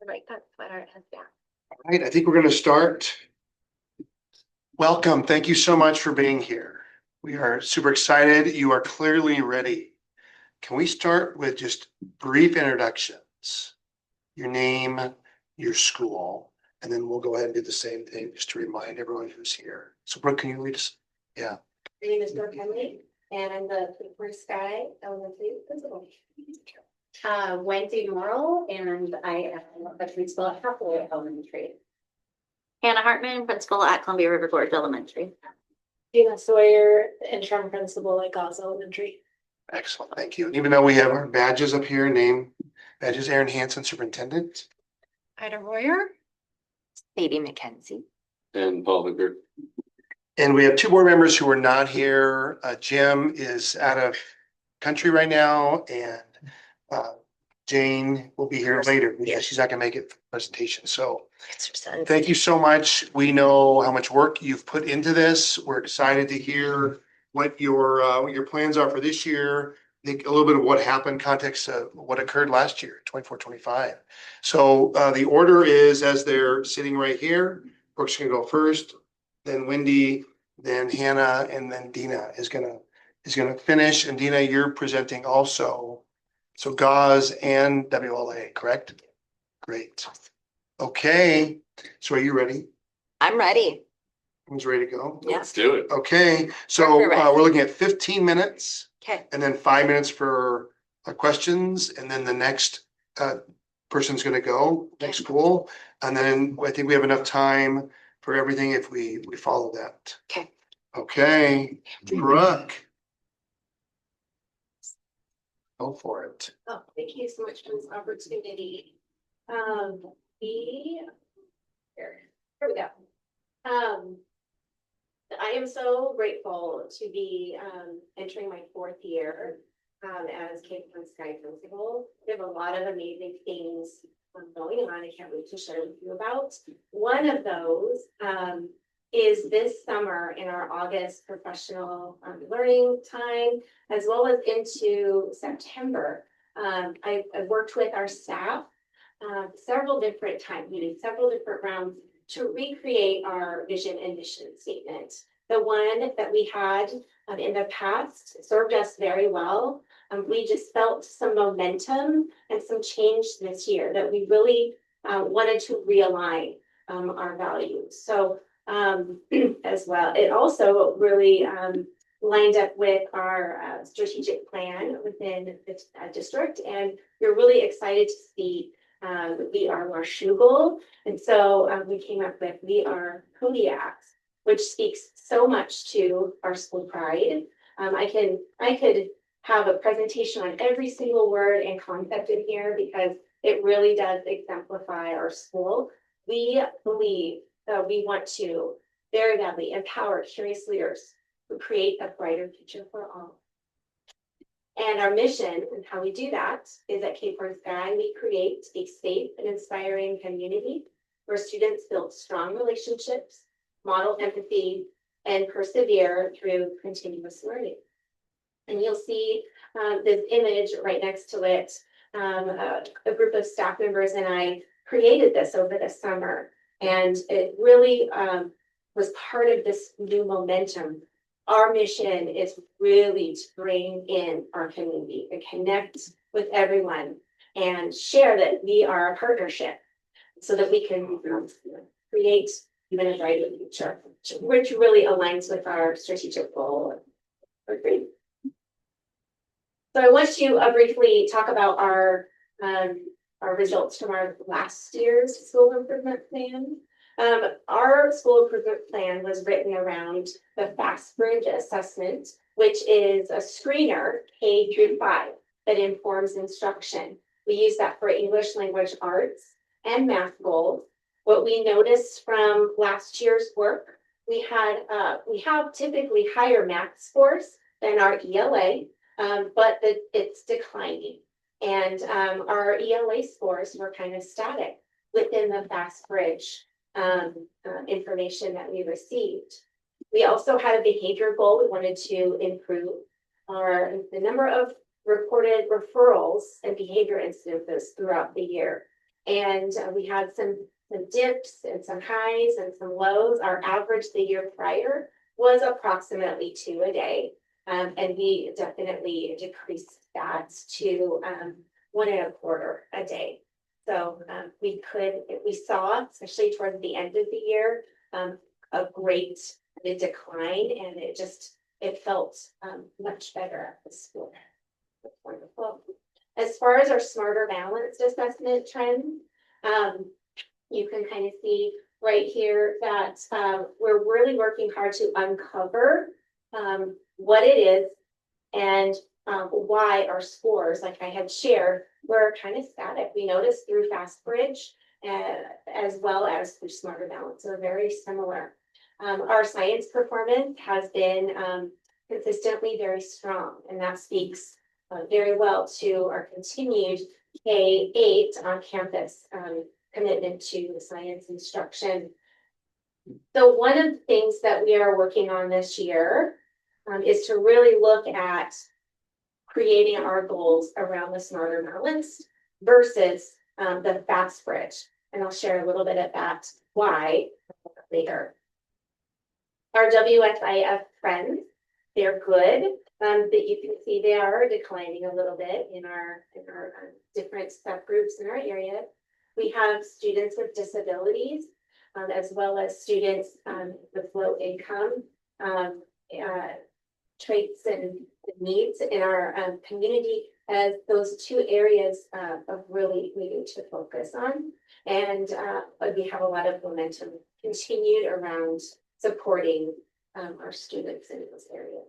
Right, that's what our has down. All right, I think we're going to start. Welcome. Thank you so much for being here. We are super excited. You are clearly ready. Can we start with just brief introductions? Your name, your school, and then we'll go ahead and do the same thing just to remind everyone who's here. So Brooke, can you lead us? Yeah. My name is Brooke Henley, and I'm the First Sky Elementary Principal. Wendy Morrill, and I am a principal at Hathaway Elementary. Hannah Hartman, principal at Columbia River Gorge Elementary. Gina Sawyer, interim principal at Gauze Elementary. Excellent. Thank you. And even though we have our badges up here, name badges, Aaron Hansen, superintendent. Ida Royer. Sadie McKenzie. And Paul Hooker. And we have two board members who are not here. Jim is out of country right now, and Jane will be here later because she's not gonna make it for the presentation. So thank you so much. We know how much work you've put into this. We're excited to hear what your plans are for this year. I think a little bit of what happened, context of what occurred last year, 24-25. So the order is as they're sitting right here. Brooke's gonna go first, then Wendy, then Hannah, and then Dina is gonna finish. And Dina, you're presenting also. So Gauze and WLA, correct? Great. Okay, so are you ready? I'm ready. Everyone's ready to go? Let's do it. Okay, so we're looking at 15 minutes Okay. and then 5 minutes for questions. And then the next person's gonna go, next school. And then I think we have enough time for everything if we follow that. Okay. Okay, Brooke. Go for it. Oh, thank you so much for this opportunity. Here we go. I am so grateful to be entering my 4th year as Cape Cod Sky principal. We have a lot of amazing things going on. I can't wait to share with you about. One of those is this summer in our August professional learning time, as well as into September. I've worked with our staff several different time meetings, several different rounds to recreate our vision and mission statement. The one that we had in the past served us very well. We just felt some momentum and some change this year that we really wanted to realign our values. So as well, it also really lined up with our strategic plan within the district, and we're really excited to see we are Washougal. And so we came up with we are Kodiaks, which speaks so much to our school pride. I could have a presentation on every single word and concept in here because it really does exemplify our school. We believe that we want to very badly empower curious leaders who create a brighter future for all. And our mission and how we do that is at Cape Cod Sky, we create a safe and inspiring community where students build strong relationships, model empathy, and persevere through continuous learning. And you'll see this image right next to it. A group of staff members and I created this over the summer, and it really was part of this new momentum. Our mission is really to bring in our community, to connect with everyone and share that we are a partnership so that we can create even a brighter future, which really aligns with our strategic goal. So I want to briefly talk about our results from our last year's school improvement plan. Our school improvement plan was written around the Fast Bridge assessment, which is a screener K through 5 that informs instruction. We use that for English language arts and math goals. What we noticed from last year's work, we have typically higher math scores than our ELA, but it's declining. And our ELA scores were kind of static within the Fast Bridge information that we received. We also had a behavior goal. We wanted to improve the number of reported referrals and behavior incidences throughout the year. And we had some dips and some highs and some lows. Our average the year prior was approximately 2 a day. And we definitely decreased that to 1.25 a day. So we saw, especially towards the end of the year, a great decline, and it felt much better at the school. That's wonderful. As far as our smarter balanced assessment trend, you can kind of see right here that we're really working hard to uncover what it is and why our scores, like I had shared, were kind of static. We noticed through FastBridge as well as through Smarter Balance, they're very similar. Our science performance has been consistently very strong, and that speaks very well to our continued K-8 on campus commitment to science instruction. So one of the things that we are working on this year is to really look at creating our goals around the Smarter Balance versus the FastBridge. And I'll share a little bit of that why later. Our WSIF trends, they're good. That you can see they are declining a little bit in our different subgroups in our area. We have students with disabilities, as well as students with low income traits and needs in our community, as those two areas of really needing to focus on. And we have a lot of momentum continued around supporting our students in those areas.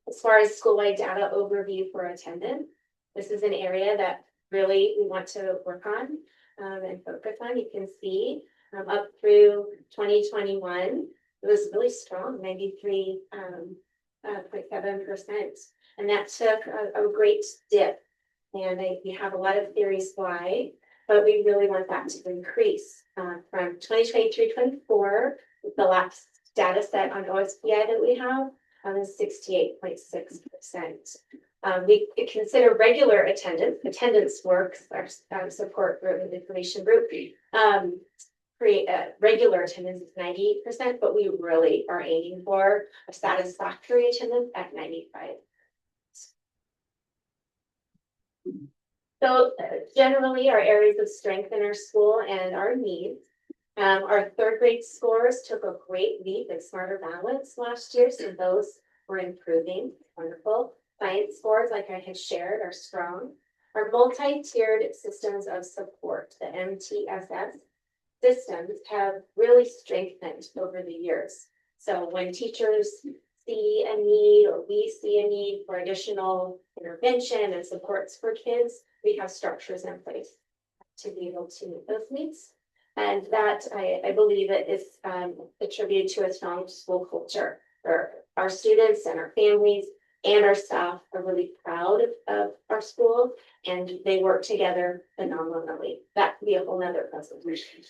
As far as school-wide data overview for attendance, this is an area that really we want to work on and focus on. You can see up through 2021, it was really strong, 93.7%. And that took a great dip. And we have a lot of theories why, but we really want that to increase from 2023-24, the last data set on OSPI that we have is 68.6%. We consider regular attendance works, our support group and information group, create regular attendance is 98%, but we really are aiming for a satisfactory attendance at 95%. So generally our areas of strength in our school and our needs. Our third grade scores took a great leap in Smarter Balance last year, so those were improving. Wonderful. Science scores, like I had shared, are strong. Our multi-tiered systems of support, the MTSS systems, have really strengthened over the years. So when teachers see a need or we see a need for additional intervention and supports for kids, we have structures in place to be able to meet those needs. And that I believe it is attributed to a strong school culture where our students and our families and our staff are really proud of our school, and they work together phenomenally. That could be a whole nother presentation.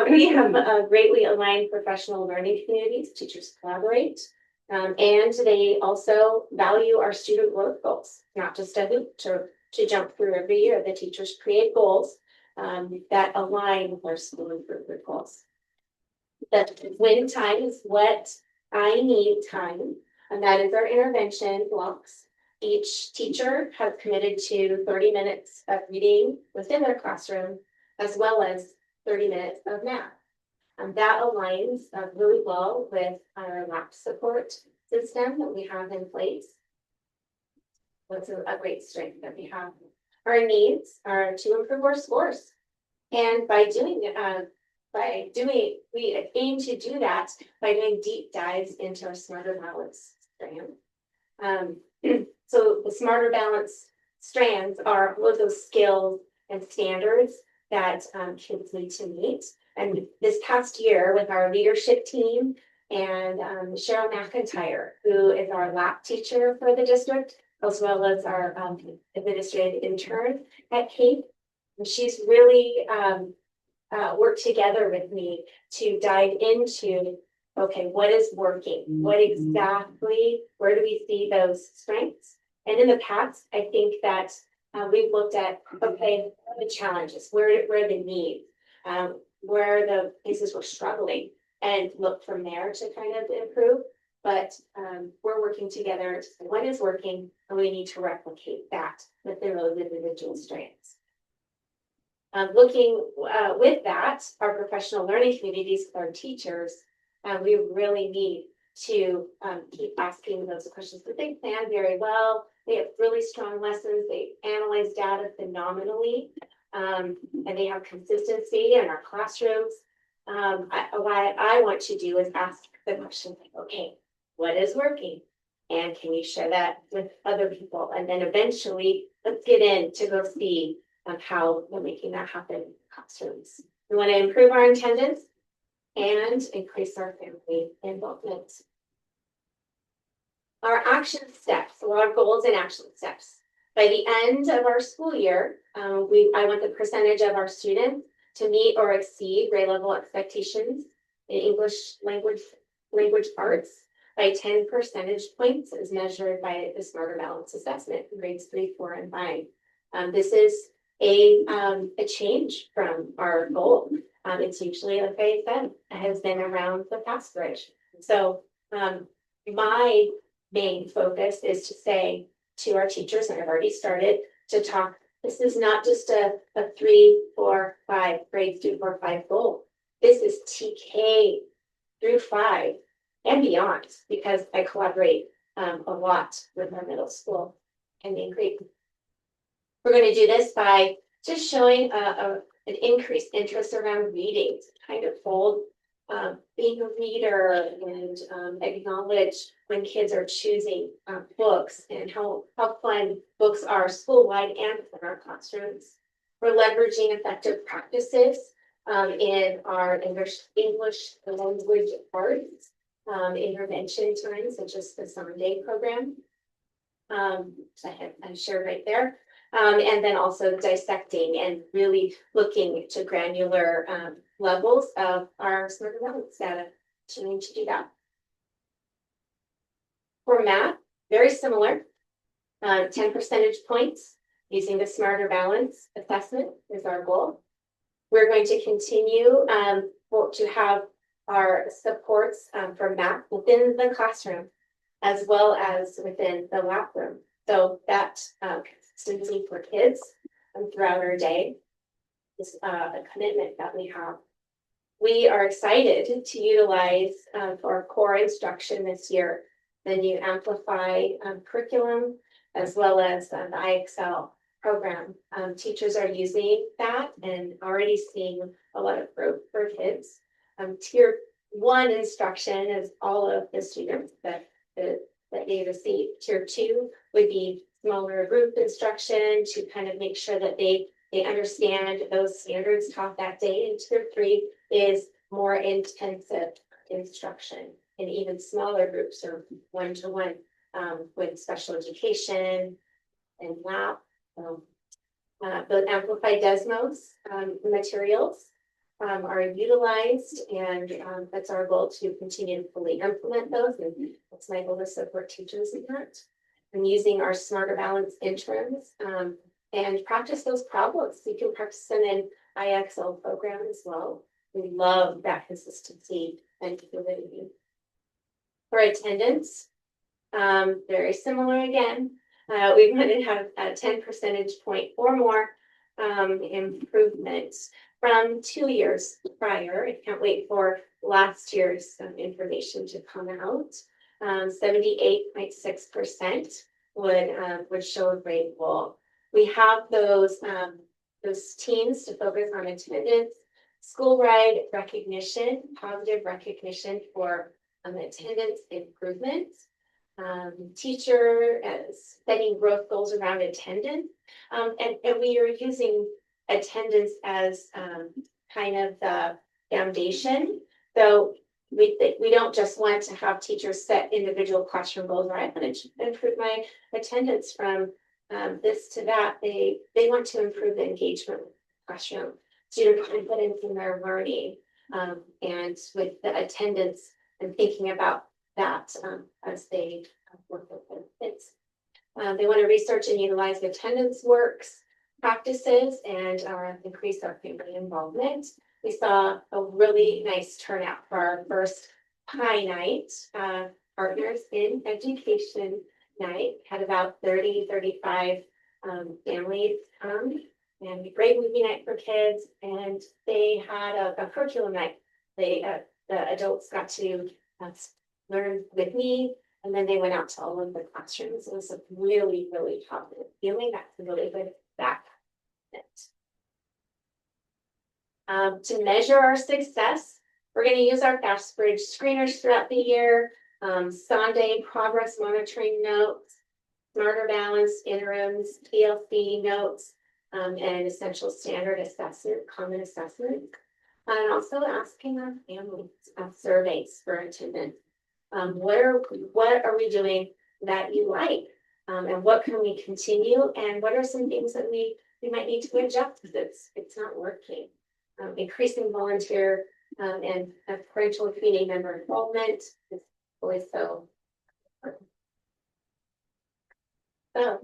We have greatly aligned professional learning communities. Teachers collaborate, and they also value our student growth goals, not just a hoop to jump through every year. The teachers create goals that align with our school improvement goals. That win time is what I need time, and that is our intervention blocks. Each teacher has committed to 30 minutes of reading within their classroom, as well as 30 minutes of math. And that aligns really well with our lab support system that we have in place. What's a great strength that we have. Our needs are to improve our scores. And by doing we aim to do that by doing deep dives into our Smarter Balance strand. So the Smarter Balance strands are all of those skills and standards that kids need to meet. And this past year with our leadership team and Cheryl McIntyre, who is our lab teacher for the district, as well as our administrative intern at Cape, and she's really worked together with me to dive into, okay, what is working? What exactly, where do we see those strengths? And in the past, I think that we've looked at, okay, the challenges, where are the needs, where are the places we're struggling, and look from there to kind of improve. But we're working together to say what is working, and we need to replicate that within those individual strengths. Looking with that, our professional learning communities, our teachers, we really need to keep asking those questions. But they plan very well. They have really strong lessons. They analyze data phenomenally, and they have consistency in our classrooms. What I want to do is ask the question, okay, what is working? And can you share that with other people? And then eventually, let's get in to go see how we're making that happen in classrooms. We want to improve our attendance and increase our family involvement. Our action steps, so our goals and action steps. By the end of our school year, I want the percentage of our students to meet or exceed grade level expectations in English language arts by 10 percentage points as measured by the Smarter Balance Assessment in grades 3, 4, and 5. This is a change from our goal. It's usually, like I said, has been around the pass bridge. So my main focus is to say to our teachers, and I've already started to talk, this is not just a 3, 4, 5 grades 2, 4, 5 goal. This is TK through 5 and beyond, because I collaborate a lot with our middle school and being great. We're going to do this by just showing an increased interest around reading, kind of hold being a reader and acknowledge when kids are choosing books and how fun books are school-wide and within our classrooms. We're leveraging effective practices in our English language arts intervention times, such as the summer day program. I shared right there. And then also dissecting and really looking to granular levels of our Smarter Balance data to do that. For math, very similar, 10 percentage points using the Smarter Balance assessment is our goal. We're going to continue to have our supports for math within the classroom as well as within the lab room. So that consistency for kids throughout our day is a commitment that we have. We are excited to utilize for our core instruction this year the new Amplify curriculum as well as the IXL program. Teachers are using that and already seeing a lot of growth for kids. Tier 1 instruction is all of the students that they receive. Tier 2 would be smaller group instruction to kind of make sure that they understand those standards taught that day. And Tier 3 is more intensive instruction in even smaller groups or one-to-one with special education and lab. The Amplified Desmos materials are utilized, and that's our goal to continue to fully implement those. And that's my goal to support teachers in that. And using our Smarter Balance interims and practice those problems. You can practice them in IXL program as well. We love that consistency and fluidity. For attendance, very similar again. We want to have a 10 percentage point or more improvement from 2 years prior. I can't wait for last year's information to come out. 78.6% would show a grade goal. We have those teams to focus on attendance, school-wide recognition, positive recognition for attendance improvements. Teacher setting growth goals around attendance, and we are using attendance as kind of the foundation. So we don't just want to have teachers set individual classroom goals, or I want to improve my attendance from this to that. They want to improve the engagement with the classroom, student confidence in their learning, and with the attendance and thinking about that as they work with their kids. They want to research and utilize attendance works practices and increase our family involvement. We saw a really nice turnout for our first pie night. Partners in Education night had about 35 families come, and a great movie night for kids. And they had a curriculum night. The adults got to learn with me, and then they went out to all of the classrooms. It was a really, really positive feeling. That's a really good back. To measure our success, we're going to use our FastBridge screeners throughout the year, Sunday progress monitoring notes, smarter balance interims, TLC notes, and essential standard assessment, common assessment. And also asking our families surveys for attendance. What are we doing that you like? And what can we continue? And what are some things that we might need to adjust because it's not working? Increasing volunteer and parental community member involvement is always so important. So,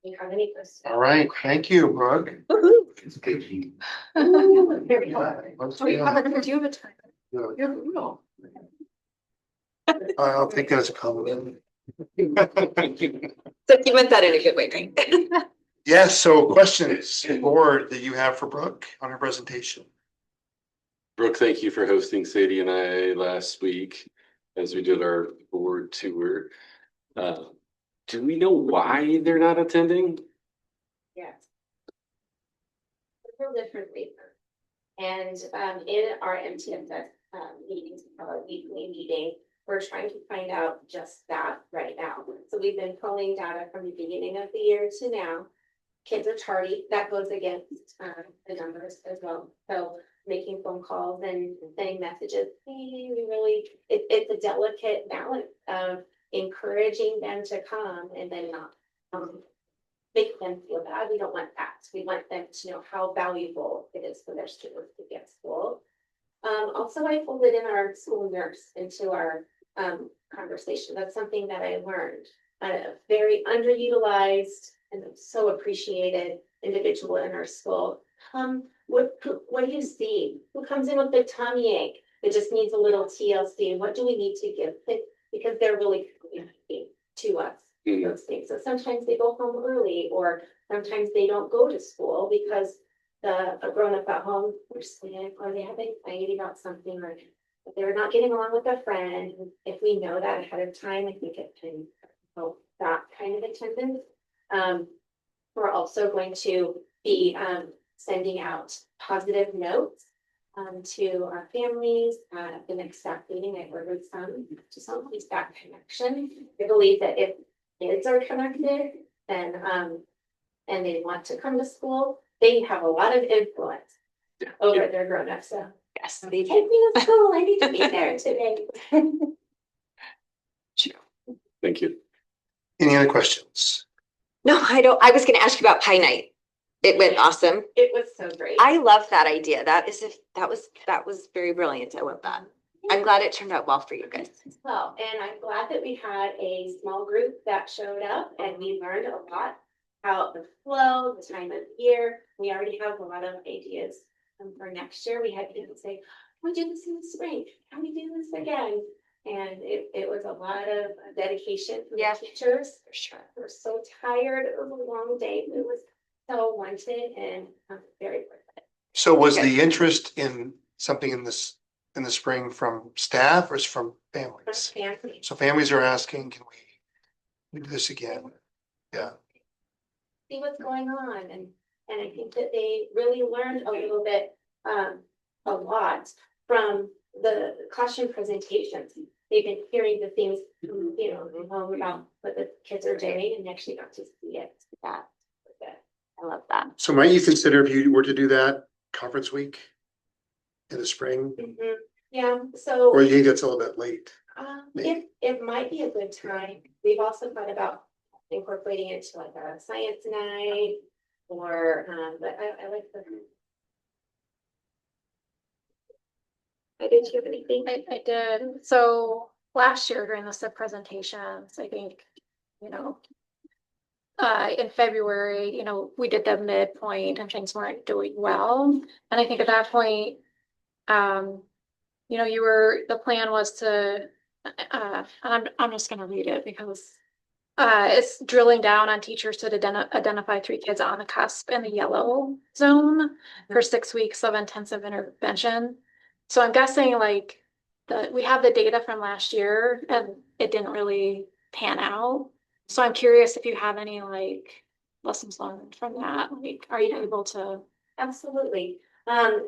do you have any questions? All right, thank you, Brooke. Ooh, Let's here we go. Do you have a time? go. I'll take that as a compliment. So you meant that in a good way, right? Yes, so questions, board that you have for Brooke on her presentation? Brooke, thank you for hosting Sadie and I last week as we did our board tour. Do we know why they're not attending? Yes. For different reasons. And in our MTSS meetings, our weekly meeting, we're trying to find out just that right now. So we've been pulling data from the beginning of the year to now. Kids are tardy, that goes against the numbers as well. So making phone calls and sending messages, hey, we really, it's a delicate balance of encouraging them to come and then not make them feel bad. We don't want that. We want them to know how valuable it is for their students to be at school. Also, I folded in our school nurse into our conversation. That's something that I learned. A very underutilized and so appreciated individual in our school. What do you see? Who comes in with the tummy ache that just needs a little TLC? What do we need to give? Because they're really communicating to us those things. So sometimes they go home early, or sometimes they don't go to school because a grown up at home, they're sick, or they have anxiety about something, or they're not getting along with a friend. If we know that ahead of time, I think it can help that kind of attendance. We're also going to be sending out positive notes to our families. At the next staff meeting, I ordered some to some feedback connection. I believe that if kids are connected and they want to come to school, they have a lot of influence over their grown-ups. So Yes. they take me to school. I need to be there today. Thank you. Any other questions? No, I don't. I was going to ask you about Pie Night. It went awesome. It was so great. I love that idea. That was very brilliant. I love that. I'm glad it turned out well for you guys. Well, and I'm glad that we had a small group that showed up and we learned a lot about the flow, the time of year. We already have a lot of ideas for next year. We had people say, we do this in the spring. Can we do this again? And it was a lot of dedication from the teachers. For sure. We're so tired. It was a long day, but it was so wanted and very worth it. So was the interest in something in the spring from staff or is from families? Family. So families are asking, can we do this again? Yeah. See what's going on, and I think that they really learned a little bit, a lot from the classroom presentations. They've been hearing the things, about what the kids are doing, and actually got to see it. That. I love that. So might you consider, if you were to do that, conference week in the spring? Mm-hmm. Yeah, so Or you think that's a little bit late? it might be a good time. We've also thought about incorporating it to like a science night, or but I like the. Did you have anything? I did. So last year during the SIP presentations, I think, in February, we did the midpoint and things weren't doing well. And I think at that point, the plan was to, and I'm just gonna read it because it's drilling down on teachers to identify 3 kids on the cusp in the yellow zone for 6 weeks of intensive intervention. So I'm guessing like we have the data from last year and it didn't really pan out. So I'm curious if you have any like lessons learned from that. Like, are you able to? Absolutely. I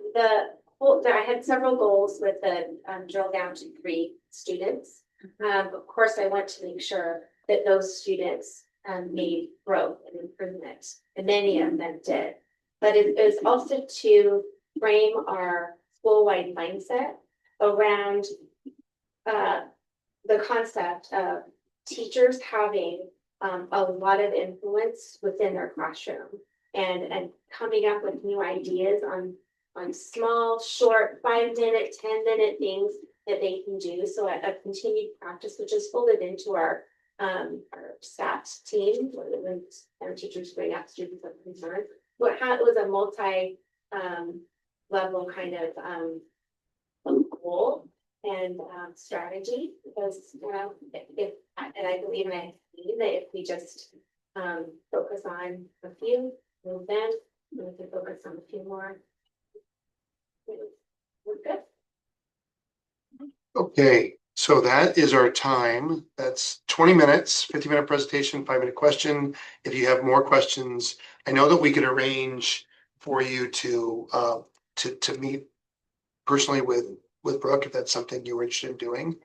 had several goals with the drill down to 3 students. Of course, I want to make sure that those students made growth and improvement, and many of them did. But it is also to frame our school-wide mindset around the concept of teachers having a lot of influence within their classroom and coming up with new ideas on small, short, 5-minute, 10-minute things that they can do. So a continued practice, which is folded into our STAT team, when our teachers bring up students of concern. It was a multi level kind of goal and strategy, because if and I believe that if we just focus on a few, move them, and we can focus on a few more, we're good. Okay, so that is our time. That's 20 minutes, 50-minute presentation, 5-minute question. If you have more questions, I know that we could arrange for you to meet personally with Brooke, if that's something you were interested in doing.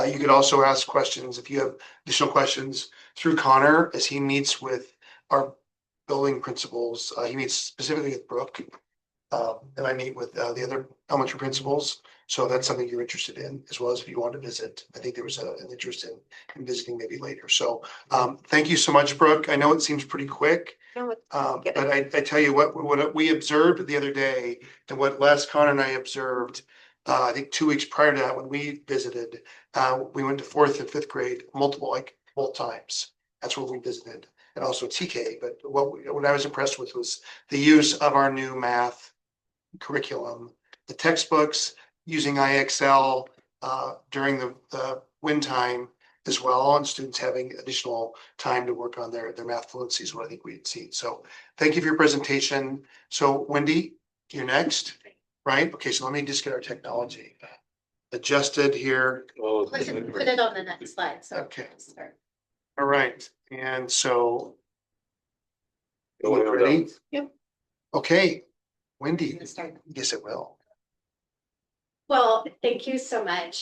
You could also ask questions if you have additional questions through Connor as he meets with our building principals. He meets specifically with Brooke. And I meet with the other elementary principals. So that's something you're interested in, as well as if you want to visit. I think there was an interest in visiting maybe later. So thank you so much, Brooke. I know it seems pretty quick. But I tell you what we observed the other day, and what Les, Connor, and I observed, I think 2 weeks prior to that, when we visited, we went to 4th and 5th grade both times. That's where we visited, and also TK. But what I was impressed with was the use of our new math curriculum, the textbooks, using IXL during the win time as well, and students having additional time to work on their math fluency is what I think we had seen. So thank you for your presentation. So Wendy, you're next, right? Okay, so let me just get our technology adjusted here. Oh, Put it on the next slide. So Okay. All right, and so Go on ready? down. Yep. Okay, Wendy, Let's start. yes, it will. Well, thank you so much.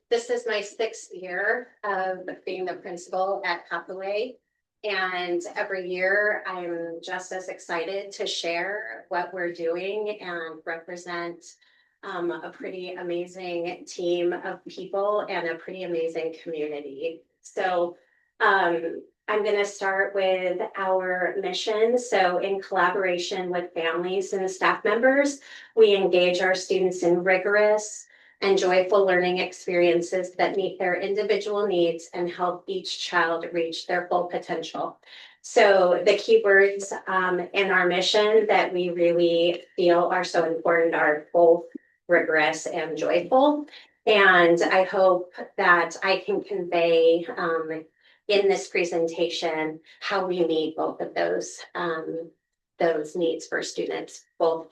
This is my 6th year of being the principal at Hathaway. And every year I'm just as excited to share what we're doing and represent a pretty amazing team of people and a pretty amazing community. So I'm going to start with our mission. So in collaboration with families and staff members, we engage our students in rigorous and joyful learning experiences that meet their individual needs and help each child reach their full potential. So the key words in our mission that we really feel are so important are both rigorous and joyful. And I hope that I can convey in this presentation how we meet both of those needs for students, both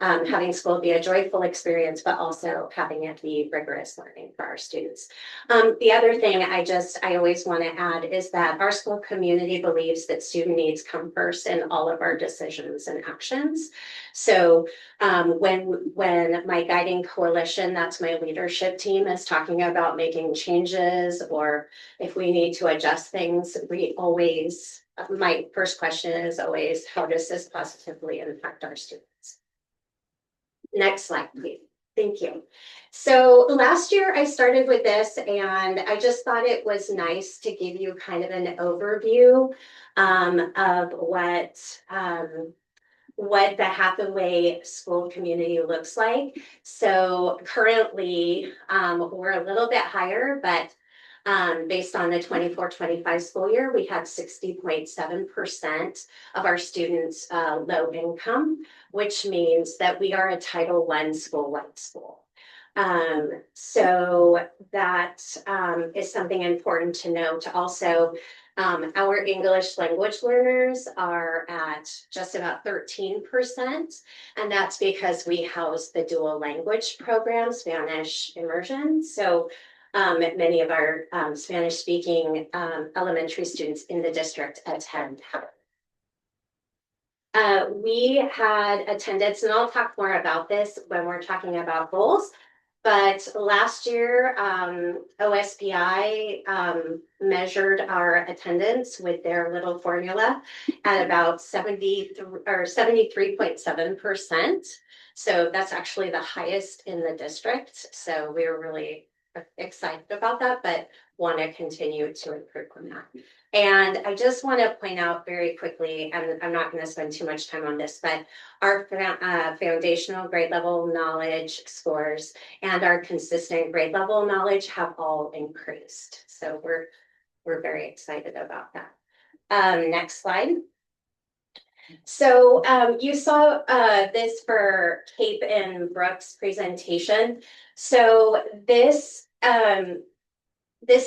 having school be a joyful experience, but also having it be rigorous learning for our students. The other thing I always want to add is that our school community believes that student needs come first in all of our decisions and actions. So when my guiding coalition, that's my leadership team, is talking about making changes, or if we need to adjust things, my first question is always, how does this positively impact our students? Next slide, please. Thank you. So last year I started with this, and I just thought it was nice to give you kind of an overview of what the Hathaway school community looks like. So currently we're a little bit higher, but Based on the 24-25 school year, we had 60.7% of our students low income, which means that we are a Title I school like school. So that is something important to note. Also, our English language learners are at just about 13%, and that's because we house the dual language program, Spanish immersion. So many of our Spanish speaking elementary students in the district attend. We had attendance, and I'll talk more about this when we're talking about goals. But last year, OSPI measured our attendance with their little formula at about 73.7%. So that's actually the highest in the district. So we were really excited about that, but want to continue to improve on that. And I just want to point out very quickly, and I'm not going to spend too much time on this, but our foundational grade level knowledge scores and our consistent grade level knowledge have all increased. So we're very excited about that. Next slide. So you saw this for Cape and Brooke's presentation. So this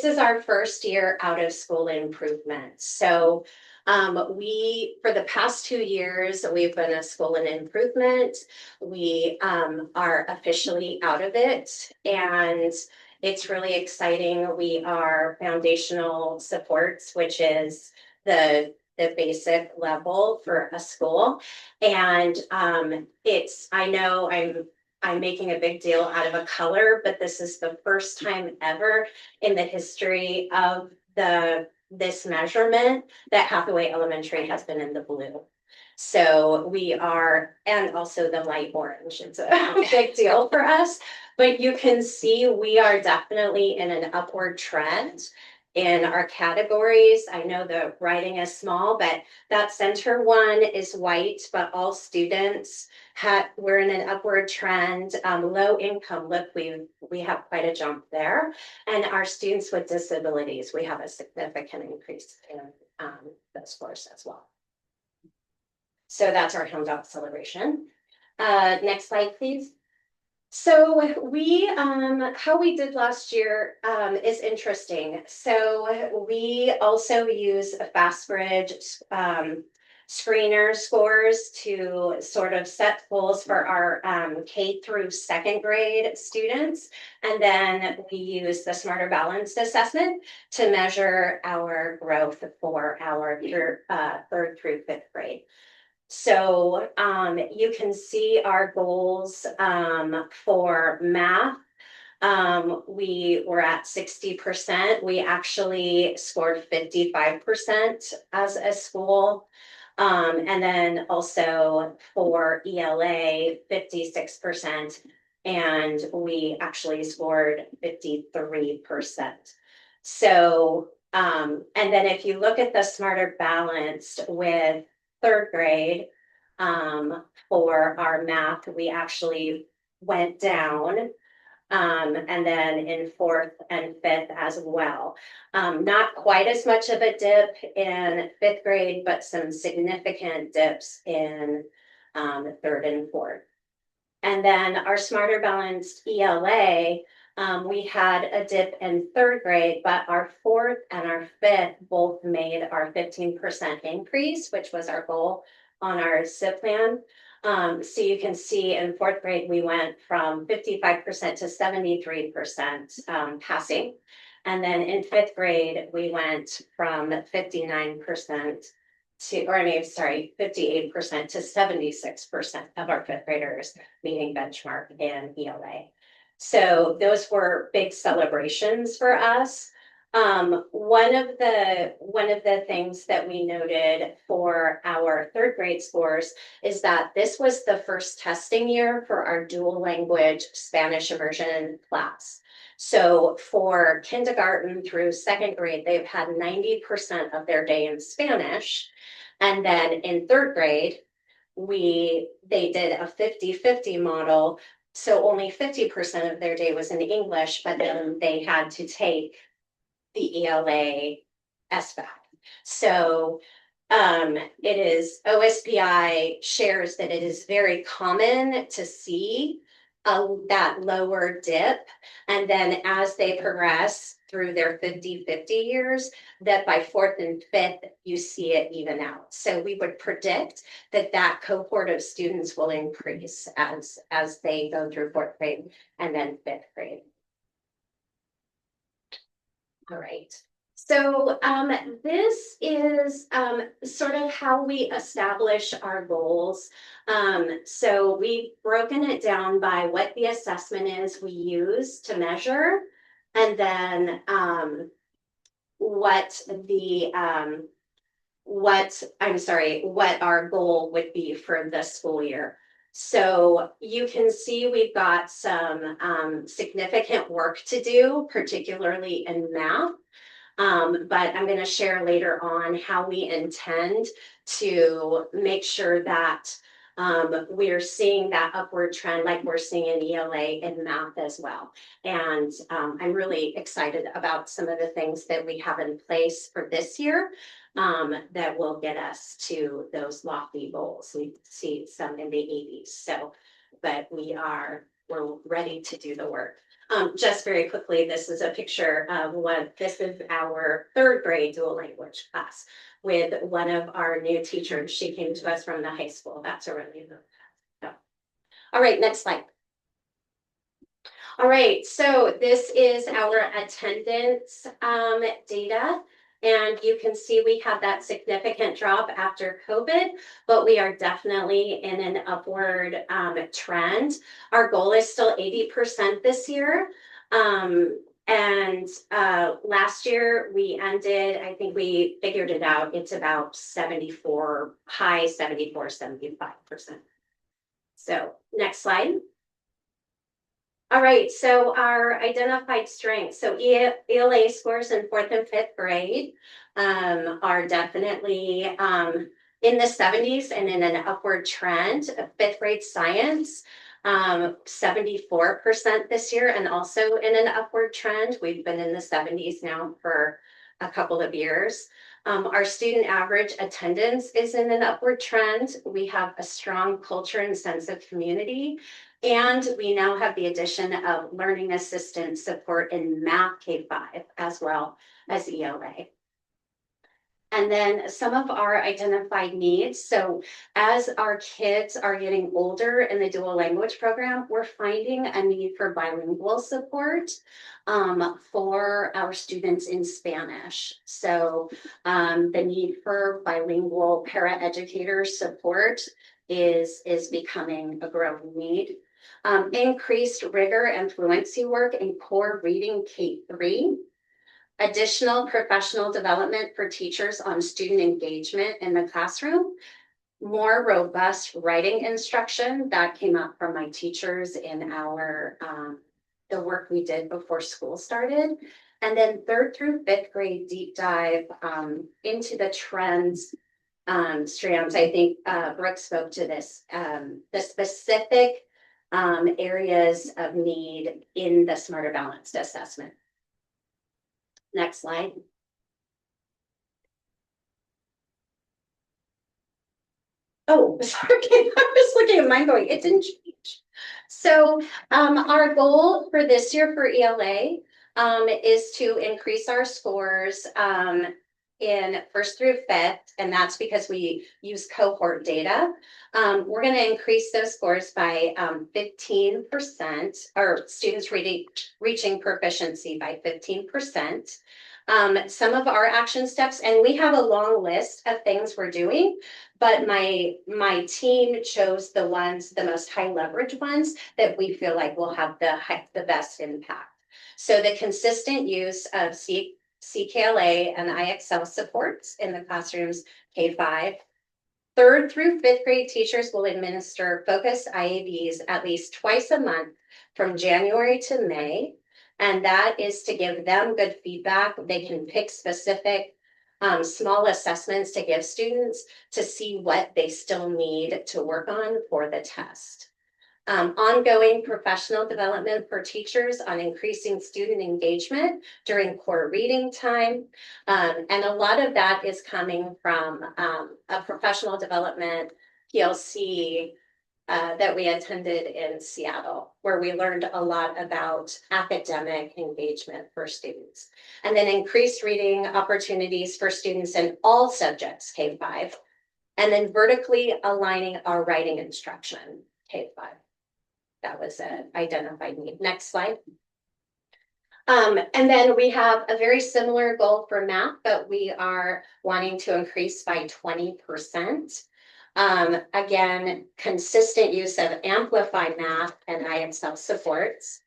is our first year out of school improvement. So for the past 2 years, we've been a school in improvement. We are officially out of it, and it's really exciting. We are foundational supports, which is the basic level for a school. And I know I'm making a big deal out of a color, but this is the first time ever in the history of this measurement that Hathaway Elementary has been in the blue. So we are, and also the light orange, it's a big deal for us, but you can see we are definitely in an upward trend in our categories. I know the writing is small, but that center one is white, but all students we're in an upward trend. Low income, look, we have quite a jump there. And our students with disabilities, we have a significant increase in those scores as well. So that's our handout celebration. Next slide, please. So how we did last year is interesting. So we also use a FastBridge screener scores to sort of set goals for our K through 2nd grade students. And then we use the Smarter Balanced assessment to measure our growth for our 3rd through 5th grade. So you can see our goals for math. We were at 60%. We actually scored 55% as a school. And then also for ELA, 56%. And we actually scored 53%. So, and then if you look at the Smarter Balanced with 3rd grade, for our math, we actually went down. And then in 4th and 5th as well. Not quite as much of a dip in 5th grade, but some significant dips in 3rd and 4th. And then our Smarter Balanced ELA, we had a dip in 3rd grade, but our 4th and our 5th both made our 15% increase, which was our goal on our SIP plan. So you can see in 4th grade, we went from 55% to 73% passing. And then in 5th grade, we went from 58% to 76% of our 5th graders meeting benchmark in ELA. So those were big celebrations for us. One of the things that we noted for our 3rd grade scores is that this was the first testing year for our dual language Spanish immersion class. So for kindergarten through 2nd grade, they've had 90% of their day in Spanish. And then in 3rd grade, they did a 50-50 model. So only 50% of their day was in English, but then they had to take the ELA SBAC. So it is OSPI shares that it is very common to see that lower dip. And then as they progress through their 50-50 years, that by fourth and fifth, you see it even out. So we would predict that that cohort of students will increase as they go through fourth grade and then fifth grade. All right. So this is sort of how we establish our goals. So we've broken it down by what the assessment is we use to measure, and then what our goal would be for the school year. So you can see we've got some significant work to do, particularly in math. But I'm going to share later on how we intend to make sure that we're seeing that upward trend like we're seeing in ELA and math as well. And I'm really excited about some of the things that we have in place for this year that will get us to those lofty goals. We see some in the 80s. So, but we're ready to do the work. Just very quickly, this is a picture of this is our third grade dual language class with one of our new teachers. She came to us from the high school. That's a really good. So. All right, next slide. All right, so this is our attendance data. And you can see we have that significant drop after COVID, but we are definitely in an upward trend. Our goal is still 80% this year. And last year we ended, I think we figured it out, it's about 74, high 74, 75%. So next slide. All right, so our identified strengths. So ELA scores in fourth and fifth grade are definitely in the 70s and in an upward trend. Fifth grade science, 74% this year and also in an upward trend. We've been in the 70s now for a couple of years. Our student average attendance is in an upward trend. We have a strong culture and sense of community. And we now have the addition of learning assistant support in math K-5 as well as ELA. And then some of our identified needs. So as our kids are getting older in the dual language program, we're finding a need for bilingual support for our students in Spanish. So the need for bilingual paraeducator support is becoming a growing need. Increased rigor and fluency work in core reading K-3. Additional professional development for teachers on student engagement in the classroom. More robust writing instruction that came up from my teachers in our the work we did before school started. And then third through fifth grade deep dive into the trends strands. I think Brooke spoke to this, the specific areas of need in the Smarter Balanced assessment. Next slide. Oh, sorry, I was looking at mine going, it didn't change. So our goal for this year for ELA is to increase our scores in first through fifth, and that's because we use cohort data. We're going to increase those scores by 15%, or students reaching proficiency by 15%. Some of our action steps, and we have a long list of things we're doing, but my team chose the most high leverage ones that we feel like will have the best impact. So the consistent use of CKLA and IXL supports in the classrooms K-5. Third through fifth grade teachers will administer focused IABs at least twice a month from January to May. And that is to give them good feedback. They can pick specific small assessments to give students to see what they still need to work on for the test. Ongoing professional development for teachers on increasing student engagement during core reading time. And a lot of that is coming from a professional development PLC that we attended in Seattle, where we learned a lot about academic engagement for students. And then increased reading opportunities for students in all subjects, K-5. And then vertically aligning our writing instruction, K-5. That was an identified need. Next slide. And then we have a very similar goal for math, but we are wanting to increase by 20%. Again, consistent use of Amplify Math and IXL supports.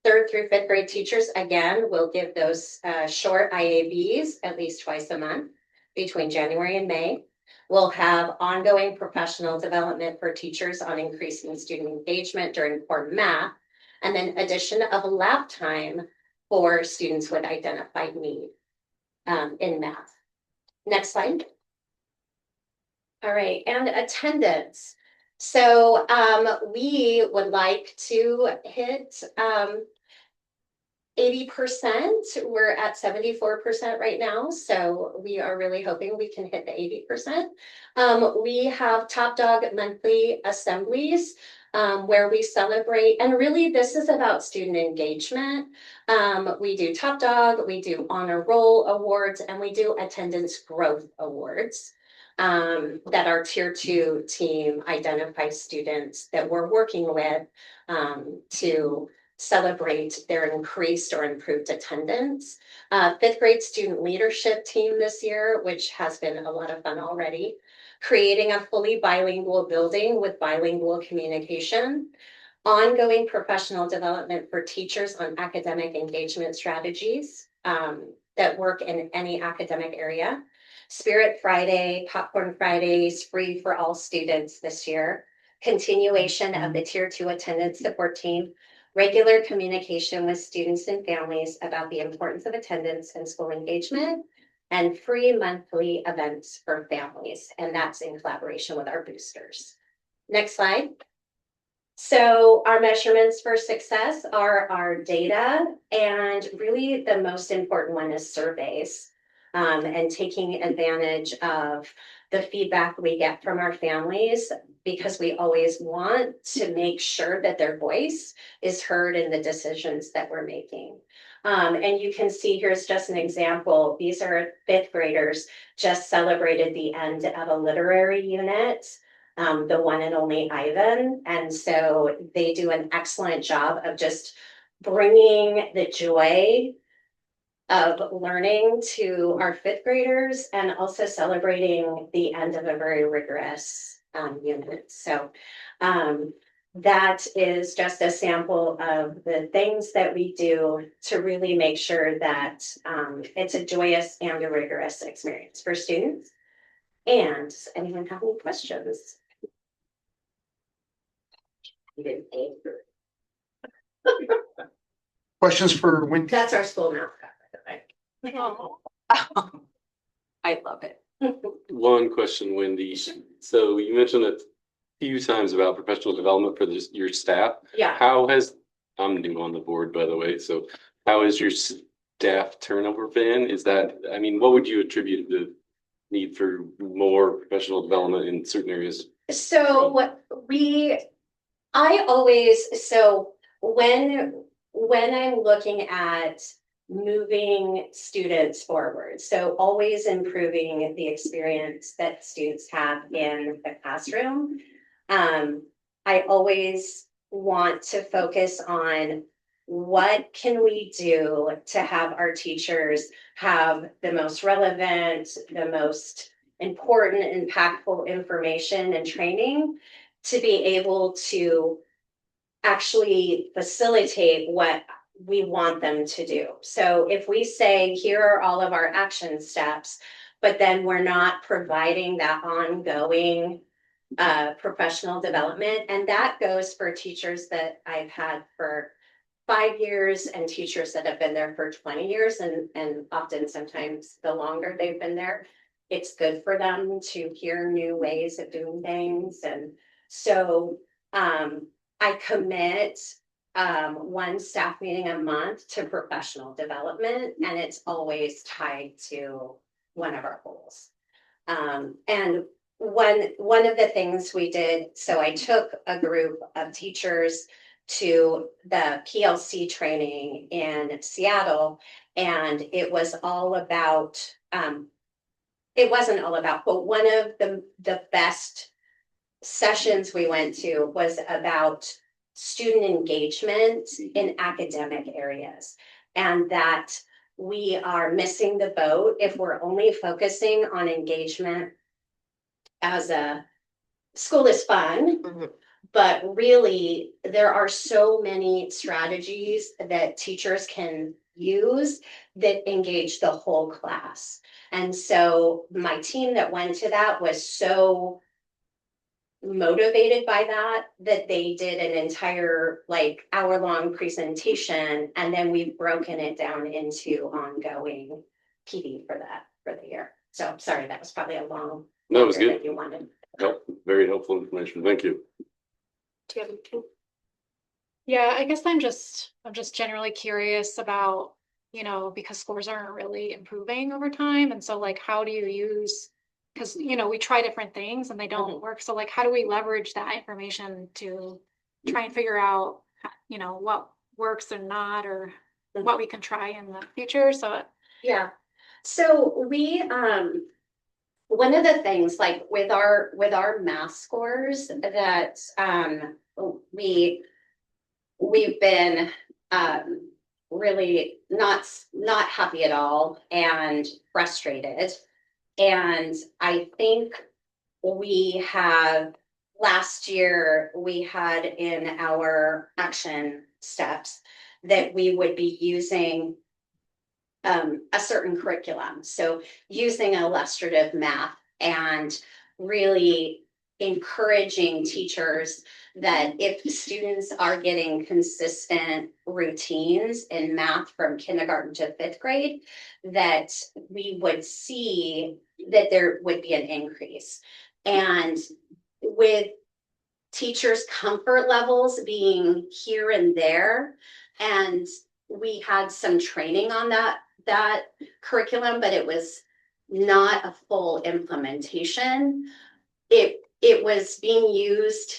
3rd through 5th grade teachers, again, will give those short IABs at least twice a month between January and May. We'll have ongoing professional development for teachers on increasing student engagement during core math, and then addition of lab time for students with identified need in math. Next slide. All right, and attendance. So we would like to hit 80%. We're at 74% right now, so we are really hoping we can hit the 80%. We have Top Dog monthly assemblies where we celebrate, and really this is about student engagement. We do Top Dog, we do Honor Roll Awards, and we do Attendance Growth Awards. That our tier 2 team identifies students that we're working with to celebrate their increased or improved attendance. 5th grade student leadership team this year, which has been a lot of fun already, creating a fully bilingual building with bilingual communication, ongoing professional development for teachers on academic engagement strategies that work in any academic area. Spirit Friday, Popcorn Fridays, free for all students this year. Continuation of the tier 2 attendance support team. Regular communication with students and families about the importance of attendance and school engagement. And free monthly events for families. And that's in collaboration with our boosters. Next slide. So our measurements for success are our data. And really the most important one is surveys. And taking advantage of the feedback we get from our families, because we always want to make sure that their voice is heard in the decisions that we're making. And you can see here's just an example. These are 5th graders just celebrated the end of a literary unit, the one and only Ivan. And so they do an excellent job of just bringing the joy of learning to our 5th graders and also celebrating the end of a very rigorous unit. So that is just a sample of the things that we do to really make sure that it's a joyous and a rigorous experience for students. And does anyone have any questions? Questions for Wendy? That's our school mascot, by the way. I love it. One question, Wendy. So you mentioned a few times about professional development for your staff. Yeah. How has, I'm new on the board, by the way, so how has your staff turnover been? Is that, I mean, what would you attribute the need for more professional development in certain areas? So when I'm looking at moving students forward, so always improving the experience that students have in the classroom. I always want to focus on what can we do to have our teachers have the most relevant, the most important, impactful information and training to be able to actually facilitate what we want them to do. So if we say, here are all of our action steps, but then we're not providing that ongoing professional development, and that goes for teachers that I've had for 5 years and teachers that have been there for 20 years, and often sometimes the longer they've been there, it's good for them to hear new ways of doing things. And so I commit one staff meeting a month to professional development, and it's always tied to one of our goals. And one of the things we did, so I took a group of teachers to the PLC training in Seattle, and it was all about, it wasn't all about, but one of the best sessions we went to was about student engagement in academic areas, and that we are missing the boat if we're only focusing on engagement as a school is fun, but really there are so many strategies that teachers can use that engage the whole class. And so my team that went to that was so motivated by that they did an entire like hour-long presentation, and then we've broken it down into ongoing PD for the year. So sorry, that was probably a long. No, it was answer good. that you wanted. Very helpful information. Thank you. Do you have anything? Yeah, I guess I'm just generally curious about, because scores aren't really improving over time. And so like, how do you use, because, we try different things and they don't work. So like, how do we leverage that information to try and figure out, what works or not, or what we can try in the future? So Yeah. So we, one of the things like with our math scores that, we've been, really not happy at all and frustrated. And I think we have, last year, we had in our action steps that we would be using a certain curriculum. So using illustrative math and really encouraging teachers that if students are getting consistent routines in math from kindergarten to fifth grade, that we would see that there would be an increase. And with teachers' comfort levels being here and there, and we had some training on that curriculum, but it was not a full implementation. It was being used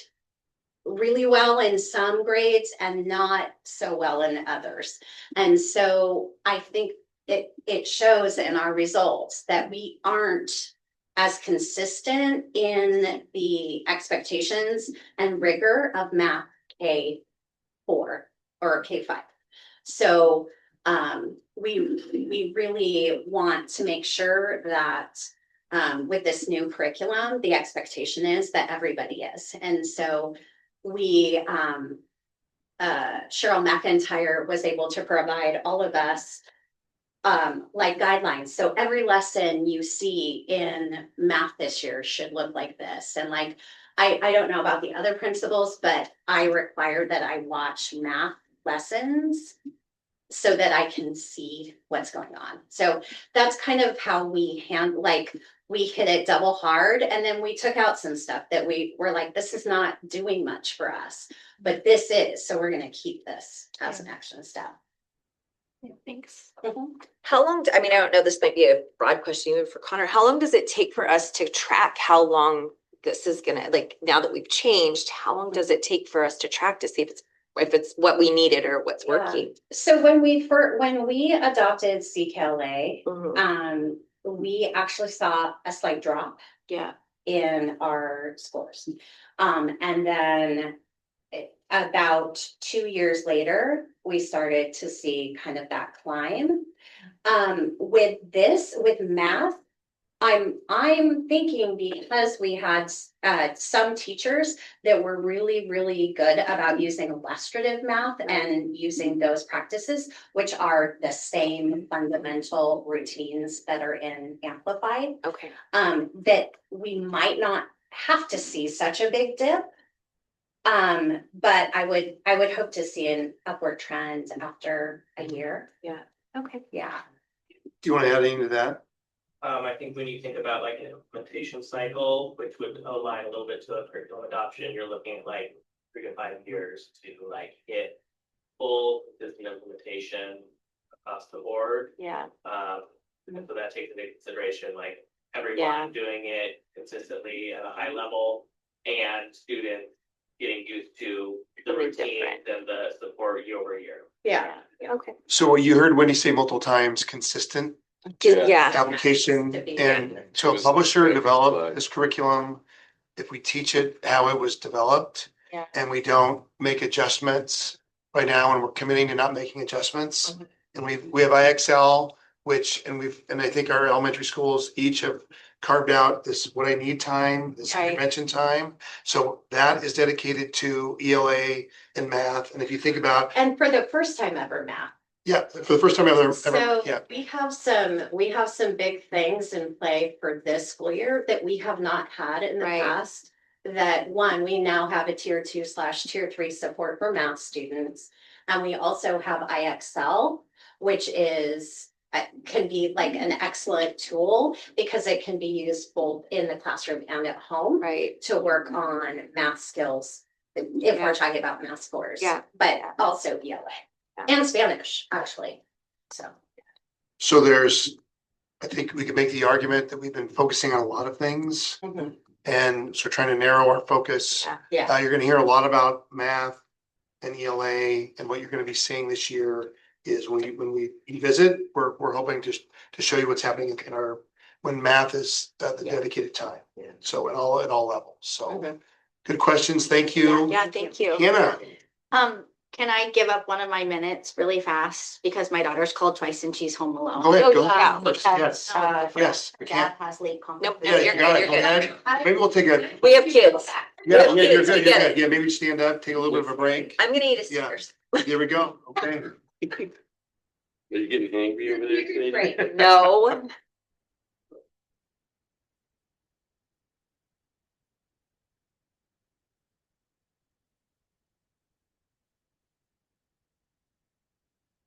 really well in some grades and not so well in others. And so I think it shows in our results that we aren't as consistent in the expectations and rigor of math K4 or K5. So we really want to make sure that with this new curriculum, the expectation is that everybody is. And so we, Cheryl McIntyre was able to provide all of us like guidelines. So every lesson you see in math this year should look like this. And like, I don't know about the other principals, but I require that I watch math lessons so that I can see what's going on. So that's kind of how we we hit it double hard, and then we took out some stuff that we were like, this is not doing much for us, but this is, so we're gonna keep this as an action step. yeah, thanks. How long, I mean, I don't know, this might be a broad question even for Connor. How long does it take for us to track how long this is gonna, like, now that we've changed, how long does it take for us to track to see if it's what we needed or what's working? So when we adopted CKLA, we actually saw a slight drop in our scores. And then about 2 years later, we started to see kind of that climb. With math, I'm thinking because we had some teachers that were really, really good about using illustrative math and using those practices, which are the same fundamental routines that are in Amplified. Okay. That we might not have to see such a big dip. But I would hope to see an upward trend after a year. Yeah. Okay. Yeah. Do you want to add anything to that? I think when you think about like an implementation cycle, which would align a little bit to a curriculum adoption, you're looking at like 3 to 5 years to like hit full consistent implementation across the board. Yeah. And so that takes into consideration like Yeah. everyone doing it consistently at a high level and students getting used to the Something routine different. and the support year over year. Yeah. Okay. So what you heard Wendy say multiple times, consistent Yeah, application, To be- and It to a was publisher very develop flag. this curriculum, if we teach it how it was developed. Yeah. And we don't make adjustments right now, and we're committing to not making adjustments. Mhm. And we have IXL, which, and I think our elementary schools each have carved out this, what I need time, this Right. intervention time. So that is dedicated to ELA and math. And if you think about, And for the first time ever, Matt. yeah, for the first time ever, So yeah. we have some big things in play for this school year that we have not had in the Right. past. That one, we now have a tier 2/tier 3 support for math students. And we also have IXL, which is can be like an excellent tool because it can be used both in the classroom and at home right. to work on math skills. If Yeah. we're talking about math scores. Yeah. But also ELA Yeah. and Spanish, actually. So. So I think we could make the argument that we've been focusing on a lot of things. And so trying to narrow our focus. Yeah. Yeah. You're gonna hear a lot about math and ELA, and what you're gonna be seeing this year is when we visit, we're hoping to show you what's happening in when math is the Yeah. dedicated time. Yeah. So at all levels. So Mhm. good questions. Thank you. Yeah, thank you. Hannah, Can I give up one of my minutes really fast because my daughter's called twice and she's home alone? go ahead, go yeah. ahead. first. Because, Yes, yes, we dad can't. has late Nope. Yeah, complications. you got it. You're Go good. ahead. Maybe we'll take a, We have kids. yeah, We you're get good, it. Yeah, maybe stand up, take a little bit of a break. I'm gonna eat a Yeah. Snickers. Here we go. Okay. Are you getting angry over there today? Great. No.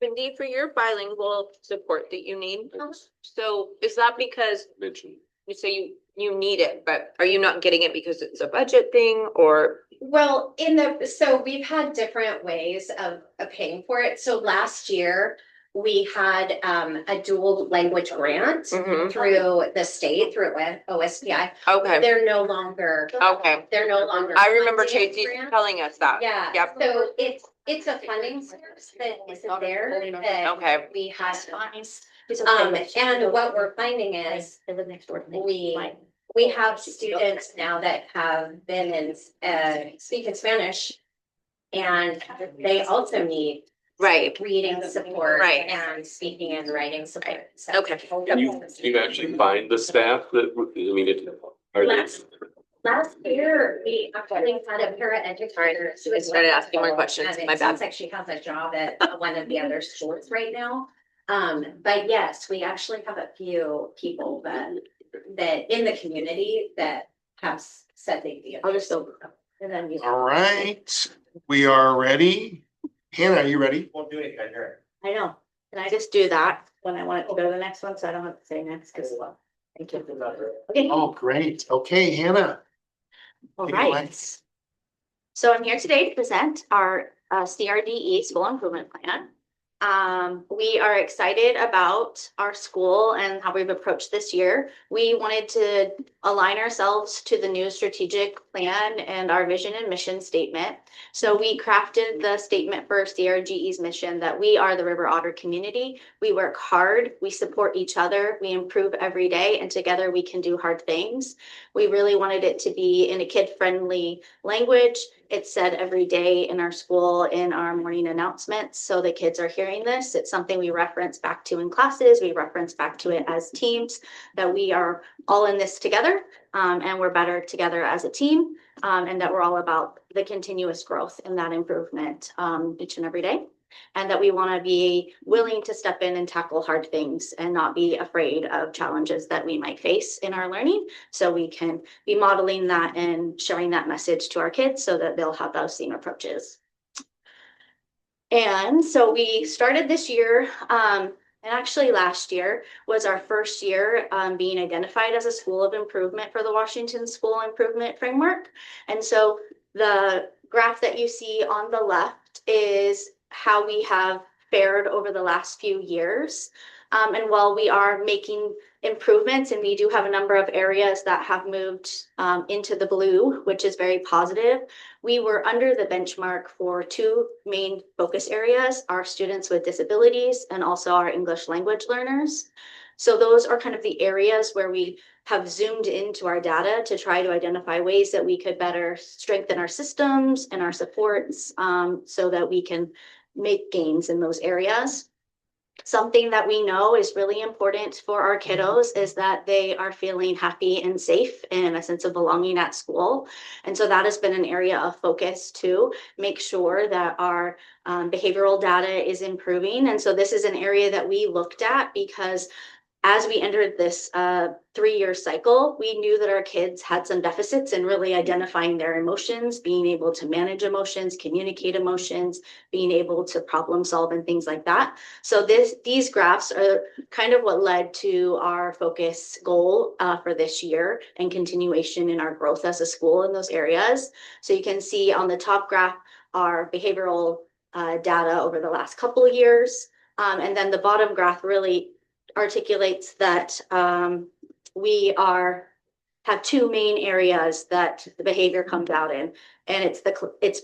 Wendy, for your bilingual support that you need, so is that because Mention. you say you need it, but are you not getting it because it's a budget thing or? Well, so we've had different ways of paying for it. So last year, we had a dual language grant Mhm. through the state, through OSPI. Okay, They're no longer. okay. They're no longer. I remember funding Tracy grants. telling us that. Yeah, Yep. so it's a funding source that is there that Okay. we have. Fines. And what we're finding is They live next door to me. we Like, we have students now that have been in speaking Spanish. And they also need Right. reading support Right. and speaking and writing support. So- Okay. Can you actually find the staff that, I mean, are they? Last year, we actually had a paraeducator. I started asking more questions. And it My bad. sounds like she has a job at one of the other schools right now. But yes, we actually have a few people that in the community that have said they'd be. I'll just interested. go. And then you. All right, we are ready. Hannah, are you ready? Won't do it, guys. I know. Can I just do that when I want it to go to the next one? So I don't have to say next because. Thank you. Okay. Oh, great. Okay, Hannah. All Take it away. right. So I'm here today to present our CRDE School Improvement Plan. We are excited about our school and how we've approached this year. We wanted to align ourselves to the new strategic plan and our vision and mission statement. So we crafted the statement for CRGE's mission that we are the River Otter community. We work hard, we support each other, we improve every day, and together we can do hard things. We really wanted it to be in a kid-friendly language. It's said every day in our school in our morning announcements. So the kids are hearing this. It's something we reference back to in classes. We reference back to it as teams, that we are all in this together and we're better together as a team, and that we're all about the continuous growth and that improvement each and every day. And that we want to be willing to step in and tackle hard things and not be afraid of challenges that we might face in our learning. So we can be modeling that and sharing that message to our kids so that they'll have those same approaches. And so we started this year, and actually last year was our first year being identified as a school of improvement for the Washington School Improvement Framework. And so the graph that you see on the left is how we have fared over the last few years. And while we are making improvements, and we do have a number of areas that have moved into the blue, which is very positive, we were under the benchmark for two main focus areas, our students with disabilities and also our English language learners. So those are kind of the areas where we have zoomed into our data to try to identify ways that we could better strengthen our systems and our supports so that we can make gains in those areas. Something that we know is really important for our kiddos is that they are feeling happy and safe and a sense of belonging at school. And so that has been an area of focus to make sure that our behavioral data is improving. And so this is an area that we looked at because as we entered this 3-year cycle, we knew that our kids had some deficits in really identifying their emotions, being able to manage emotions, communicate emotions, being able to problem solve and things like that. So these graphs are kind of what led to our focus goal for this year and continuation in our growth as a school in those areas. So you can see on the top graph our behavioral data over the last couple of years. And then the bottom graph really articulates that we have two main areas that the behavior comes out in, and it's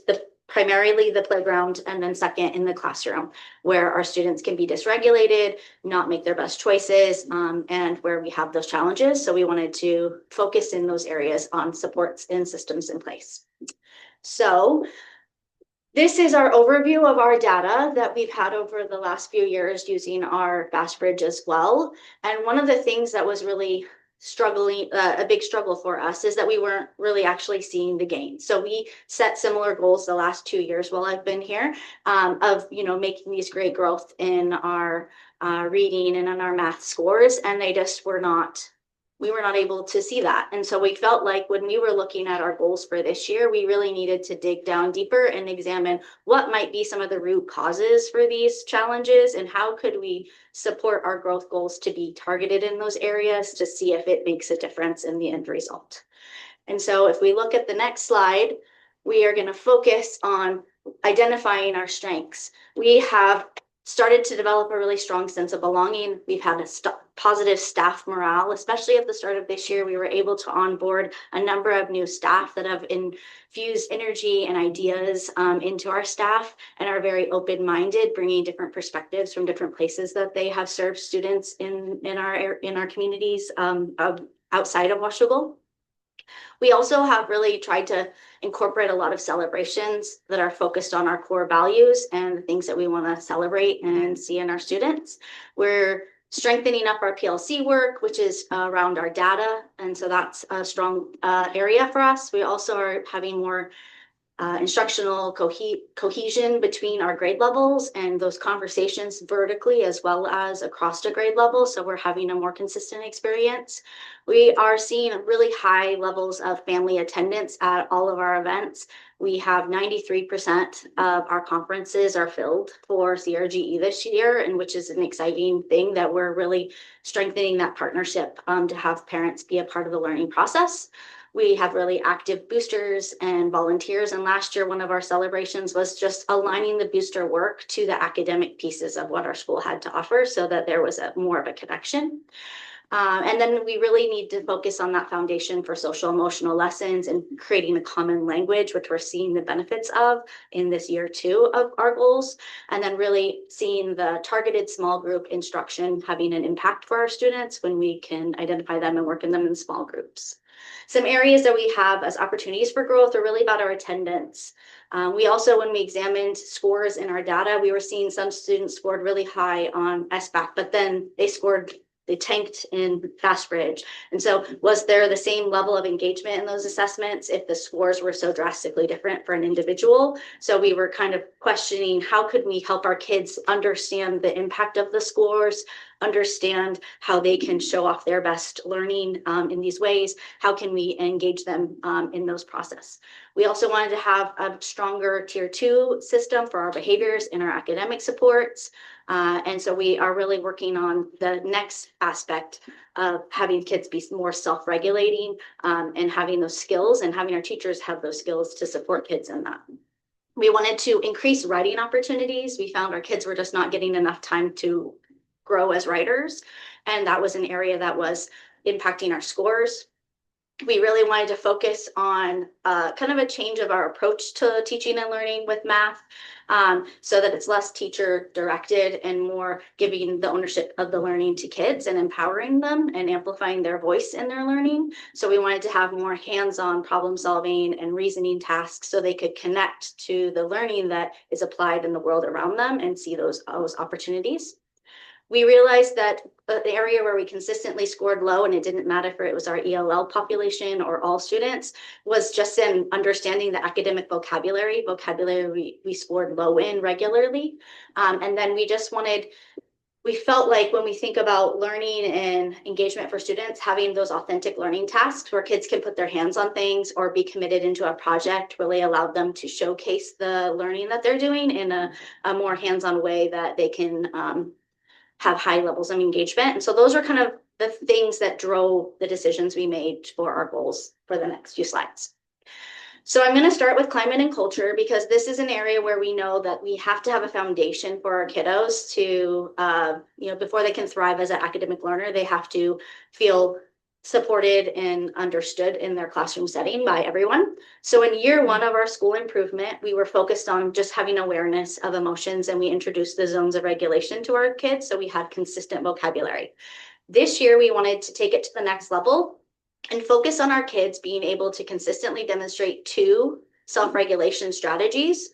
primarily the playground, and then second in the classroom, where our students can be dysregulated, not make their best choices, and where we have those challenges. So we wanted to focus in those areas on supports and systems in place. So this is our overview of our data that we've had over the last few years using our Fast Bridge as well. And one of the things that was really a big struggle for us is that we weren't really actually seeing the gain. So we set similar goals the last 2 years while I've been here of, making these great growth in our reading and in our math scores, and we were not able to see that. And so we felt like when we were looking at our goals for this year, we really needed to dig down deeper and examine what might be some of the root causes for these challenges and how could we support our growth goals to be targeted in those areas to see if it makes a difference in the end result. And so if we look at the next slide, we are going to focus on identifying our strengths. We have started to develop a really strong sense of belonging. We've had a positive staff morale, especially at the start of this year. We were able to onboard a number of new staff that have infused energy and ideas into our staff and are very open-minded, bringing different perspectives from different places that they have served students in our communities outside of Washougal. We also have really tried to incorporate a lot of celebrations that are focused on our core values and the things that we want to celebrate and see in our students. We're strengthening up our PLC work, which is around our data. And so that's a strong area for us. We also are having more instructional cohesion between our grade levels and those conversations vertically as well as across the grade level. So we're having a more consistent experience. We are seeing really high levels of family attendance at all of our events. We have 93% of our conferences are filled for CRGE this year, and which is an exciting thing that we're really strengthening that partnership to have parents be a part of the learning process. We have really active boosters and volunteers. And last year, one of our celebrations was just aligning the booster work to the academic pieces of what our school had to offer so that there was more of a connection. And then we really need to focus on that foundation for social emotional lessons and creating a common language, which we're seeing the benefits of in this year 2 of our goals. And then really seeing the targeted small group instruction having an impact for our students when we can identify them and work in them in small groups. Some areas that we have as opportunities for growth are really about our attendance. We also, when we examined scores in our data, we were seeing some students scored really high on SBAC, but then they tanked in Fast Bridge. And so was there the same level of engagement in those assessments if the scores were so drastically different for an individual? So we were kind of questioning how could we help our kids understand the impact of the scores understand how they can show off their best learning in these ways. How can we engage them in those process? We also wanted to have a stronger tier 2 system for our behaviors and our academic supports. And so we are really working on the next aspect of having kids be more self-regulating and having those skills and having our teachers have those skills to support kids in that. We wanted to increase writing opportunities. We found our kids were just not getting enough time to grow as writers. And that was an area that was impacting our scores. We really wanted to focus on kind of a change of our approach to teaching and learning with math so that it's less teacher directed and more giving the ownership of the learning to kids and empowering them and amplifying their voice in their learning. So we wanted to have more hands-on problem solving and reasoning tasks so they could connect to the learning that is applied in the world around them and see those opportunities. We realized that the area where we consistently scored low, and it didn't matter if it was our ELL population or all students, was just in understanding the academic vocabulary. We scored low in regularly. And then we felt like when we think about learning and engagement for students, having those authentic learning tasks where kids can put their hands on things or be committed into a project really allowed them to showcase the learning that they're doing in a more hands-on way that they can have high levels of engagement. And so those are kind of the things that drove the decisions we made for our goals for the next few slides. So I'm going to start with climate and culture because this is an area where we know that we have to have a foundation for our kiddos to, before they can thrive as an academic learner, they have to feel supported and understood in their classroom setting by everyone. So in year 1 of our school improvement, we were focused on just having awareness of emotions, and we introduced the zones of regulation to our kids. So we had consistent vocabulary. This year, we wanted to take it to the next level and focus on our kids being able to consistently demonstrate 2 self-regulation strategies.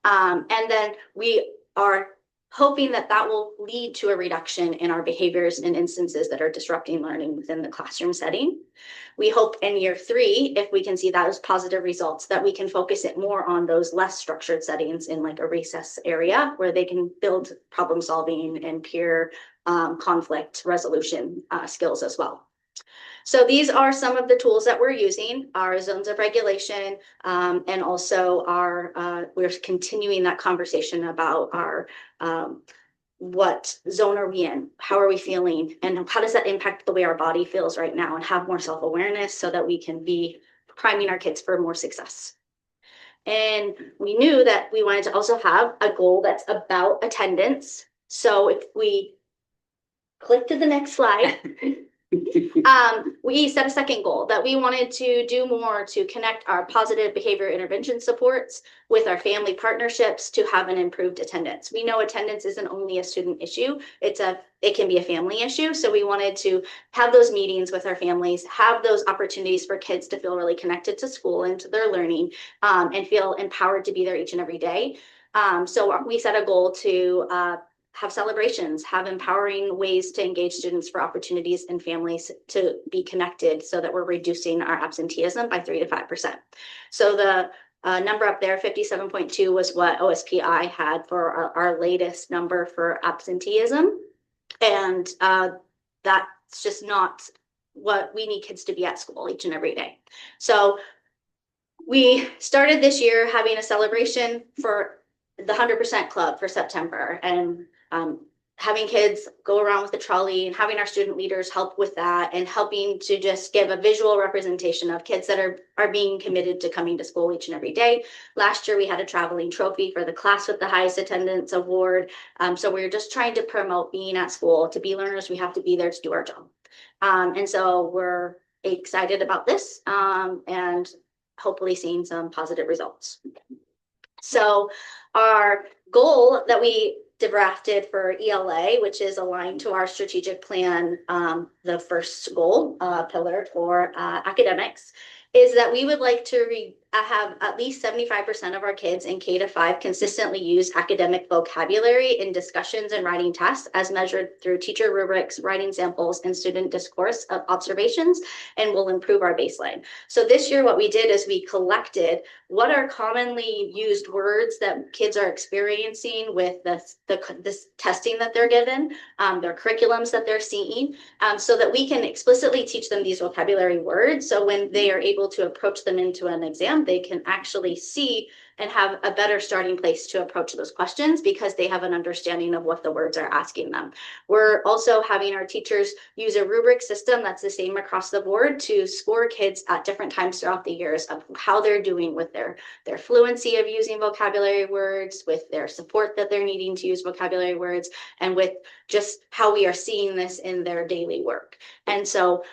And then we are hoping that that will lead to a reduction in our behaviors and instances that are disrupting learning within the classroom setting. We hope in year 3, if we can see those positive results, that we can focus it more on those less structured settings in like a recess area where they can build problem solving and peer conflict resolution skills as well. So these are some of the tools that we're using, our zones of regulation, and also we're continuing that conversation about our what zone are we in, how are we feeling, and how does that impact the way our body feels right now, and have more self-awareness so that we can be priming our kids for more success. And we knew that we wanted to also have a goal that's about attendance. So if we click to the next slide, we set a second goal that we wanted to do more to connect our positive behavior intervention supports with our family partnerships to have an improved attendance. We know attendance isn't only a student issue, it can be a family issue. So we wanted to have those meetings with our families, have those opportunities for kids to feel really connected to school and to their learning, and feel empowered to be there each and every day. So we set a goal to have celebrations, have empowering ways to engage students for opportunities and families to be connected so that we're reducing our absenteeism by 3 to 5%. So the number up there, 57.2, was what OSPI had for our latest number for absenteeism. And that's just not what we need kids to be at school each and every day. So we started this year having a celebration for the 100% club for September, and having kids go around with the trolley and having our student leaders help with that and helping to just give a visual representation of kids that are being committed to coming to school each and every day. Last year, we had a traveling trophy for the class with the highest attendance award. So we're just trying to promote being at school. To be learners, we have to be there to do our job. And so we're excited about this and hopefully seeing some positive results. So our goal that we drafted for ELA, which is aligned to our strategic plan, the first goal pillar for academics, is that we would like to have at least 75% of our kids in K-5 consistently use academic vocabulary in discussions and writing tests as measured through teacher rubrics, writing samples, and student discourse observations, and will improve our baseline. So this year, what we did is we collected what are commonly used words that kids are experiencing with this testing that they're given, their curriculums that they're seeing, so that we can explicitly teach them these vocabulary words. So when they are able to approach them into an exam, they can actually see and have a better starting place to approach those questions because they have an understanding of what the words are asking them. We're also having our teachers use a rubric system that's the same across the board to score kids at different times throughout the years of how they're doing with their fluency of using vocabulary words, with their support that they're needing to use vocabulary words, and with just how we are seeing this in their daily work. And so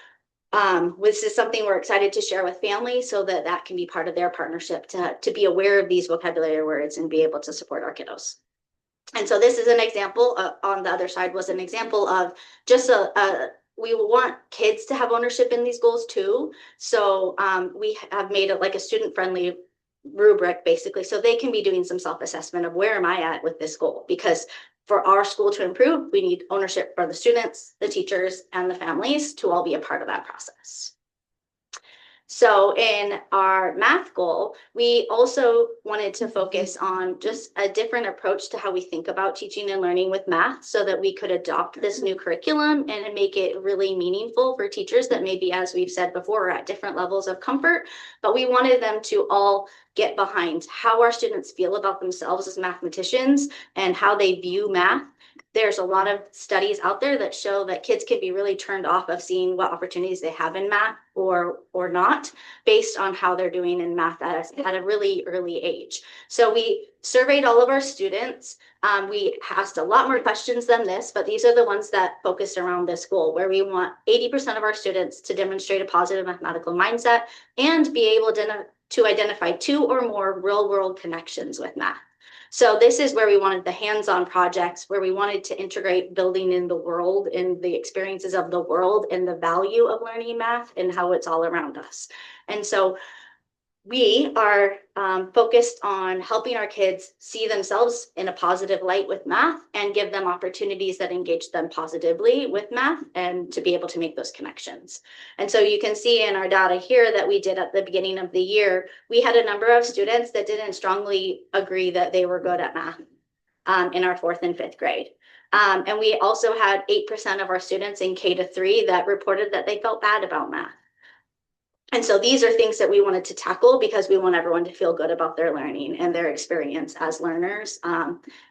this is something we're excited to share with families so that that can be part of their partnership to be aware of these vocabulary words and be able to support our kiddos. And so this is an example on the other side was an example of just we want kids to have ownership in these goals too. So we have made it like a student-friendly rubric basically, so they can be doing some self-assessment of where am I at with this goal, because for our school to improve, we need ownership for the students, the teachers, and the families to all be a part of that process. So in our math goal, we also wanted to focus on just a different approach to how we think about teaching and learning with math so that we could adopt this new curriculum and make it really meaningful for teachers that maybe, as we've said before, are at different levels of comfort, but we wanted them to all get behind how our students feel about themselves as mathematicians and how they view math. There's a lot of studies out there that show that kids can be really turned off of seeing what opportunities they have in math or not based on how they're doing in math at a really early age. So we surveyed all of our students. We asked a lot more questions than this, but these are the ones that focused around this goal, where we want 80% of our students to demonstrate a positive mathematical mindset and be able to identify 2 or more real-world connections with math. So this is where we wanted the hands-on projects, where we wanted to integrate building in the world and the experiences of the world and the value of learning math and how it's all around us. And so we are focused on helping our kids see themselves in a positive light with math and give them opportunities that engage them positively with math and to be able to make those connections. And so you can see in our data here that we did at the beginning of the year, we had a number of students that didn't strongly agree that they were good at math in our 4th and 5th grade. And we also had 8% of our students in K-3 that reported that they felt bad about math. And so these are things that we wanted to tackle because we want everyone to feel good about their learning and their experience as learners.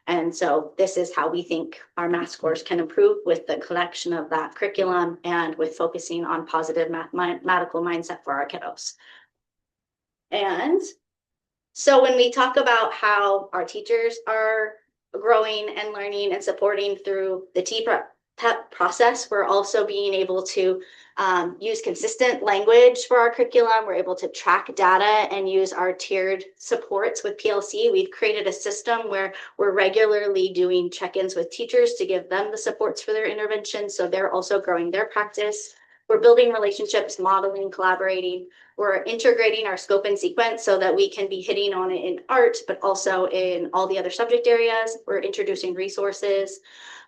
And so this is how we think our math scores can improve with the collection of that curriculum and with focusing on positive mathematical mindset for our kiddos. And so when we talk about how our teachers are growing and learning and supporting through the TPEP process, we're also being able to use consistent language for our curriculum. We're able to track data and use our tiered supports with PLC. We've created a system where we're regularly doing check-ins with teachers to give them the supports for their intervention, so they're also growing their practice. We're building relationships, modeling, collaborating. We're integrating our scope and sequence so that we can be hitting on it in art, but also in all the other subject areas. We're introducing resources.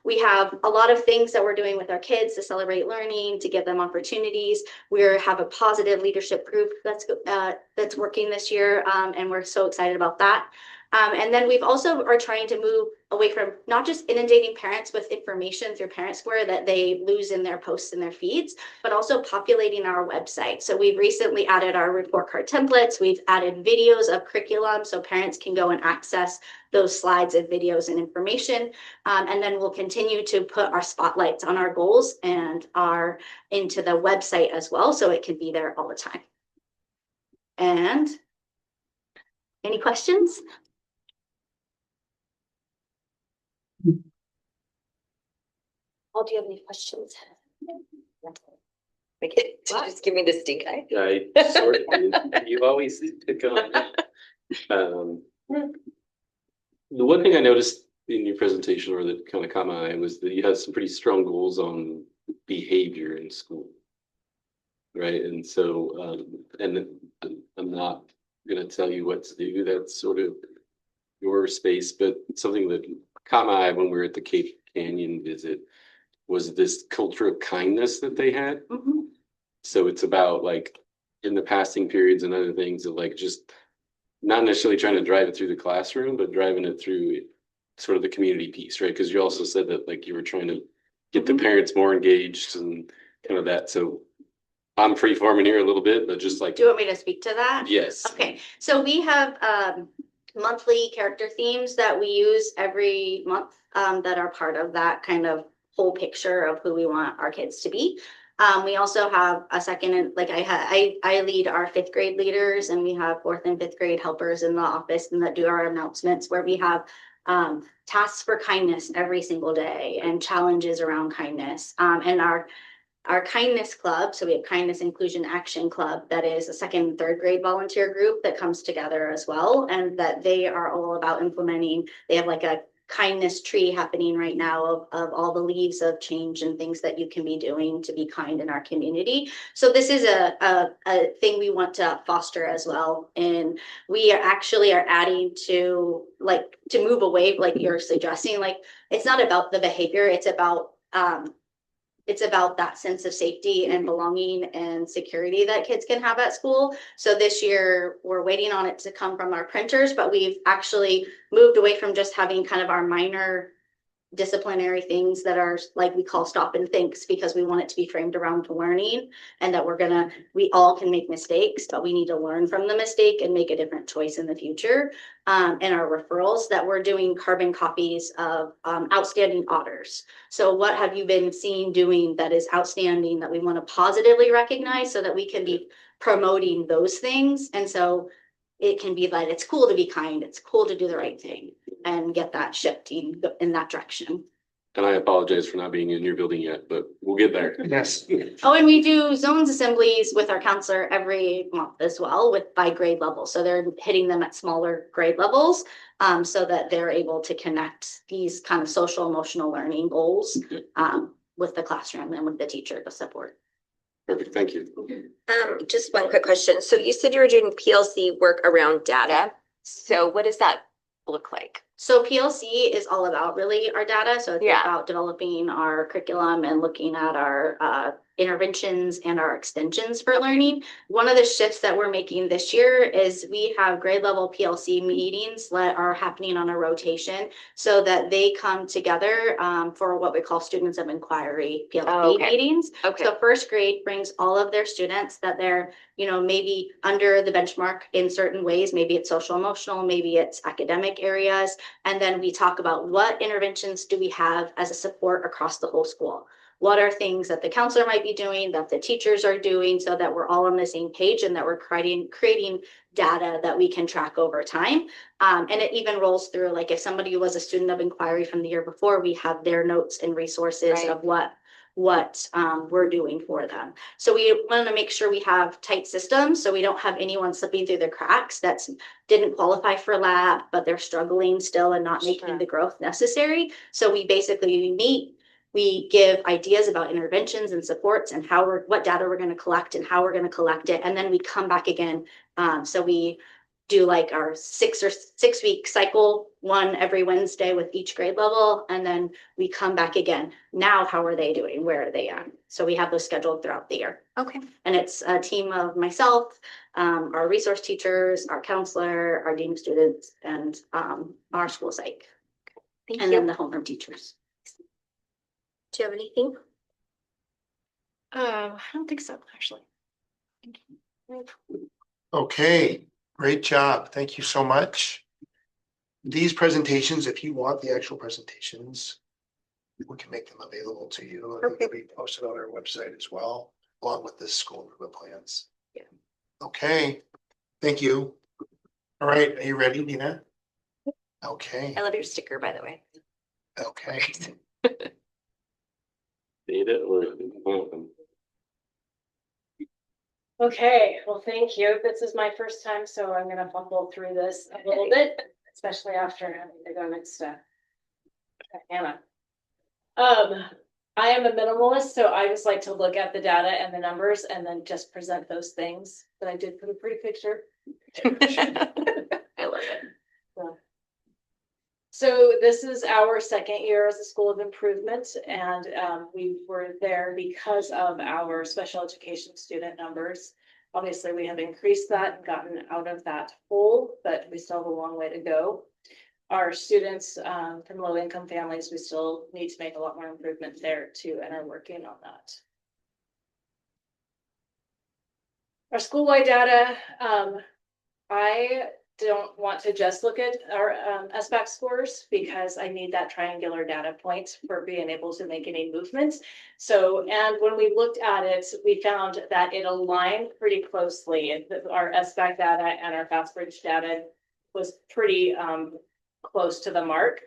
We have a lot of things that we're doing with our kids to celebrate learning, to give them opportunities. We have a positive leadership group that's working this year, and we're so excited about that. And then we've also are trying to move away from not just inundating parents with information through Parent Square that they lose in their posts and their feeds, but also populating our website. So we've recently added our report card templates. We've added videos of curriculum so parents can go and access those slides and videos and information. And then we'll continue to put our spotlights on our goals and into the website as well, so it can be there all the time. And any questions? Paul, do you have any questions? Just give me the stink eye. I sort of, you always pick on. The one thing I noticed in your presentation, or that kind of caught my eye, was that you had some pretty strong goals on behavior in school, right? And so, and I'm not gonna tell you what to do. That's sort of your space, but something that caught my eye when we were at the Cape Canyon visit was this culture of kindness that they had. Mhm. So it's about like in the passing periods and other things of like just not necessarily trying to drive it through the classroom, but driving it through sort of the community piece, right? Because you also said that like you were trying to get the parents more engaged and kind of that. So I'm free forming here a little bit, but just like Do you want me to speak to that? yes. Okay, so we have monthly character themes that we use every month that are part of that kind of whole picture of who we want our kids to be. We also have a second, like I lead our fifth grade leaders, and we have fourth and fifth grade helpers in the office and that do our announcements, where we have tasks for kindness every single day and challenges around kindness. And our kindness club, so we have kindness inclusion action club, that is a second and third grade volunteer group that comes together as well, and that they are all about implementing. They have like a kindness tree happening right now of all the leaves of change and things that you can be doing to be kind in our community. So this is a thing we want to foster as well. And we actually are adding to move away, like you're suggesting, like it's not about the behavior, it's about that sense of safety and belonging and security that kids can have at school. So this year we're waiting on it to come from our printers, but we've actually moved away from just having kind of our minor disciplinary things that are like we call stop and thinks, because we want it to be framed around learning, and that we all can make mistakes, but we need to learn from the mistake and make a different choice in the future. And our referrals, that we're doing carbon copies of outstanding auditors. So what have you been seen doing that is outstanding that we want to positively recognize, so that we can be promoting those things? And so it can be that it's cool to be kind, it's cool to do the right thing, and get that shifting in that direction. And I apologize for not being in your building yet, but we'll get there. Yes. Oh, and we do zones assemblies with our counselor every month as well, by grade level. So they're hitting them at smaller grade levels, so that they're able to connect these kind of social emotional learning goals with the classroom and with the teacher to support. Perfect, thank you. Just one quick question. So you said you were doing PLC work around data. So what does that look like? So PLC is all about really our data. So it's Yeah. about developing our curriculum and looking at our interventions and our extensions for learning. One of the shifts that we're making this year is we have grade level PLC meetings that are happening on a rotation, so that they come together for what we call students of inquiry PLC meetings. Okay. So first grade brings all of their students that they're, maybe under the benchmark in certain ways. Maybe it's social emotional, maybe it's academic areas. And then we talk about what interventions do we have as a support across the whole school. What are things that the counselor might be doing, that the teachers are doing, so that we're all on the same page and that we're creating data that we can track over time. And it even rolls through, like if somebody was a student of inquiry from the year before, we have their notes and resources Right. of what we're doing for them. So we want to make sure we have tight systems, so we don't have anyone slipping through the cracks that didn't qualify for lab, but they're struggling still and not making the growth necessary. So we basically meet, we give ideas about interventions and supports and what data we're going to collect and how we're going to collect it. And then we come back again. So we do like our 6 week cycle, one every Wednesday with each grade level. And then we come back again. Now, how are they doing? Where are they at? So we have those scheduled throughout the year. Okay. And it's a team of myself, our resource teachers, our counselor, our dean of students, and our school psych. Thank And you. then the homeroom teachers. Do you have anything? I don't think so, actually. Okay, great job. Thank you so much. These presentations, if you want the actual presentations, we can make them available to you. I think they'll be posted on our website as well, along with the school improvement plans. Yeah. Okay, thank you. All right, are you ready, Nina? Okay, I love your sticker, by the way. okay. Data or Okay, well, thank you. This is my first time, so I'm gonna fumble through this a little bit, especially after having to go next to Hannah. I am a minimalist, so I just like to look at the data and the numbers and then just present those things. But I did put a pretty picture I love it. So this is our second year as a school of improvement, and we were there because of our special education student numbers. Obviously, we have increased that and gotten out of that hole, but we still have a long way to go. Our students from low income families, we still need to make a lot more improvement there too, and are working on that. Our school-wide data, I don't want to just look at our SBAC scores because I need that triangular data point for being able to make any movements. So, and when we looked at it, we found that it aligned pretty closely. Our SBAC data and our FastBridge data was pretty close to the mark.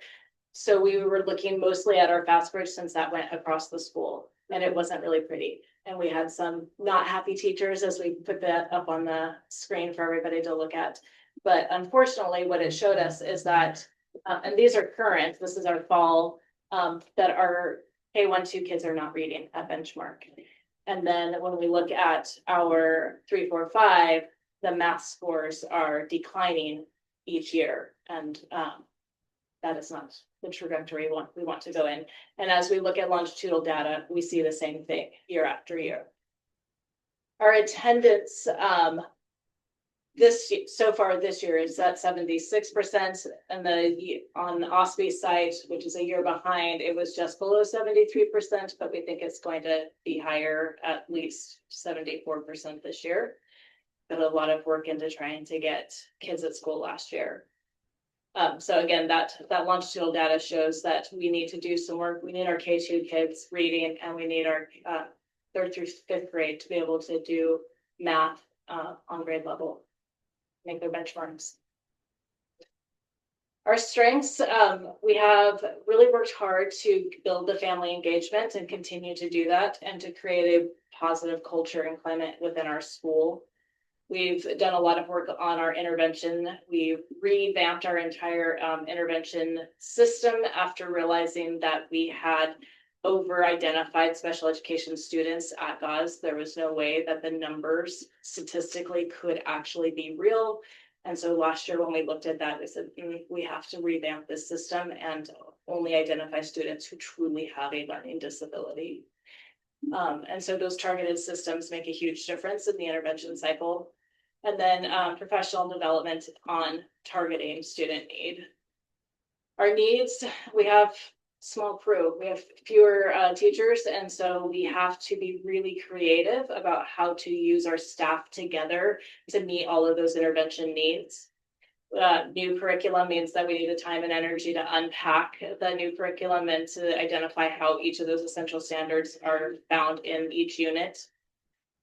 So we were looking mostly at our FastBridge since that went across the school, and it wasn't really pretty. And we had some not happy teachers as we put that up on the screen for everybody to look at. But unfortunately, what it showed us is that, and these are current, this is our fall, that our K-1-2 kids are not reading at benchmark. And then when we look at our 3, 4, 5, the math scores are declining each year. And that is not the trajectory we want to go in. And as we look at longitudinal data, we see the same thing year after year. Our attendance so far this year is at 76%, and on the OSBI site, which is a year behind, it was just below 73%, but we think it's going to be higher, at least 74% this year. Put a lot of work into trying to get kids at school last year. So again, that longitudinal data shows that we need to do some work. We need our K-2 kids reading, and we need our 3rd through 5th grade to be able to do math on grade level, make their benchmarks. Our strengths, we have really worked hard to build the family engagement and continue to do that, and to create a positive culture and climate within our school. We've done a lot of work on our intervention. We've revamped our entire intervention system after realizing that we had over-identified special education students at GAUS. There was no way that the numbers statistically could actually be real. And so last year when we looked at that, we said, we have to revamp this system and only identify students who truly have a learning disability. And so those targeted systems make a huge difference in the intervention cycle. And then professional development on targeting student need. Our needs, we have small crew, we have fewer teachers, and so we have to be really creative about how to use our staff together to meet all of those intervention needs. New curriculum means that we need the time and energy to unpack the new curriculum and to identify how each of those essential standards are found in each unit.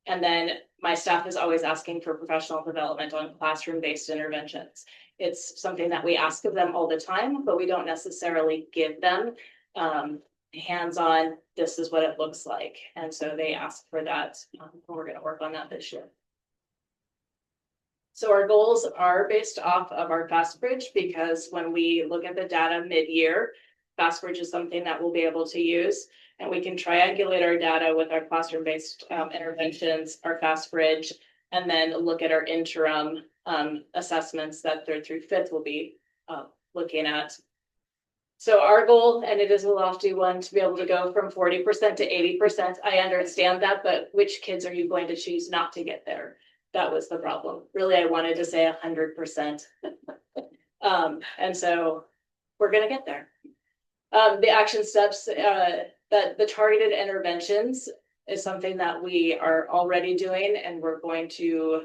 And then my staff is always asking for professional development on classroom-based interventions. It's something that we ask of them all the time, but we don't necessarily give them hands-on, this is what it looks like. And so they ask for that, and we're going to work on that this year. So our goals are based off of our FastBridge, because when we look at the data mid-year, FastBridge is something that we'll be able to use, and we can triangulate our data with our classroom-based interventions, our FastBridge, and then look at our interim assessments that 3rd through 5th will be looking at. So our goal, and it is a lofty one, to be able to go from 40% to 80%. I understand that, but which kids are you going to choose not to get there? That was the problem. Really, I wanted to say 100%. And so we're going to get there. The action steps, that the targeted interventions is something that we are already doing, and we're going to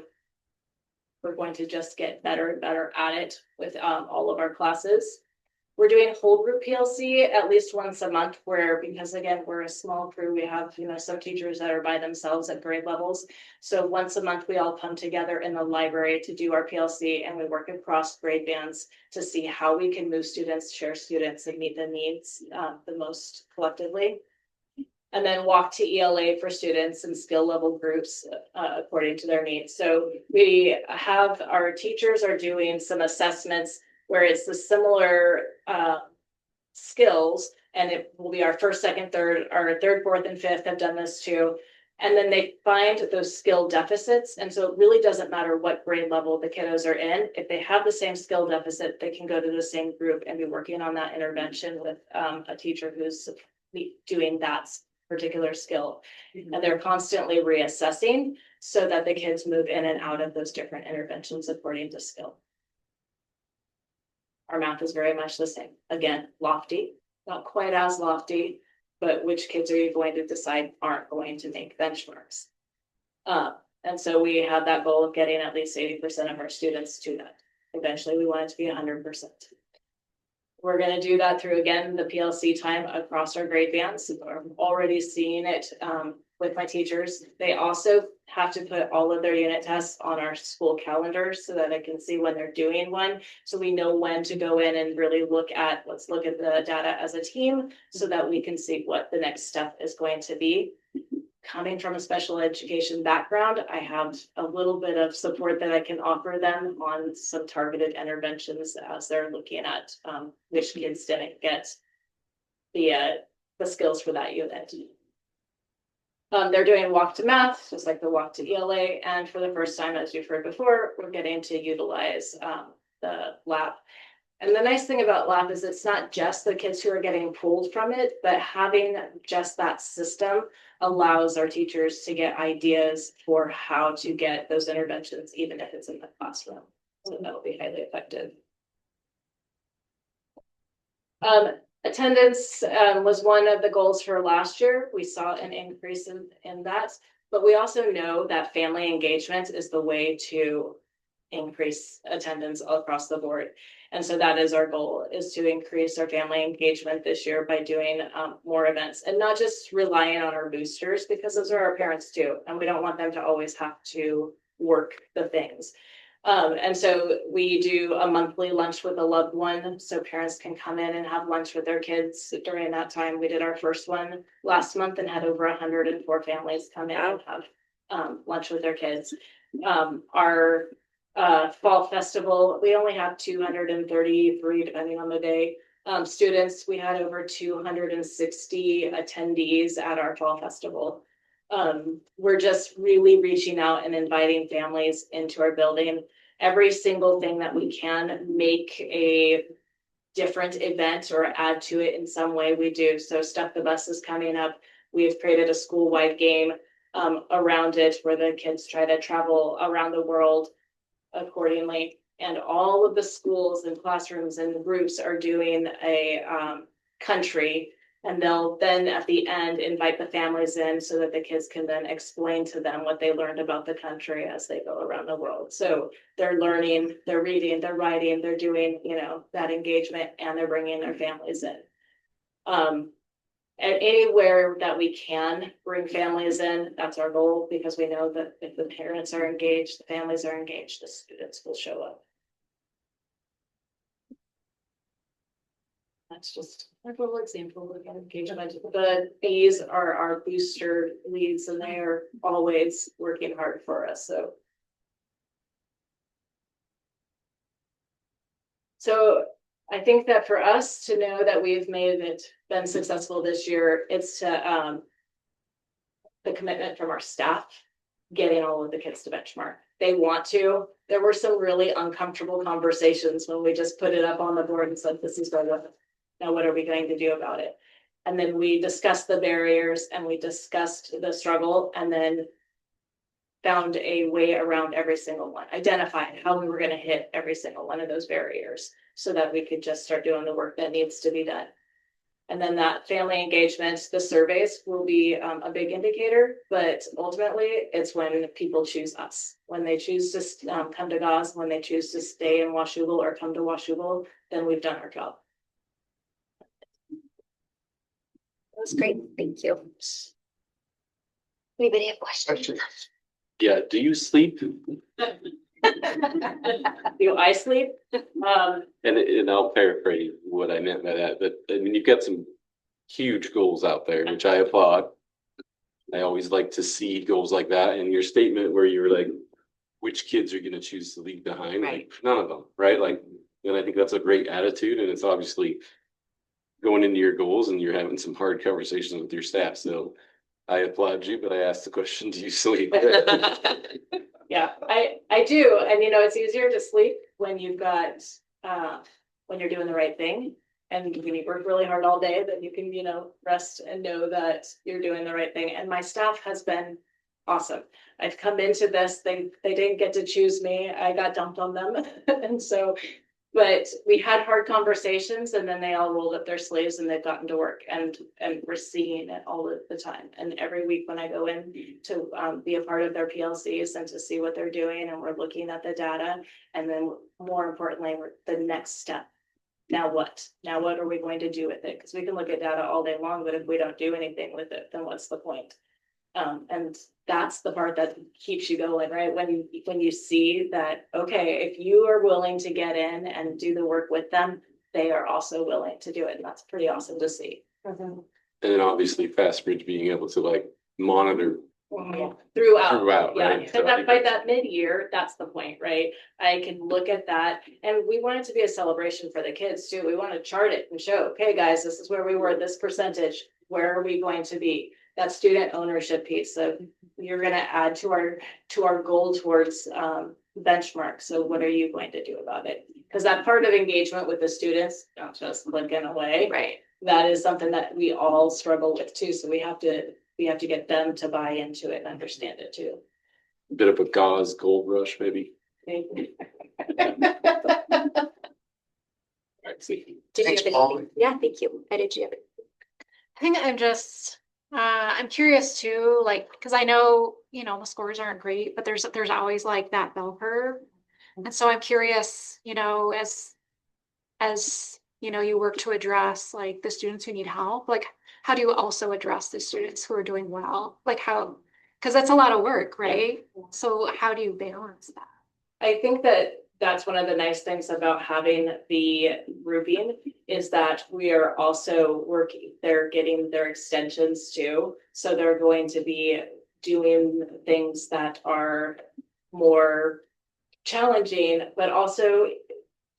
just get better and better at it with all of our classes. We're doing whole group PLC at least once a month, where, because again, we're a small crew, we have, some teachers that are by themselves at grade levels. So once a month, we all come together in the library to do our PLC, and we work across grade bands to see how we can move students, share students, and meet the needs the most collectively. And then walk to ELA for students and skill level groups according to their needs. So we have, our teachers are doing some assessments where it's the similar skills, and it will be our 1st, 2nd, 3rd, our 3rd, 4th, and 5th have done this too. And then they find those skill deficits. And so it really doesn't matter what grade level the kiddos are in. If they have the same skill deficit, they can go to the same group and be working on that intervention with a teacher who's doing that particular skill. And they're constantly reassessing so that the kids move in and out of those different interventions according to skill. Our math is very much the same. Again, lofty, not quite as lofty, but which kids are you going to decide aren't going to make benchmarks? And so we had that goal of getting at least 80% of our students to that. Eventually, we want it to be 100%. We're going to do that through, again, the PLC time across our grade bands. I'm already seeing it with my teachers. They also have to put all of their unit tests on our school calendars so that I can see when they're doing one. So we know when to go in and really let's look at the data as a team so that we can see what the next step is going to be. Coming from a special education background, I have a little bit of support that I can offer them on some targeted interventions as they're looking at which kids didn't get the skills for that unit. They're doing walk to math, just like the walk to ELA. And for the first time, as you've heard before, we're getting to utilize the lab. And the nice thing about lab is it's not just the kids who are getting pulled from it, but having just that system allows our teachers to get ideas for how to get those interventions, even if it's in the classroom. So that'll be highly effective. Attendance was one of the goals for last year. We saw an increase in that, but we also know that family engagement is the way to increase attendance across the board. And so that is our goal, is to increase our family engagement this year by doing more events and not just relying on our boosters, because those are our parents too. And we don't want them to always have to work the things. And so we do a monthly lunch with a loved one so parents can come in and have lunch with their kids during that time. We did our first one last month and had over 104 families come in and have lunch with their kids. Our fall festival, we only have 233, depending on the day, students. We had over 260 attendees at our fall festival. We're just really reaching out and inviting families into our building. Every single thing that we can make a different event or add to it in some way, we do. So Stuff the Bus is coming up. We've created a school-wide game around it where the kids try to travel around the world accordingly. And all of the schools and classrooms and groups are doing a country. And they'll then at the end invite the families in so that the kids can then explain to them what they learned about the country as they go around the world. So they're learning, they're reading, they're writing, they're doing, that engagement, and they're bringing their families in. And anywhere that we can bring families in, that's our goal, because we know that if the parents are engaged, the families are engaged, the students will show up. That's just a little example of engagement. The B's are our booster leads, and they are always working hard for us. So I think that for us to know that we've been successful this year, it's to the commitment from our staff, getting all of the kids to benchmark. They want to. There were some really uncomfortable conversations when we just put it up on the board and said, this is what. Now, what are we going to do about it? And then we discussed the barriers and we discussed the struggle, and then found a way around every single one, identified how we were going to hit every single one of those barriers so that we could just start doing the work that needs to be done. And then that family engagement, the surveys will be a big indicator, but ultimately it's when people choose us, when they choose to come to GAUS, when they choose to stay in Washougal or come to Washougal, then we've done our job. That was great. Thank you. Anybody have questions? Yeah, do you sleep? Do I sleep? And I'll paraphrase what I meant by that, but I mean, you've got some huge goals out there, which I applaud. I always like to see goals like that. And your statement where you were like, which kids are going to choose to leave behind? Right. Like, none of them, right? Like, and I think that's a great attitude, and it's obviously going into your goals, and you're having some hard conversations with your staff. So I applaud you, but I asked the question, do you sleep? Yeah, I do. And you know, it's easier to sleep when you've got, when you're doing the right thing. And when you work really hard all day, then you can, you know, rest and know that you're doing the right thing. And my staff has been awesome. I've come into this, they didn't get to choose me. I got dumped on them. And so, but we had hard conversations and then they all rolled up their sleeves and they've gotten to work and we're seeing it all of the time. And every week when I go in to be a part of their PLCs and to see what they're doing and we're looking at the data. And then more importantly, the next step. Now what? Now what are we going to do with it? Because we can look at data all day long, but if we don't do anything with it, then what's the point? And that's the part that keeps you going, right? When you see that, okay, if you are willing to get in and do the work with them, they are also willing to do it. And that's pretty awesome to see. And then obviously FastBridge being able to like monitor Throughout, yeah. right? So And I that think by that's- that mid-year, that's the point, right? I can look at that and we want it to be a celebration for the kids too. We want to chart it and show, okay, guys, this is where we were, this percentage, where are we going to be? That student ownership piece. So you're going to add to our goal towards benchmark. So what are you going to do about it? Because that part of engagement with the students, not just clicking away, Right. that is something that we all struggle with too. So we have to get them to buy into it and understand it too. A bit of a gauze gold rush, maybe. Right, see. Did you Thanks, have Paul. anything? Yeah, thank you. Did you have it? I think I'm just, I'm curious too, like, because I know, you know, the scores aren't great, but there's always like that bell curve. And so I'm curious, you know, as, you know, you work to address like the students who need help, like, how do you also address the students who are doing well? Like how, because that's a lot of work, right? So how do you balance that? I think that that's one of the nice things about having the grouping is that we are also working, they're getting their extensions too. So they're going to be doing things that are more challenging, but also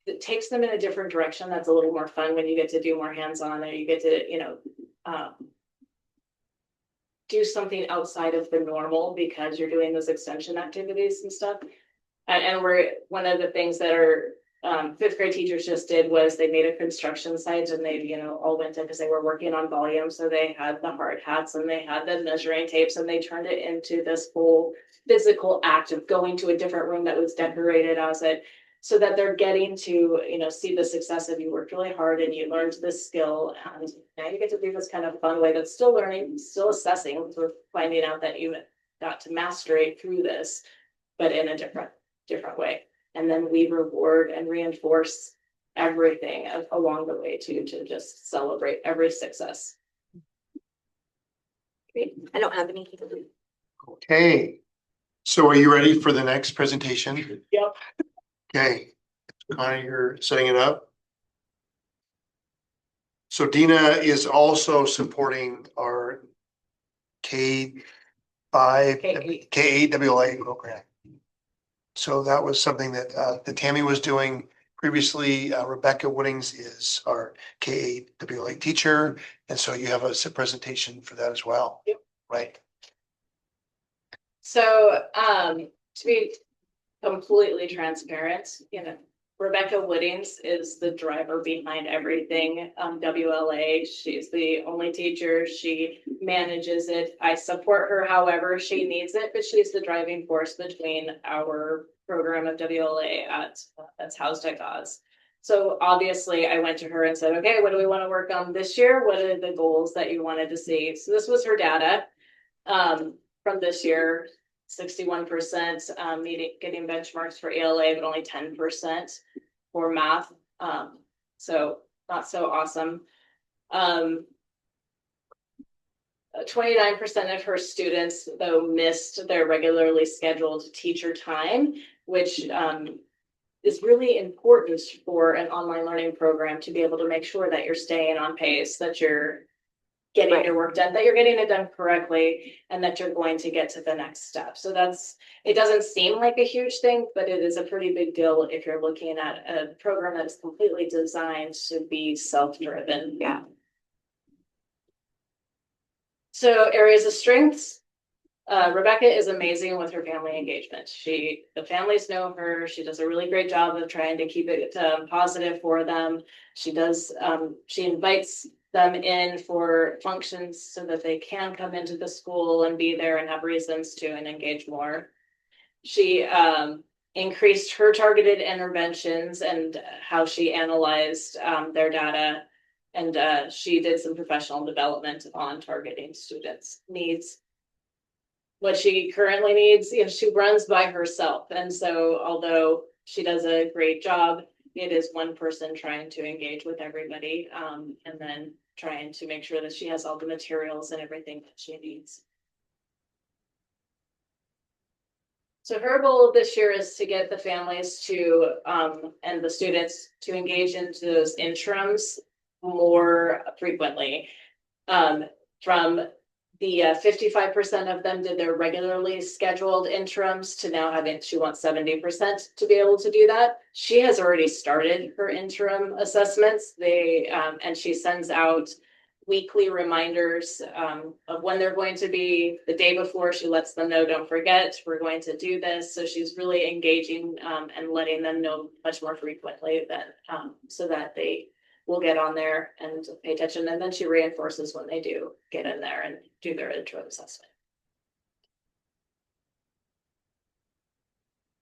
it takes them in a different direction. That's a little more fun when you get to do more hands-on and you get to, you know, do something outside of the normal because you're doing those extension activities and stuff. And we're, one of the things that our fifth grade teachers just did was they made a construction site and they, you know, all went in because they were working on volume. So they had the hard hats and they had the measuring tapes and they turned it into this whole physical act of going to a different room that was decorated as it, so that they're getting to, you know, see the success of you worked really hard and you learned this skill. And now you get to do this kind of fun way that's still learning, still assessing. So we're finding out that you got to mastery through this, but in a different way. And then we reward and reinforce everything along the way too, to just celebrate every success. Great. I don't have anything to do. Okay. So are you ready for the next presentation? Yep. Okay, Connie, you're setting it up. So Dina is also supporting our K5, K8 WLA program. So that was something that Tammy was doing previously. Rebecca Woodings is our K8 WLA teacher. And so you have a presentation for that as well. Yep. Right. So to be completely transparent, you know, Rebecca Woodings is the driver behind everything. WLA, she's the only teacher. She manages it. I support her however she needs it, but she's the driving force between our program of WLA that's housed at Oz. So obviously I went to her and said, okay, what do we want to work on this year? What are the goals that you wanted to see? So this was her data from this year. 61% getting benchmarks for ELA, but only 10% for math. So not so awesome. 29% of her students, though, missed their regularly scheduled teacher time, which is really important for an online learning program to be able to make sure that you're staying on pace, that you're getting your work done, that you're getting it done correctly, and that you're going to get to the next step. So it doesn't seem like a huge thing, but it is a pretty big deal if you're looking at a program that is completely designed to be self-driven. Yeah. So areas of strengths. Rebecca is amazing with her family engagement. The families know her. She does a really great job of trying to keep it positive for them. She invites them in for functions so that they can come into the school and be there and have reasons to and engage more. She increased her targeted interventions and how she analyzed their data. And she did some professional development on targeting students' needs. What she currently needs, she runs by herself. And so although she does a great job, it is one person trying to engage with everybody, and then trying to make sure that she has all the materials and everything that she needs. So her goal this year is to get the families to, and the students to engage into those interims more frequently. From the 55% of them did their regularly scheduled interims to now she wants 70% to be able to do that. She has already started her interim assessments. And she sends out weekly reminders of when they're going to be. The day before, she lets them know, don't forget, we're going to do this. So she's really engaging and letting them know much more frequently so that they will get on there and pay attention. And then she reinforces when they do get in there and do their intro assessment.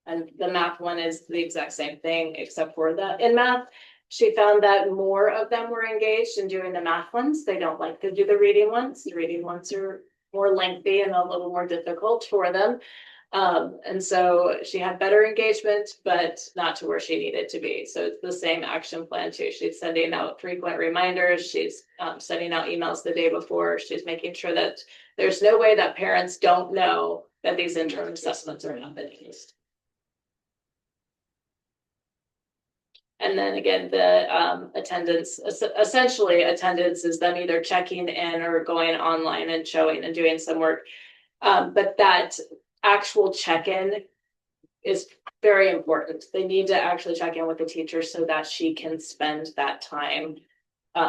And the math one is the exact same thing, except for that in math, she found that more of them were engaged in doing the math ones. They don't like to do the reading ones. The reading ones are more lengthy and a little more difficult for them. And so she had better engagement, but not to where she needed to be. So it's the same action plan too. She's sending out frequent reminders. She's sending out emails the day before. She's making sure that there's no way that parents don't know that these interim assessments are happening. And then again, the attendance, essentially attendance is them either checking in or going online and showing and doing some work. But that actual check-in is very important. They need to actually check in with the teacher so that she can spend that time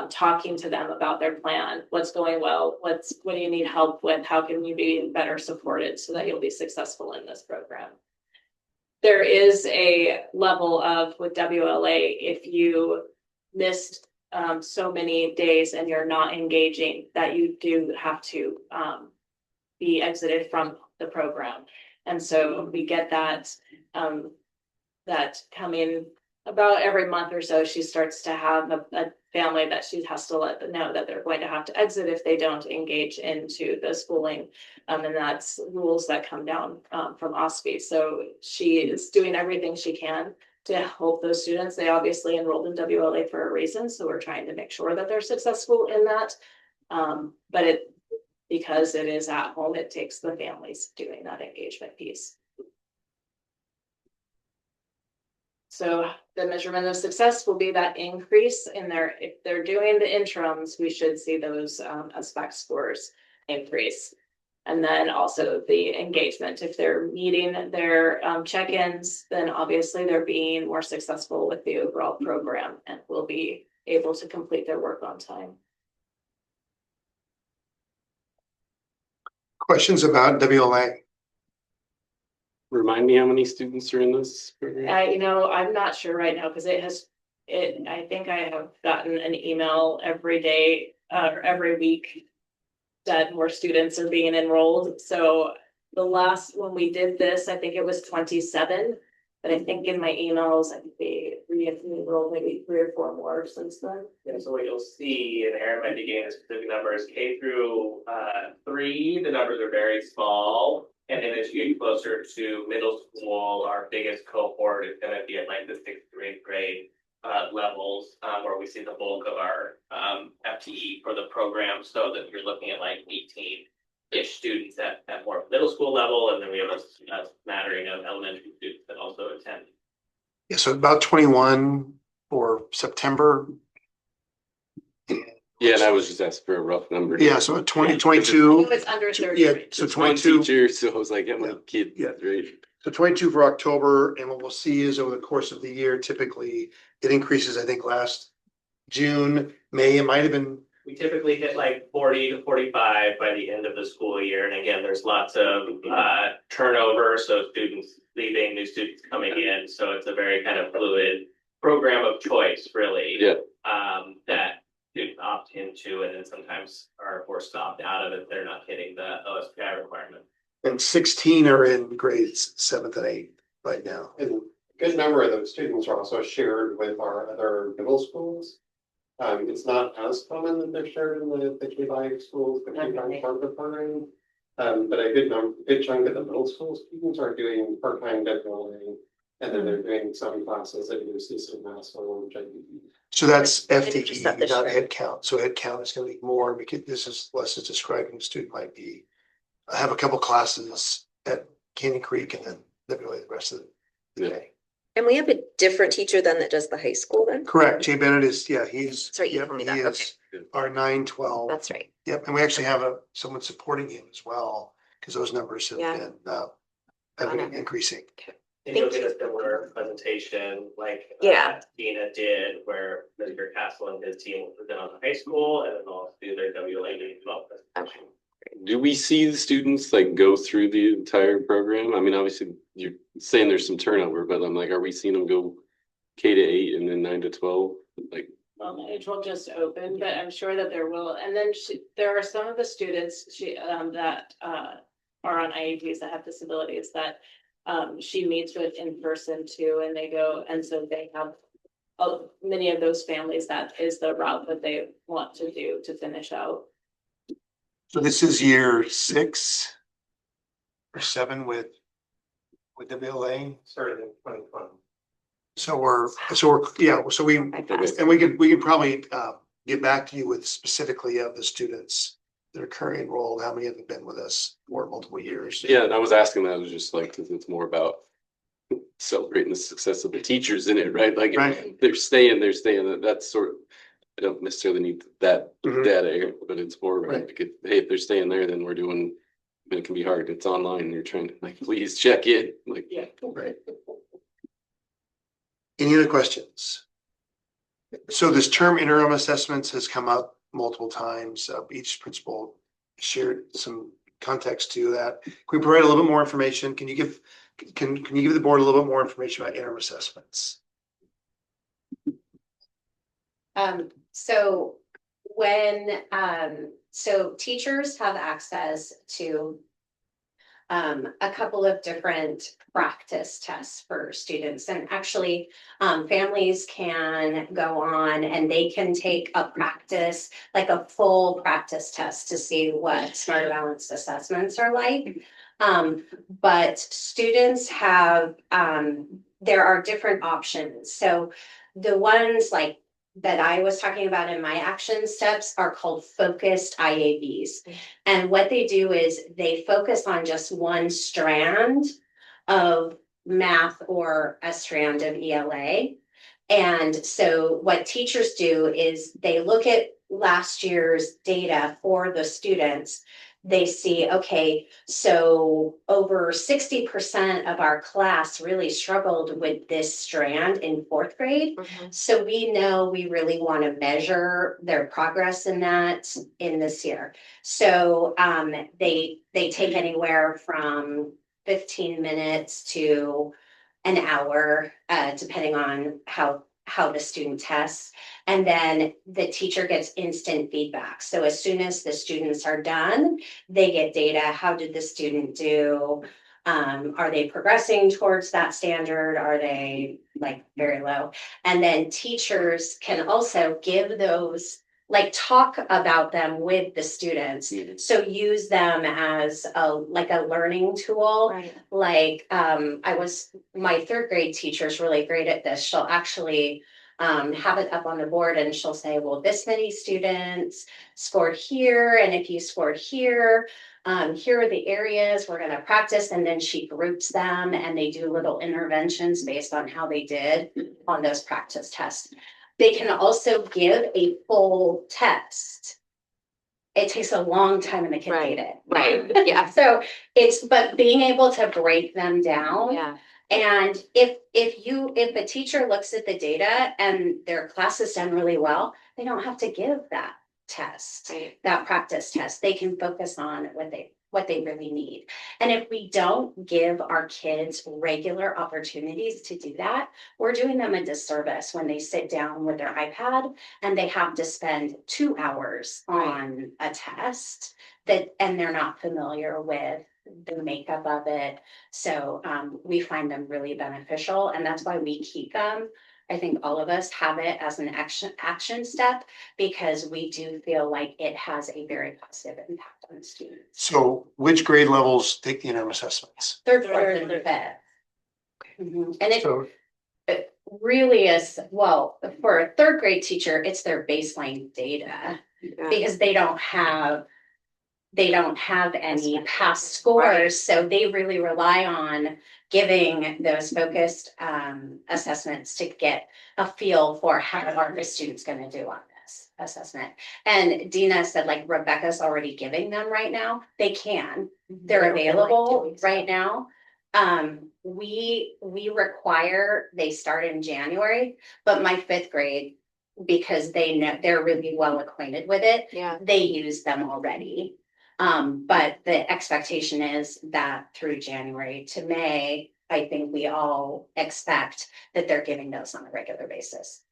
talking to them about their plan, what's going well, what do you need help with, how can you be better supported so that you'll be successful in this program. There is a level of, with WLA, if you missed so many days and you're not engaging, that you do have to be exited from the program. And so we get that coming about every month or so. She starts to have a family that she has to let them know that they're going to have to exit if they don't engage into the schooling. And that's rules that come down from OSFI. So she is doing everything she can to help those students. They obviously enrolled in WLA for a reason. So we're trying to make sure that they're successful in that. But because it is at home, it takes the families doing that engagement piece. So the measurement of success will be that increase in if they're doing the interims, we should see those SPAC scores increase. And then also the engagement, if they're meeting their check-ins, then obviously they're being more successful with the overall program and will be able to complete their work on time. Questions about WLA? Remind me how many students are in this program? I'm not sure right now because I think I have gotten an email every day or every week that more students are being enrolled. So the last when we did this, I think it was 27. But I think in my emails, I think they re-enrolled maybe 3 or 4 more since then. And so what you'll see, and Aaron might be getting the specific numbers, K through 3, the numbers are very small. And then as you get closer to middle school, our biggest cohort is going to be at like the 6th to 8th grade levels, where we see the bulk of our FTE for the program. So that you're looking at like 18-ish students at more middle school level, and then we have a smattering of elementary students that also attend. Yeah, so about 21 for September. Yeah, and I was just asking for a rough number. Yeah, so 2022. It's under 30. Yeah, so It's one 22. teacher, so I was like, how many kids? Yeah. Right? So 22 for October, and what we'll see is over the course of the year, typically it increases. I think last June, May, it might have been we typically hit like 40 to 45 by the end of the school year. And again, there's lots of turnover, so students leaving, new students coming in. So it's a very kind of fluid program of choice, really. Yeah. That students opt into, and then sometimes are forced to opt out of it. They're not hitting the OSPI requirement. And 16 are in grades 7th and 8th right now. And a good number of those students are also shared with our other middle schools. It's not as common that they're shared in the K-5 schools, the K-5 part of the program. But a good chunk of the middle school students are doing part-time WLA, and then they're doing some classes at UC Mass or which I do. So that's Just that FTE, this not year. head count. So head count is going to be more because this is less is describing the student might be. I have a couple classes at Canyon Creek and then WA the rest of the Yeah. day. And we have a different teacher then that does the high school then? Correct. Jay Bennett is, yeah, he's. That's right, you yep, told me he that, is Our 9-12. That's right. Yep, and we actually have someone supporting him as well, because those numbers have Yeah. been have been increasing. And you'll Thank get a similar presentation like Yeah. Dina did, where Mr. Castle and his team will present on the high school, and then they'll do their WLA presentation. Do we see the students like go through the entire program? I mean, obviously you're saying there's some turnover, but I'm like, are we seeing them go K to 8 and then 9 to 12? Like, It will just open, but I'm sure that there will, and then there are some of the students that are on IEPs that have disabilities that she meets with in person too, and they go, and so they have many of those families, that is the route that they want to do to finish out. So this is year 6 or 7 with WLA. Started in 2020. So we and we could probably get back to you with specifically of the students that are currently enrolled, how many have been with us for multiple years. yeah, and I was asking that, I was just like, 'cause it's more about celebrating the success of the teachers in it, right? Like, Right. they're staying, that's sort of, I don't necessarily need that Mhm. data, but it's more Right. like, hey, if they're staying there, then we're doing, I mean, it can be hard. It's online and you're trying to like, please check in, like. Yeah. Right. Any other questions? So this term interim assessments has come up multiple times. Each principal shared some context to that. Can we provide a little bit more information? Can you give the board a little bit more information about interim assessments? So when, so teachers have access to a couple of different practice tests for students, and actually families can go on and they can take a practice, like a full practice test to see what smart balanced assessments are like. But students have, there are different options. So the ones like that I was talking about in my action steps are called focused IABs. And what they do is they focus on just one strand of math or a strand of ELA. And so what teachers do is they look at last year's data for the students. They see, okay, so over 60% of our class really struggled with this strand in 4th grade. So we know we really want to measure their progress in that in this year. So they take anywhere from 15 minutes to an hour, depending on how the student tests. And then the teacher gets instant feedback. So as soon as the students are done, they get data. How did the student do? Are they progressing towards that standard? Are they like very low? And then teachers can also give those, like talk about them with the students. So use them as like a learning tool. Right. Like my 3rd grade teacher is really great at this. She'll actually have it up on the board and she'll say, well, this many students scored here. And if you scored here, here are the areas we're going to practice. And then she groups them and they do little interventions based on how they did on those practice tests. They can also give a full test. It takes a long time and they can Right, read it. right, yeah. So but being able to break them down. Yeah. And if a teacher looks at the data and their class is done really well, they don't have to give that test, Right. that practice test. They can focus on what they really need. And if we don't give our kids regular opportunities to do that, we're doing them a disservice when they sit down with their iPad and they have to spend 2 hours on a test and they're not familiar with the makeup of it. So we find them really beneficial, and that's why we keep them. I think all of us have it as an action step because we do feel like it has a very positive impact on the students. So which grade levels take the interim assessments? Third, fourth, and fifth. And So it really is, well, for a third grade teacher, it's their baseline data because they don't have any past scores. So they really rely on giving those focused assessments to get a feel for how are the students going to do on this assessment. And Dina said, like, Rebecca's already giving them right now. They can. They're available right now. We require they start in January, but my fifth grade, because they know they're really well acquainted with it, they use them already. But the expectation is that through January to May, I think we all expect that they're giving those on a regular basis.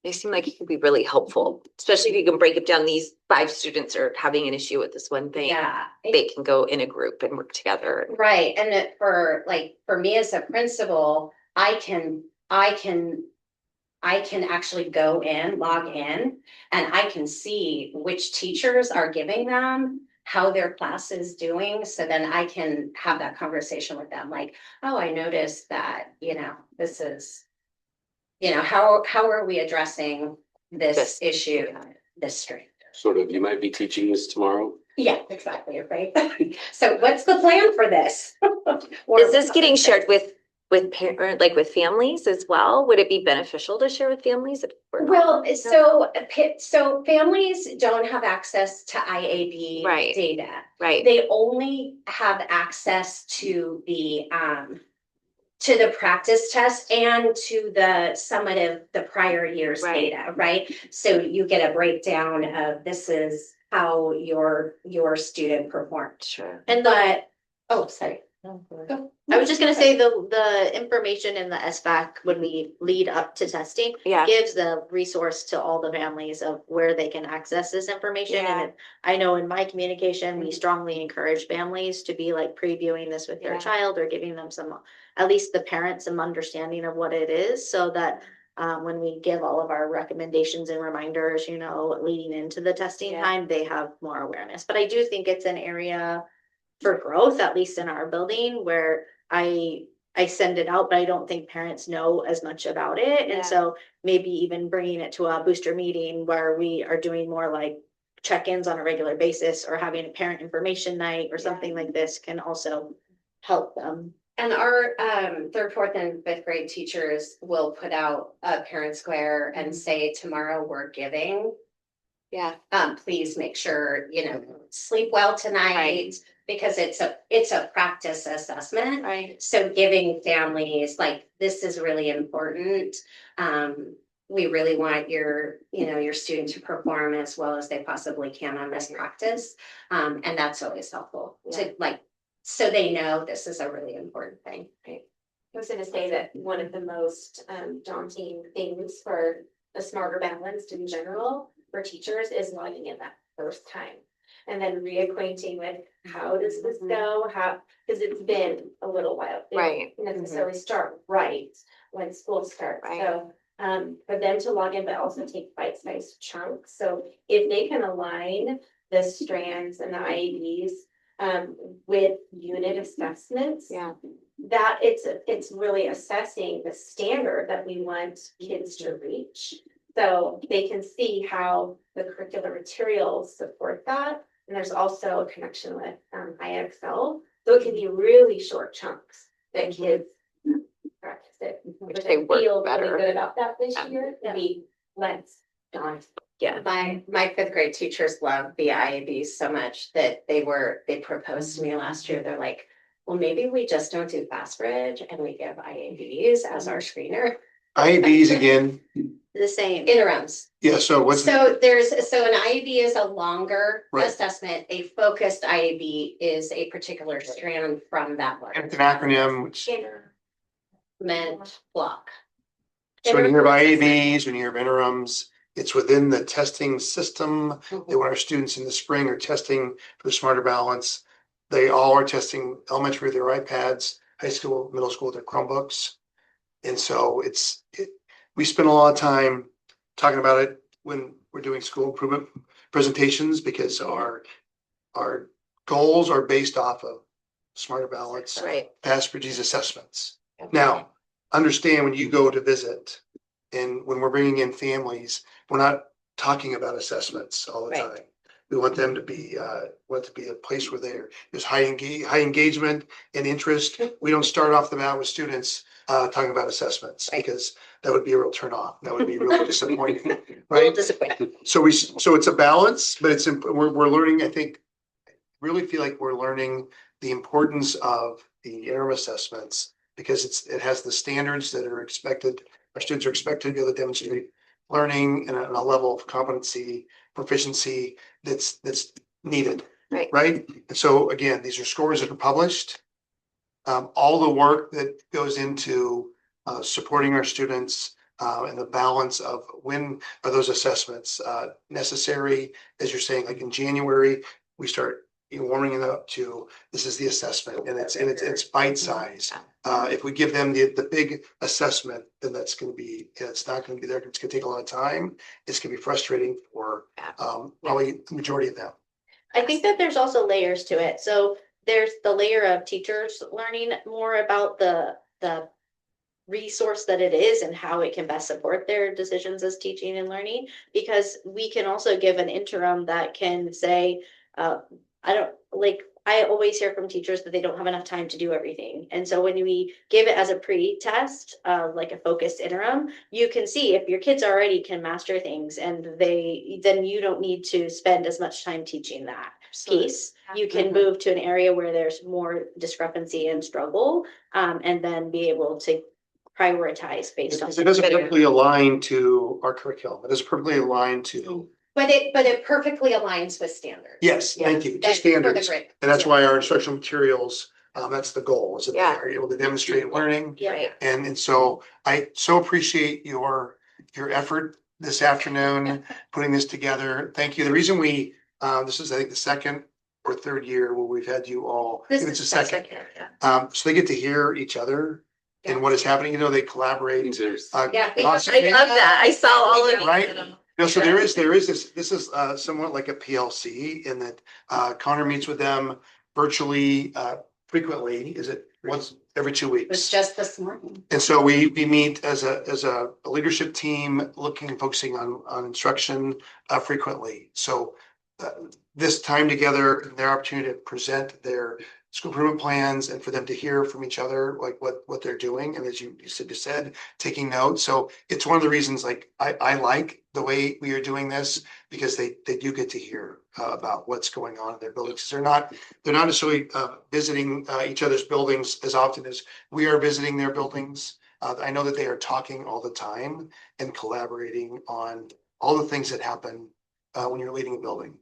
They seem like it could be really helpful, especially if you can break it down. These 5 students are having an issue with this one thing. Yeah. They can go in a group and work together. Right. And for me as a principal, I can actually go in, log in, and I can see which teachers are giving them, how their class is doing. So then I can have that conversation with them. Like, oh, I noticed that, this is, how are we addressing this issue, this strength? Sort of, you might be teaching this tomorrow. Yeah, exactly. Right. So what's the plan for this? Is this getting shared with parent, like with families as well? Would it be beneficial to share with families? Well, so families don't have access to IAB data. Right. They only have access to the practice test and to the summative, the prior year's data, right? So you get a breakdown of this is how your student performed. Sure. And Sorry. I was just gonna say the information in the SBAC when we lead up to testing gives the resource to all the families of where they can access this information. And I know in my communication, we strongly encourage families to be like previewing this with their child or giving them at least the parents some understanding of what it is, so that when we give all of our recommendations and reminders, leading into the testing time, they have more awareness. But I do think it's an area for growth, at least in our building, where I send it out, but I don't think parents know as much about it. And so maybe even bringing it to a booster meeting where we are doing more like check-ins on a regular basis, or having a parent information night or something like this can also help them. And our third, fourth, and fifth grade teachers will put out a parent square and say, tomorrow we're giving. Please make sure, sleep well tonight, because it's a practice assessment. Right. So giving families, like, this is really important. We really want your student to perform as well as they possibly can on this practice. And that's always helpful to so they know this is a really important thing. Right. I was gonna say that one of the most daunting things for the Smarter Balanced in general for teachers is logging in that first time. And then reacquainting with how does this go? Because it's been a little while. They don't necessarily start right when school starts. So for them to log in, but also take bite-sized chunks. So if they can align the strands and the IEPs with unit assessments, that it's really assessing the standard that we want kids to reach. So they can see how the curricular materials support that. And there's also a connection with IXL. So it can be really short chunks that kids practice it. Which they work better. Really good about that this year. Maybe less daunting. My fifth grade teachers love the IABs so much that they proposed to me last year. They're like, well, maybe we just don't do Fast Bridge and we give IABs as our screener. IABs again, The same. Interims. Yeah, so what's, So an IAB is a longer Right. assessment. A focused IAB is a particular strand from that it's large an acronym, which, meant block. so when you hear of IABs, when you hear of interims, it's within the testing system. Mm-hmm. That when our students in the spring are testing for the Smarter Balance, they all are testing elementary with their iPads, high school, middle school with their Chromebooks. And so we spend a lot of time talking about it when we're doing school improvement presentations because our goals are based off of Smarter Balance, Right. past these assessments. Now, understand when you go to visit and when we're bringing in families, we're not talking about assessments all the Right. time. We want them to be, a place where there's high engagement and interest. We don't start off the bat with students talking about assessments Right. because that would be a real turnoff. That would be really disappointing, A little right? disappointed. So it's a balance, but we're learning, I think, really feel like we're learning the importance of the interim assessments because it has the standards that are expected. Our students are expected to be able to demonstrate learning and a level of competency, proficiency that's needed. Right. Right. And so again, these are scores that are published. All the work that goes into supporting our students and the balance of when are those assessments necessary, as you're saying, like in January, we start warming it up to this is the assessment and it's bite size. If we give them the big assessment, then it's not going to be there. It's going to take a lot of time. It's going to be frustrating for probably the majority of them. I think that there's also layers to it. So there's the layer of teachers learning more about the resource that it is and how it can best support their decisions as teaching and learning. Because we can also give an interim that can say, I always hear from teachers that they don't have enough time to do everything. And so when we give it as a pre-test, like a focused interim, you can see if your kids already can master things and then you don't need to spend as much time teaching that piece. You can move to an area where there's more discrepancy and struggle, and then be able to prioritize based on. It doesn't perfectly align to our curriculum. It doesn't perfectly align to. But it perfectly aligns with standards. Yes, thank you. To That's for the standards. grid. And that's why our instructional materials, that's the goal, is that they Yeah. are able to demonstrate learning. Right. And so I so appreciate your effort this afternoon, putting this together. Thank you. The reason this is, I think, the second or third year where we've had you all. This I think it's is the the second. second. So they get to hear each other and what is happening. They collaborate. Yeah. Constantly. I love that. I saw all of Right? No, so there is this is somewhat like a PLC in that Connor meets with them virtually frequently. Is it once every 2 It was weeks? just this morning. And so we meet as a leadership team focusing on instruction frequently. So this time together and their opportunity to present their school improvement plans and for them to hear from each other, like what they're doing. And as you said, taking notes. So it's one of the reasons like I like the way we are doing this because they do get to hear about what's going on in their buildings. They're not necessarily visiting each other's buildings as often as we are visiting their buildings. I know that they are talking all the time and collaborating on all the things that happen when you're leading a building.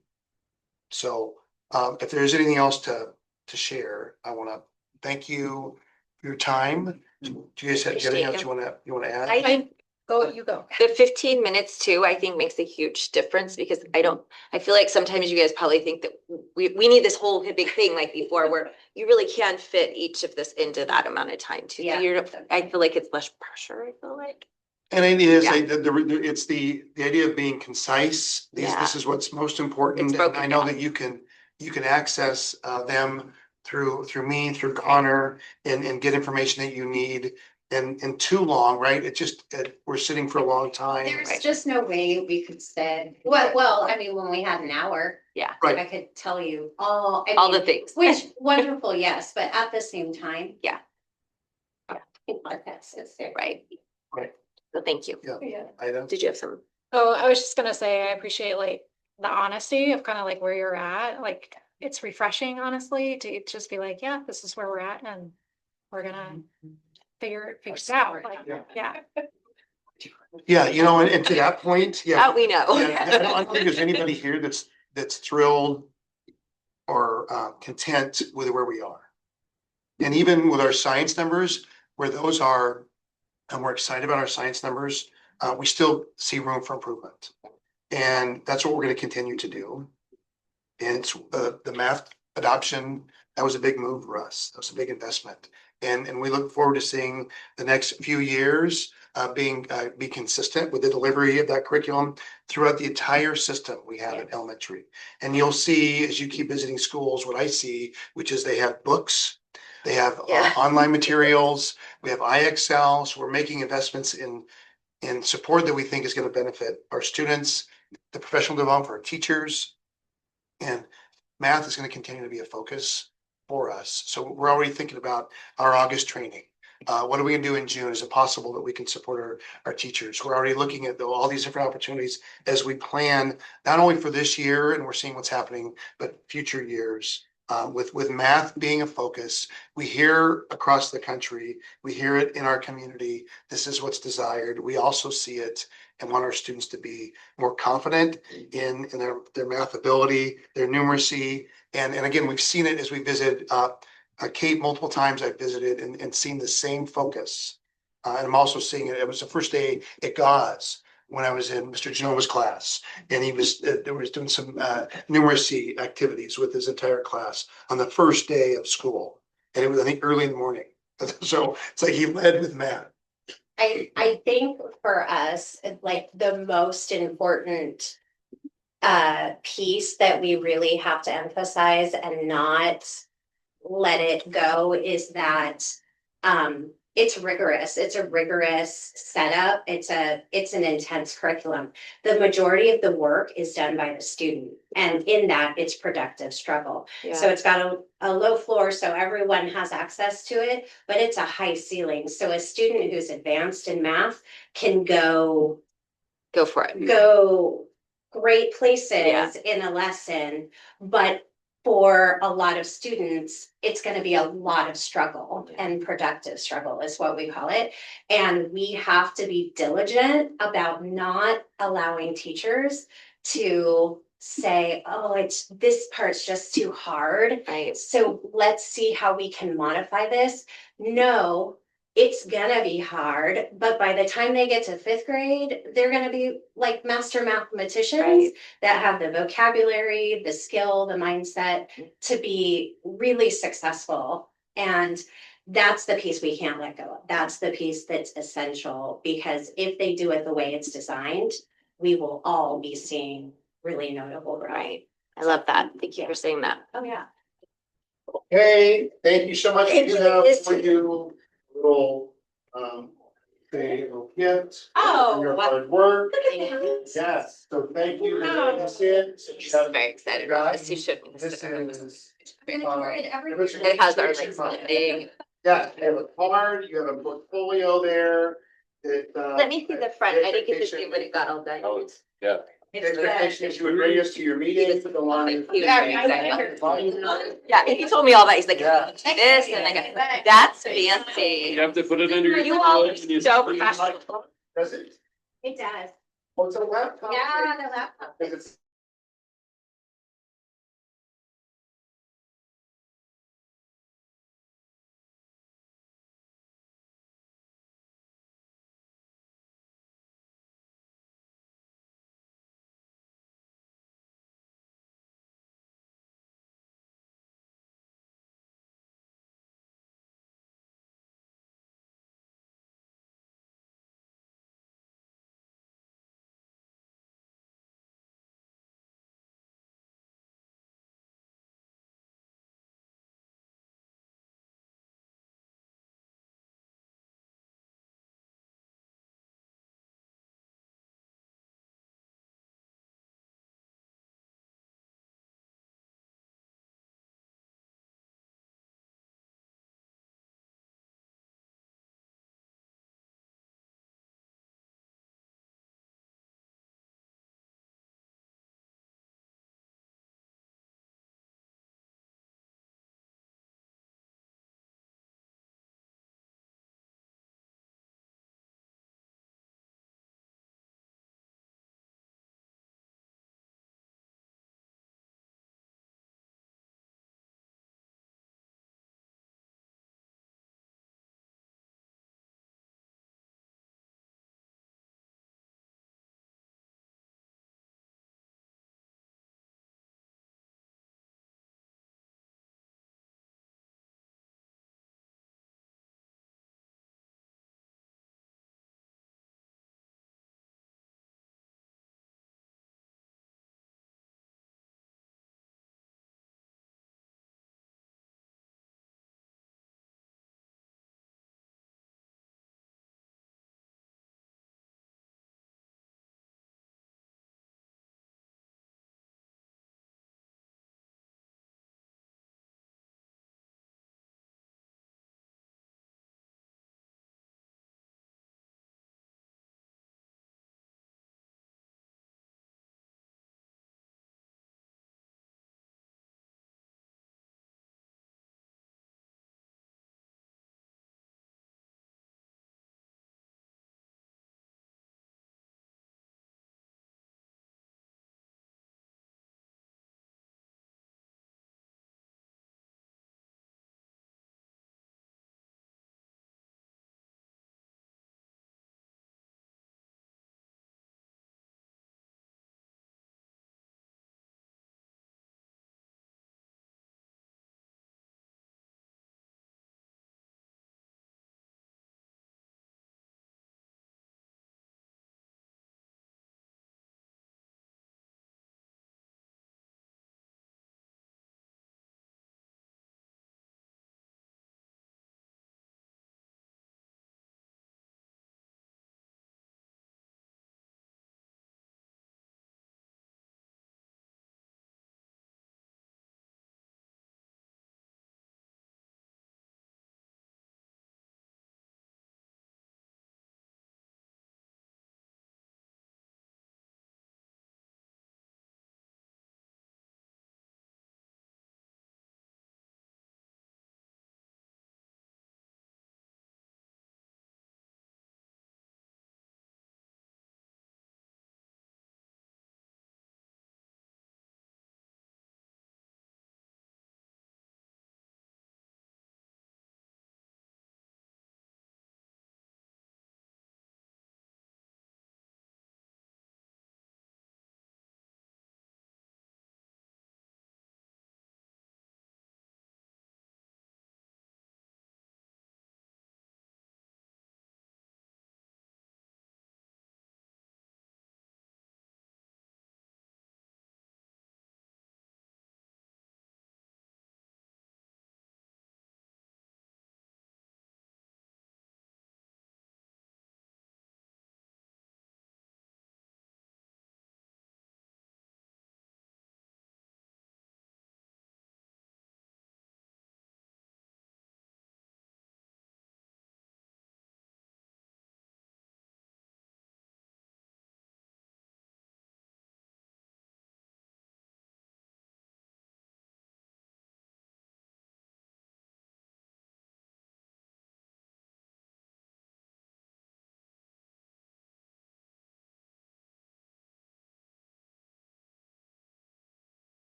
So if there's anything else to share, I want to thank you for your time. Do you guys have anything else you want to add? You go. The 15 minutes too, I think makes a huge difference because I feel like sometimes you guys probably think that we need this whole big thing like before where you really can fit each of this into that amount of time too. Yeah. I feel like it's less pressure, I feel like. And it is, Yeah. it's the idea of being concise. This is what's most important. It's And broken I know down. that you can access them through me, through Connor and get information that you need. And too long, right? We're sitting for a long time. There's just no way we could say, well, I mean, when we had an hour. Yeah. Right. I could tell you All the things. Which wonderful, yes, but at the same time. Yeah. That's it. Right. Right. So thank you. Yeah. I know. Did you have some? Oh, I was just gonna say, I appreciate like the honesty of kind of like where you're at. Like, it's refreshing, honestly, to just be like, yeah, this is where we're at and we're gonna figure it out. Like, Yeah. yeah. Yeah, you know, and to that point, yeah. That we know. Yeah, I don't think there's anybody here that's thrilled or content with where we are. And even with our science numbers, where those are, and we're excited about our science numbers, we still see room for improvement. And that's what we're gonna continue to do. And it's the math adoption, that was a big move for us. That was a big investment. And we look forward to seeing the next few years be consistent with the delivery of that curriculum throughout the entire system we have at elementary. And you'll see, as you keep visiting schools, what I see, which is they have books, they have Yeah. online materials, we have IXL, so we're making investments in support that we think is gonna benefit our students, the professional development for our teachers. And math is gonna continue to be a focus for us. So we're already thinking about our August training. What are we gonna do in June? Is it possible that we can support our teachers? We're already looking at all these different opportunities as we plan, not only for this year, and we're seeing what's happening, but future years. With math being a focus, we hear across the country, we hear it in our community, this is what's desired. We also see it and want our students to be more confident in their math ability, their numeracy. And again, we've seen it as we visit Kate multiple times. I've visited and seen the same focus. And I'm also seeing it. It was the first day at Gauze when I was in Mr. Genova's class, and he was doing some numeracy activities with his entire class on the first day of school, and it was, I think, early in the morning. So it's like he led with math. I think for us, like the most important piece that we really have to emphasize and not let it go is that it's rigorous. It's a rigorous setup. It's an intense curriculum. The majority of the work is done by the student, and in that it's productive struggle. So it's got a low floor, so everyone has access to it, but it's a high ceiling. So a student who's advanced in math can go for it. go great places Yeah. in a lesson, but for a lot of students, it's going to be a lot of struggle, and productive struggle is what we call it. And we have to be diligent about not allowing teachers to say, oh, it's this part's just too hard. Right. So let's see how we can modify this. No, it's gonna be hard, but by the time they get to fifth grade, they're gonna be like master mathematicians Right. that have the vocabulary, the skill, the mindset to be really successful. And that's the piece we can't let go of. That's the piece that's essential, because if they do it the way it's designed, we will all be seeing really notable growth. Right. I love that. Thank you for saying that. Oh, yeah. Hey, thank you so much. Thank You you. have for you little they will get Oh, your wow. hard work. Look at that. Yes, so thank you for Oh. bringing us in. So you She's have- very excited about this. You showed me This this. is. It has our like thing. Yeah, you have a card, you have a portfolio there. Let me see the front. I didn't get to see what it got all done. Oh, yeah. Expectation is you would bring us to your meeting. The line. He was very excited. Yeah, and he told me all that. He's like, Yeah. this and like, that's fancy. You have to put it under your. You all are so professional. Does it? It does. Oh, it's a laptop. Yeah, the laptop. Because it's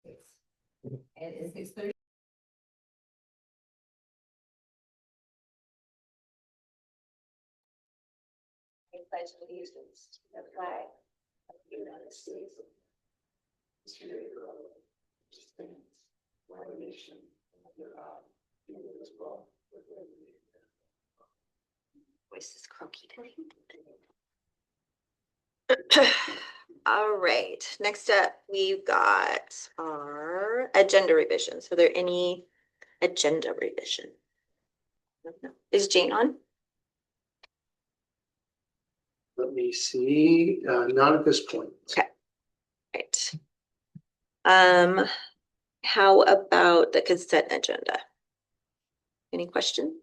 I pledge allegiance to the flag of the United States. Voice is croaky today. All right, next up, we've got our agenda revisions. Are there any agenda revision? No. Is Jane on? Let me see, not at this point. Okay. Right. How about the consent agenda? Any questions?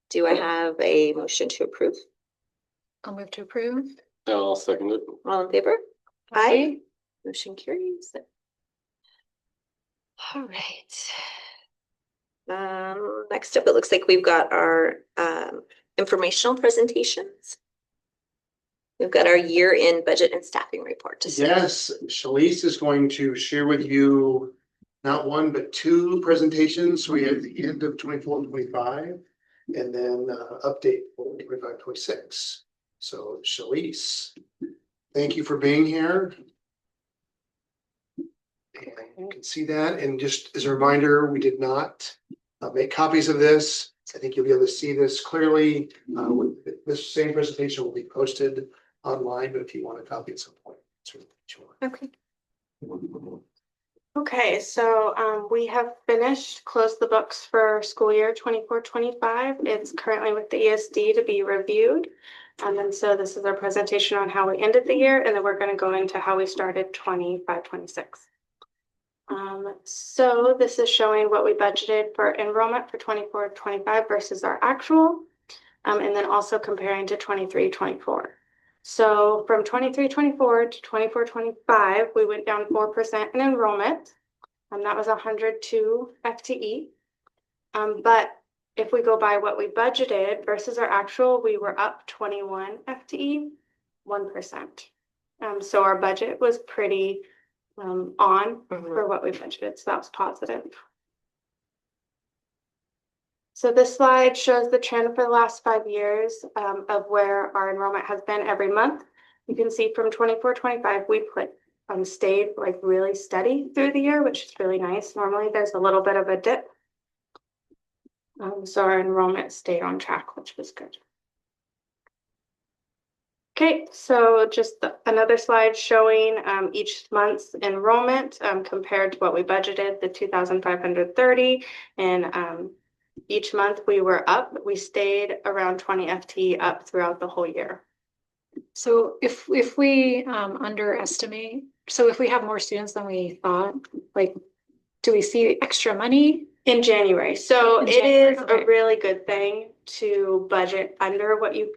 Do I have a motion to approve? I'll move to approve. I'll second it. All in favor? Aye. Motion carries. All right. Next up, it looks like we've got our informational presentations. We've got our year-end budget and staffing report to see. Yes, Shalice is going to share with you not one, but two presentations. We have the end of 24-25 and then update for 25-26. So Shalice, thank you for being here. And you can see that. And just as a reminder, we did not make copies of this. I think you'll be able to see this clearly. This same presentation will be posted online, but if you want a copy at some point, it's really what you want. Okay. Okay, so we have closed the books for school year 24-25. It's currently with the ESD to be reviewed. And so this is our presentation on how we ended the year, and then we're going to go into how we started 25-26. So this is showing what we budgeted for enrollment for 24-25 versus our actual, and then also comparing to 23-24. So from 23-24 to 24-25, we went down 4% in enrollment. That was 102 FTE. But if we go by what we budgeted versus our actual, we were up 21 FTE, 1%. So our budget was pretty on for what we budgeted, so that was positive. So this slide shows the trend for the last 5 years of where our enrollment has been every month. You can see from 24-25, we stayed like really steady through the year, which is really nice. Normally there's a little bit of a dip. So our enrollment stayed on track, which was good. Okay, so just another slide showing each month's enrollment compared to what we budgeted, the 2,530, and each month we were up. We stayed around 20 FTE up throughout the whole year. So if we underestimate, so if we have more students than we thought, like, do we see extra money? In January. So In it January, is okay. a really good thing to budget under what you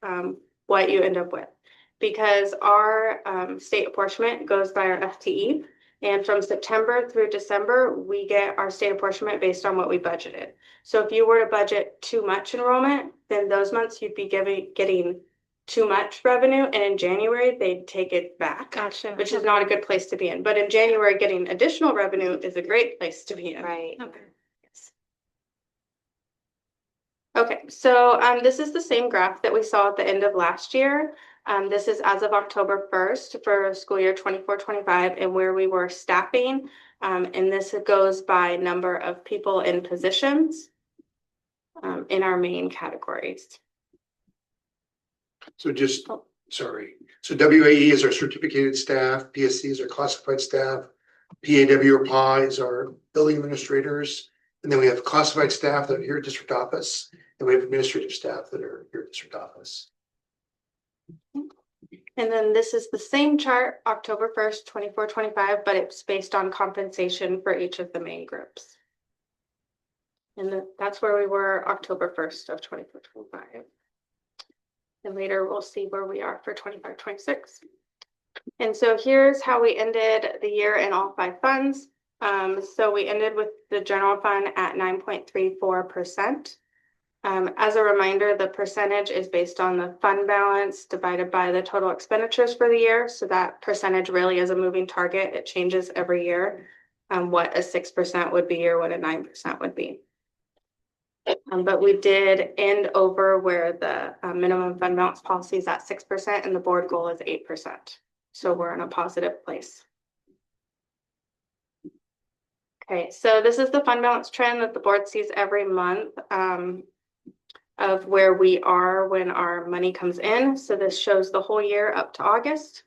end up with, because our state apportionment goes by our FTE, and from September through December we get our state apportionment based on what we budgeted. So if you were to budget too much enrollment, then those months you'd be getting too much revenue, and in January they'd take it back. Gotcha. Which is not a good place to be in. But in January, getting additional revenue is a great place to be in. Right. Okay. Yes. Okay, so this is the same graph that we saw at the end of last year. This is as of October 1st for school year 24-25 and where we were staffing. And this goes by number of people in positions in our main categories. So just, sorry. So WAE is our certificated staff, PSC is our classified staff, PAW or PA is our building administrators. And then we have classified staff that are here at district office, and we have administrative staff that are here at district office. And then this is the same chart, October 1st, 24-25, but it's based on compensation for each of the main groups. And that's where we were October 1st of 24-25. And later we'll see where we are for 25-26. And so here's how we ended the year in all 5 funds. So we ended with the general fund at 9.34%. As a reminder, the percentage is based on the fund balance divided by the total expenditures for the year. So that percentage really is a moving target. It changes every year. What a 6% would be or what a 9% would be. But we did end over where the minimum fund balance policy is at 6% and the board goal is 8%. So we're in a positive place. Okay, so this is the fund balance trend that the board sees every month of where we are when our money comes in. So this shows the whole year up to August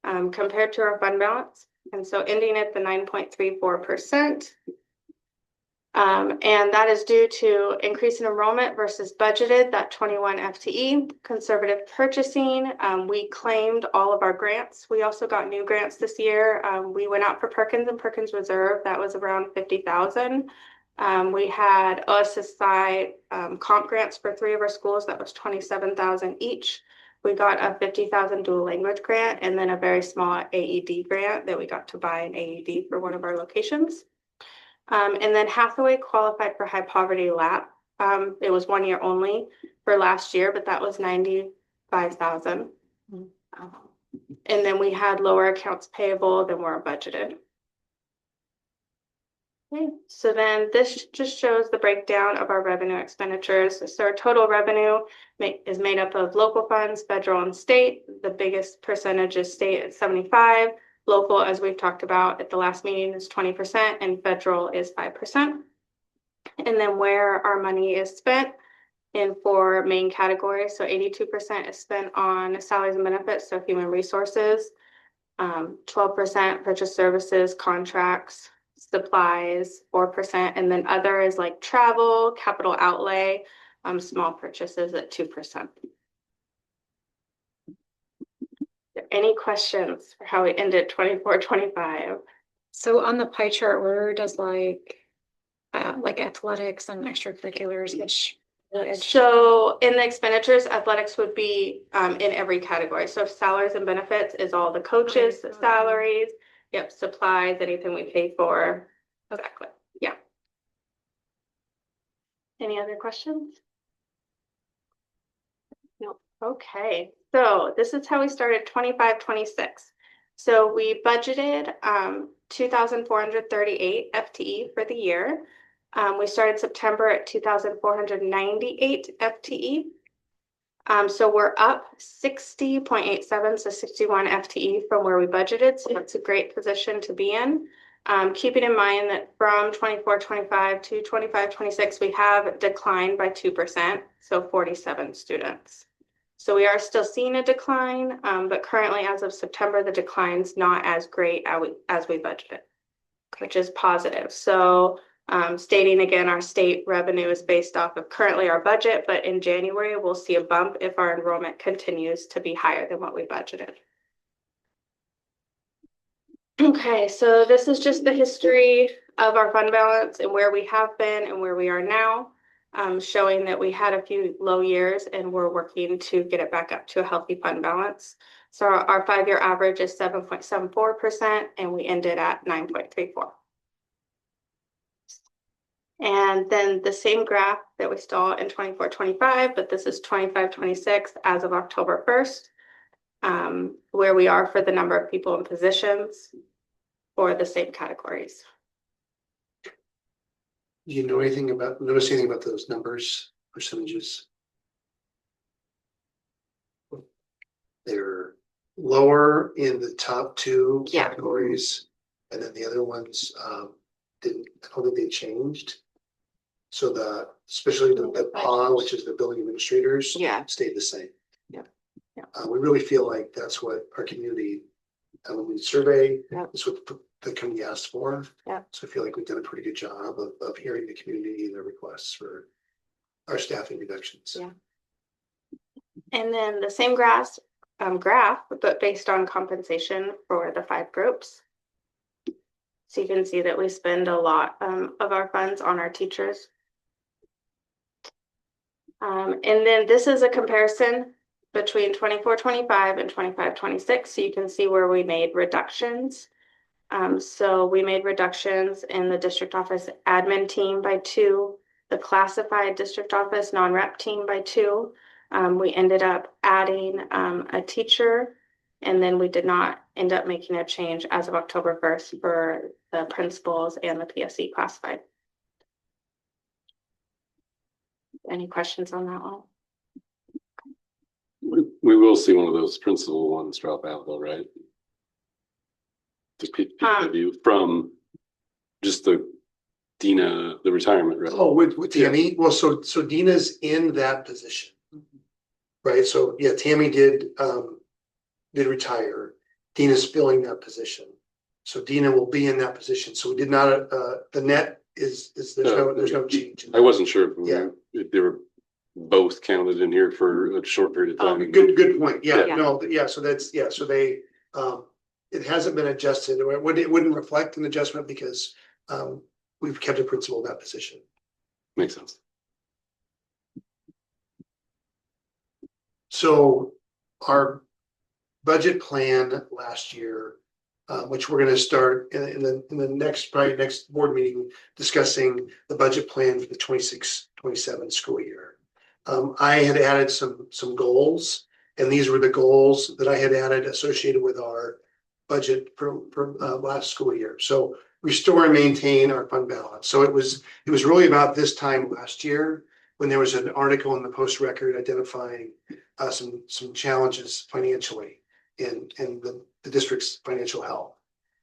compared to our fund balance. And so ending at the 9.34%. And that is due to increase in enrollment versus budgeted, that 21 FTE, conservative purchasing. We claimed all of our grants. We also got new grants this year. We went out for Perkins and Perkins Reserve. That was around 50,000. We had OSSI comp grants for 3 of our schools. That was 27,000 each. We got a 50,000 dual language grant and then a very small AED grant that we got to buy an AED for one of our locations. And then Hathaway qualified for high poverty LAP. It was 1 year only for last year, but that was 95,000. And then we had lower accounts payable than were budgeted. Okay, so then this just shows the breakdown of our revenue expenditures. So our total revenue is made up of local funds, federal and state. The biggest percentage is state at 75%. Local, as we've talked about at the last meeting, is 20% and federal is 5%. And then where our money is spent in 4 main categories. So 82% is spent on salaries and benefits, so human resources. 12% purchase services, contracts, supplies, 4%. And then other is like travel, capital outlay, small purchases at 2%. Any questions for how we ended 24-25? So on the pie chart, where does like athletics and extracurriculars get? So in the expenditures, athletics would be in every category. So salaries and benefits is all the coaches' salaries. Yep, supplies, anything we pay for. Exactly. Yeah. Any other questions? No. Okay. So this is how we started 25-26. So we budgeted 2,438 FTE for the year. We started September at 2,498 FTE. So we're up 60.87, so 61 FTE from where we budgeted. So it's a great position to be in. Keeping in mind that from 24-25 to 25-26, we have declined by 2%, so 47 students. So we are still seeing a decline, but currently as of September, the decline's not as great as we budgeted, which is positive. So stating again, our state revenue is based off of currently our budget, but in January, we'll see a bump if our enrollment continues to be higher than what we budgeted. Okay, so this is just the history of our fund balance and where we have been and where we are now, showing that we had a few low years and we're working to get it back up to a healthy fund balance. So our 5-year average is 7.74% and we ended at 9.34%. And then the same graph that we saw in 24-25, but this is 25-26 as of October 1st, where we are for the number of people in positions for the same categories. Do you notice anything about those numbers, percentages? They're lower in the top 2 categories, and then the other ones I don't think they changed. So especially the PA, which is the building administrators, stayed the same. Yeah. We really feel like that's what our community, when we survey, that's what the community asked for. Yeah. So I feel like we've done a pretty good job of hearing the community and their requests for our staffing reductions. Yeah. And then the same graph, but based on compensation for the 5 groups. So you can see that we spend a lot of our funds on our teachers. And then this is a comparison between 24-25 and 25-26. So you can see where we made reductions. So we made reductions in the district office admin team by 2, the classified district office non-rep team by 2. We ended up adding a teacher, and then we did not end up making a change as of October 1st for the principals and the PSE classified. Any questions on that one? We will see one of those principal ones drop out though, right? The PW from just the Dina, the retirement, right? Oh, with Tammy, well, so Dina's in that position. Right, so yeah, Tammy did retire. Dina's filling that position. So Dina will be in that position. So we did not, the net is, there's no change. I wasn't sure Yeah. if they were both counted in here for a short period of time. Good point. Yeah, Yeah. no, yeah, so that's, yeah, so they, it hasn't been adjusted, or it wouldn't reflect an adjustment because we've kept a principal in that position. Makes sense. So our budget plan last year, which we're gonna start in the next, probably next board meeting, discussing the budget plan for the 26-27 school year. I had added some goals, and these were the goals that I had added associated with our budget for last school year. So restore and maintain our fund balance. So it was really about this time last year when there was an article in the Post Record identifying some challenges financially in the district's financial health.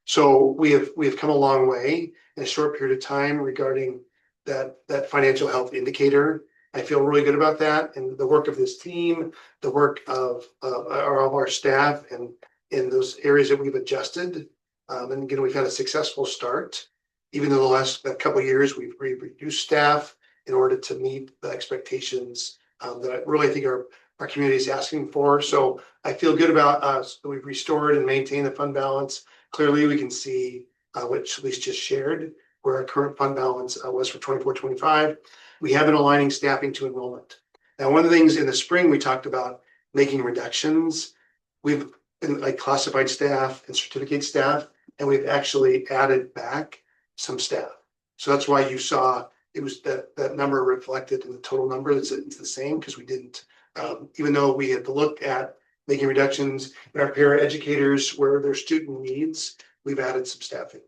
So we have come a long way in a short period of time regarding that financial health indicator. I feel really good about that, and the work of this team, the work of our staff, and in those areas that we've adjusted. And again, we've had a successful start. Even though the last couple of years we've reduced staff in order to meet the expectations that I really think our community is asking for. So I feel good about us. We've restored and maintained the fund balance. Clearly, we can see which Elise just shared, where our current fund balance was for 24-25. We have been aligning staffing to enrollment. Now, one of the things in the spring we talked about making reductions. We've been like classified staff and certificate staff, and we've actually added back some staff. So that's why you saw it was that number reflected in the total number. It's the same because we didn't, even though we had to look at making reductions in our para educators where their student needs, we've added some staffing.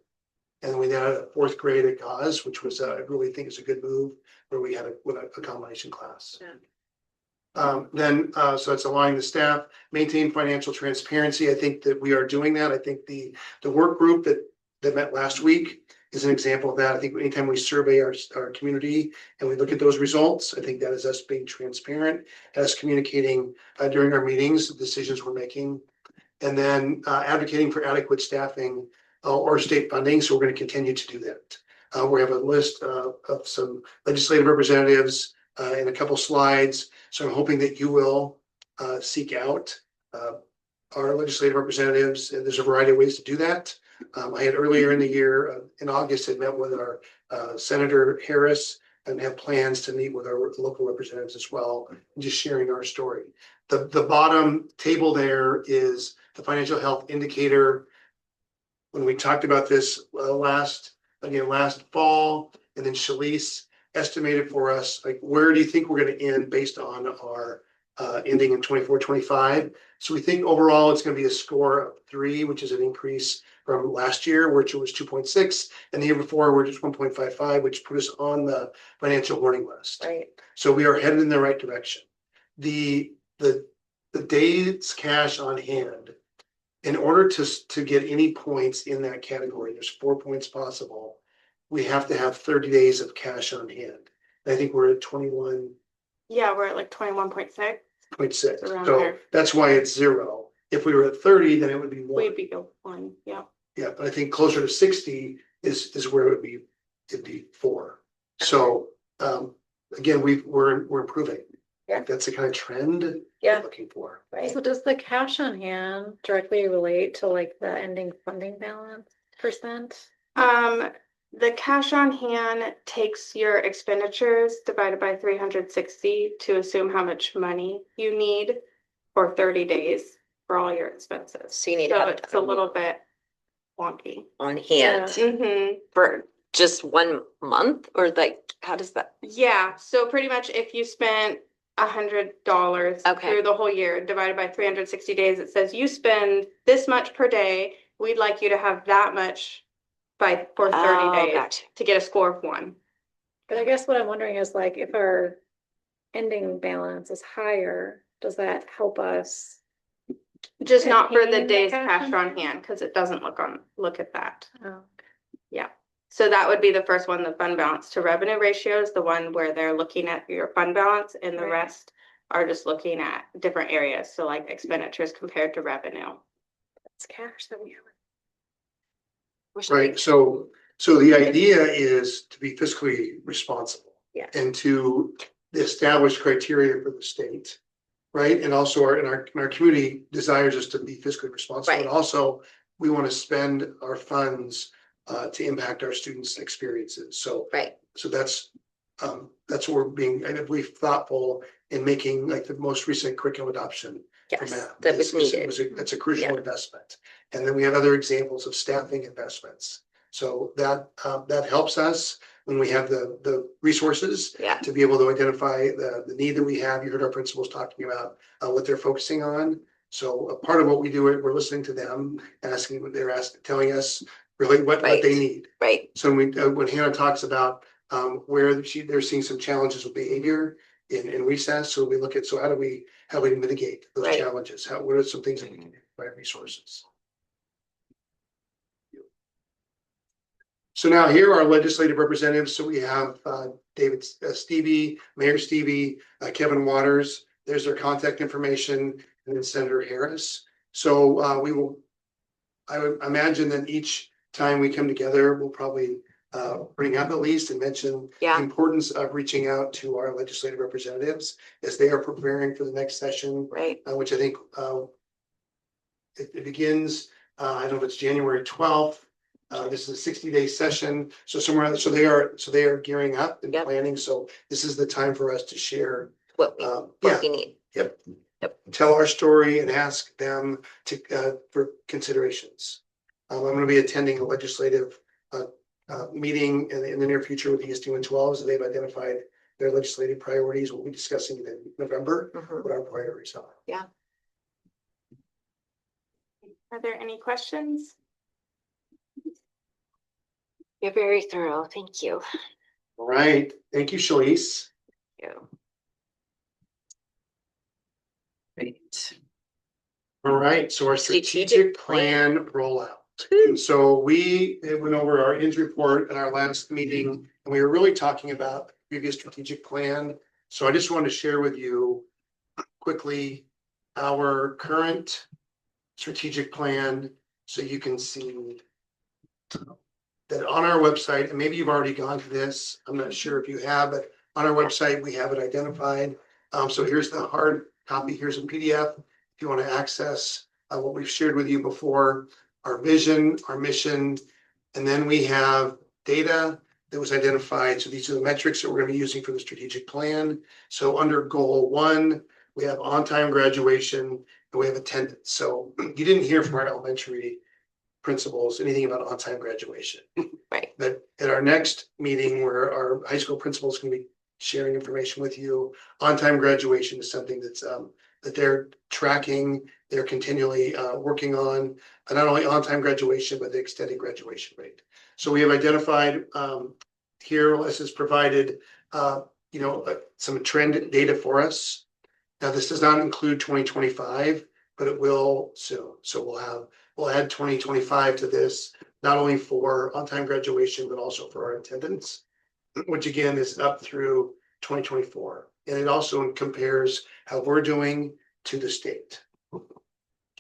And then we added a 4th grade at Gauze, which was, I really think is a good move, where we had a combination class. Yeah. So it's aligning the staff, maintain financial transparency. I think that we are doing that. I think the work group that met last week is an example of that. I think anytime we survey our community and we look at those results, I think that is us being transparent, us communicating during our meetings, the decisions we're making, and then advocating for adequate staffing or state funding. So we're going to continue to do that. We have a list of some legislative representatives in a couple slides. So I'm hoping that you will seek out our legislative representatives, and there's a variety of ways to do that. I had earlier in the year, in August, had met with our Senator Harris and have plans to meet with our local representatives as well, and just sharing our story. The bottom table there is the financial health indicator. When we talked about this last fall, and then Shalice estimated for us, like, where do you think we're going to end based on our ending in 24-25? So we think overall it's going to be a score of 3, which is an increase from last year, which was 2.6, and the year before we're just 1.55, which put us on the financial warning list. Right. So we are headed in the right direction. The days cash on hand, in order to get any points in that category, there's 4 points possible. We have to have 30 days of cash on hand. I think we're at 21. Yeah, we're at like 21.6. 0.6. Around So there. that's why it's 0. If we were at 30, then it would be 1. We'd be 1, yeah. Yeah, but I think closer to 60 is where it'd be 4. So again, we're improving. Yeah. That's the kind of trend Yeah. we're looking for. Right. So does the cash on hand directly relate to like the ending funding balance percent? The cash on hand takes your expenditures divided by 360 to assume how much money you need for 30 days for all your expenses. So you need So to have it's a little bit wonky. on hand Mm-hmm. for just 1 month or like, how does that? Yeah, so pretty much if you spent $100 Okay. through the whole year divided by 360 days, it says you spend this much per day. We'd like you to have that much for 30 Oh, days gotcha. to get a score of 1. But I guess what I'm wondering is like, if our ending balance is higher, does that help us? Just not for the Attain the days cash cash on on hand? hand, because it doesn't look at that. Oh, Yeah. So that would be the first one, the fund balance to revenue ratio is the one where they're looking at your fund balance, and the Right. rest are just looking at different areas. So like expenditures compared to revenue. it's cash that we have. Right, so the idea is to be fiscally responsible. Yes. And to establish criteria for the state, right? And also our community desires us to be fiscally responsible. Right. And also, we want to spend our funds to impact our students' experiences. So Right. so that's what we're being, I believe, thoughtful in making, like the most recent curriculum adoption. For Yes, math. that was needed. That's a crucial investment. And then we have other examples of staffing investments. So that helps us when we have the resources. Yeah. To be able to identify the need that we have. You heard our principals talking about what they're focusing on. So a part of what we do, we're listening to them, asking what they're telling us really what Right. they need. Right. So when Hannah talks about where they're seeing some challenges with behavior in recess, so we look at, so how do we mitigate those Right. challenges? What are some things that we can do by resources? So now here are legislative representatives. So we have David Stevie, Mayor Stevie, Kevin Waters. There's their contact information, and then Senator Harris. So I would imagine that each time we come together, we'll probably bring out the least and mention the importance of reaching out to our legislative representatives as they are preparing for the next session. Right. Which I think it begins, I don't know if it's January 12th. This is a 60-day session. So they are gearing up and planning. So this is the time for us to share What we need. Yep. Tell our story and ask them for considerations. I'm going to be attending a legislative meeting in the near future with the ESD 112. So they've identified their legislative priorities. We'll be discussing it in November, what our priorities are. Yeah. Are there any questions? You're very thorough. Thank you. All right. Thank you, Shalise. Yeah. Great. All right. So our strategic plan rollout. And so we went over our ends report at our last meeting, and we were really talking about the previous strategic plan. So I just wanted to share with you quickly our current strategic plan, so you can see that on our website, and maybe you've already gone to this, I'm not sure if you have, but on our website, we have it identified. So here's the hard copy, here's a PDF. If you want to access what we've shared with you before, our vision, our mission, and then we have data that was identified. So these are the metrics that we're going to be using for the strategic plan. So under goal 1, we have on-time graduation and we have attendance. So you didn't hear from our elementary principals anything about on-time graduation. Right. But at our next meeting, where our high school principals can be sharing information with you, on-time graduation is something that's that they're tracking, they're continually working on, not only on-time graduation, but the extended graduation rate. So we have identified here, Les has provided some trend data for us. Now, this does not include 2025, but it will soon. So we'll add 2025 to this, not only for on-time graduation, but also for our attendance, which again is up through 2024. And it also compares how we're doing to the state.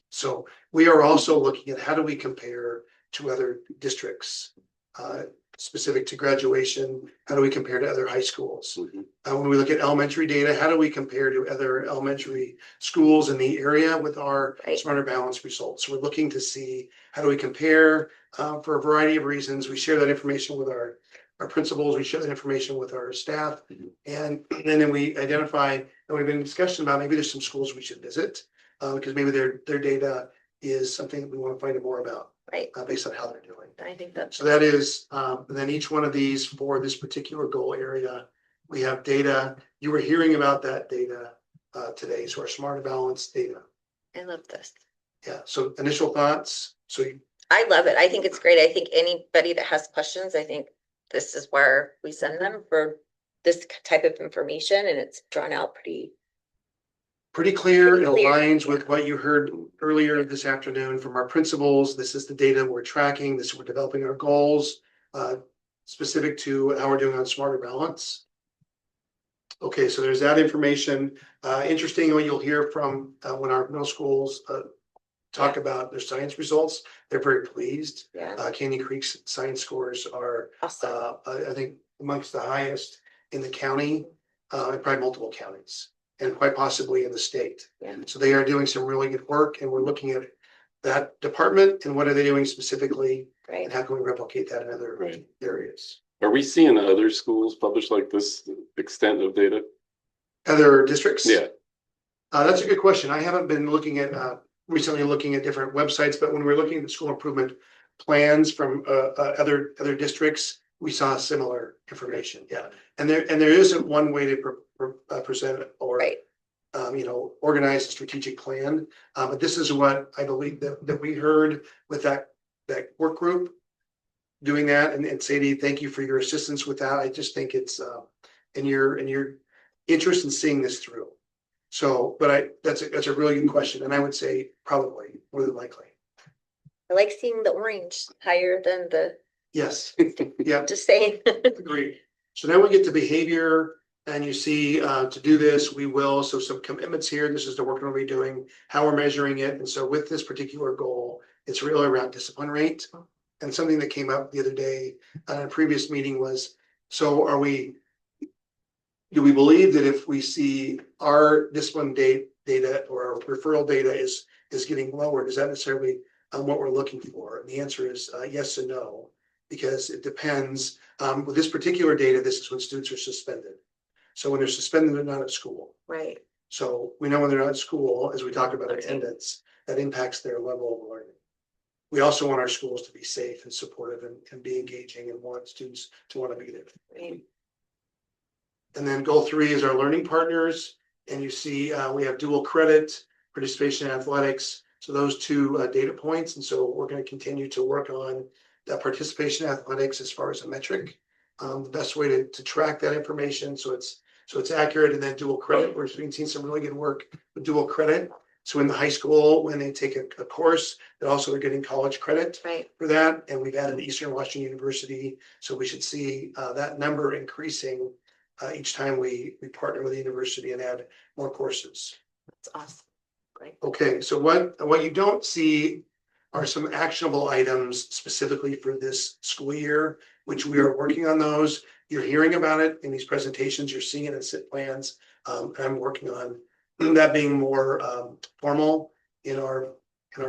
So we are also looking at how do we compare to other districts, specific to graduation, how do we compare to other high schools? When we look at elementary data, how do we compare to other elementary schools in the area with our Smarter Balance results? So we're looking to see how do we compare for a variety of reasons. We share that information with our principals, we share that information with our staff, and then we identify, and we've been in discussion about maybe there's some schools we should visit because maybe their data is something that we want to find out more about, Right. based on how they're doing. I think that's. So that is, then each one of these for this particular goal area, we have data. You were hearing about that data today, so our smart balance data. I love this. Yeah, so initial thoughts, so I love it. I think it's great. I think anybody that has questions, I think this is where we send them for this type of information, and it's drawn out pretty. pretty clear. It Pretty clear. aligns with what you heard earlier this afternoon from our principals. This is the data we're tracking. This we're developing our goals, specific to how we're doing on smarter balance. Okay, so there's that information. Interesting what you'll hear from when our middle schools talk about their science results. They're very pleased. Yeah. Canyon Creek's science scores are, Awesome. I think, amongst the highest in the county, and probably multiple counties, and quite possibly in the state. Yeah. So they are doing some really good work, and we're looking at that department and what are they doing specifically, Great. and how can we replicate that in other Right. areas. Are we seeing other schools publish like this extent of data? Other districts? Yeah. That's a good question. I haven't been looking at, recently looking at different websites, but when we're looking at the school improvement plans from other districts, we saw similar information. Yeah, and there isn't one way to present it or Right. Organize a strategic plan. But this is what I believe that we heard with that work group doing that. And Sadie, thank you for your assistance with that. I just think it's in your interest in seeing this through. So, but that's a really good question, and I would say probably more than likely. I like seeing the orange higher than the, Yes. Yeah. just saying. Agreed. So now we get to behavior, and you see, to do this, we will, so some commitments here, this is the work we're gonna be doing, how we're measuring it, and so with this particular goal, it's really around discipline rate. And something that came up the other day, in a previous meeting was, so do we believe that if we see our discipline data or our referral data is getting lower, does that necessarily what we're looking for? And the answer is yes and no, because it depends. With this particular data, this is when students are suspended. So when they're suspended, they're not at school. Right. So we know when they're not at school, as we talked about Okay. attendance, that impacts their level of learning. We also want our schools to be safe and supportive and be engaging and want students to want to be there. Right. And then goal 3 is our learning partners. And you see, we have dual credit, participation in athletics. So those 2 data points. And so we're going to continue to work on that participation in athletics as far as a metric. The best way to track that information. So it's accurate. And then dual credit, we're seeing some really good work with dual credit. So in the high school, when they take a course, they also are getting college credit Right. for that. And we've added Eastern Washington University. So we should see that number increasing each time we partner with the university and add more courses. That's awesome. Great. Okay, so what you don't see are some actionable items specifically for this school year, which we are working on those. You're hearing about it in these presentations, you're seeing it in SIT plans. I'm working on that being more formal in our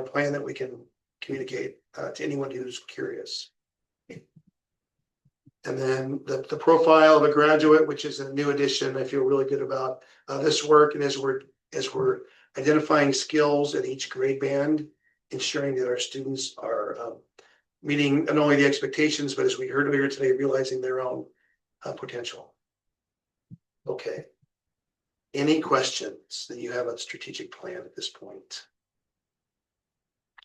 plan that we can communicate to anyone who's curious. And then the profile of a graduate, which is a new addition, I feel really good about this work. And as we're identifying skills at each grade band, ensuring that our students are meeting not only the expectations, but as we heard earlier today, realizing their own potential. Okay. Any questions that you have on strategic plan at this point?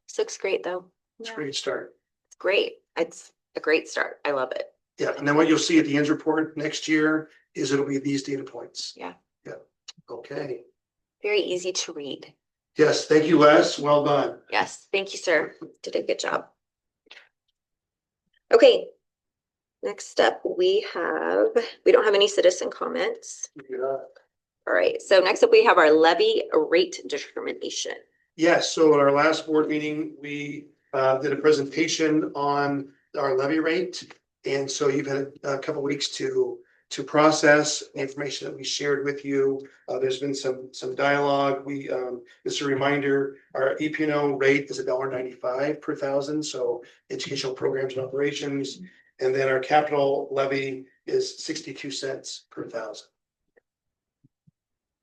This looks great though. It's a Yeah. great start. It's great. It's a great start. I love it. Yeah, and then what you'll see at the end report next year is it'll be these data points. Yeah. Yeah. Okay. Very easy to read. Yes, thank you, Les. Well done. Yes, thank you, sir. Did a good job. Okay. Next up, we don't have any citizen comments. Yeah. All right, so next up, we have our levy rate determination. Yes, so at our last board meeting, we did a presentation on our levy rate. And so you've had a couple of weeks to process the information that we shared with you. There's been some dialogue. Just a reminder, our EPNO rate is $1.95 per thousand. So educational programs and operations. And then our capital levy is 62 cents per thousand.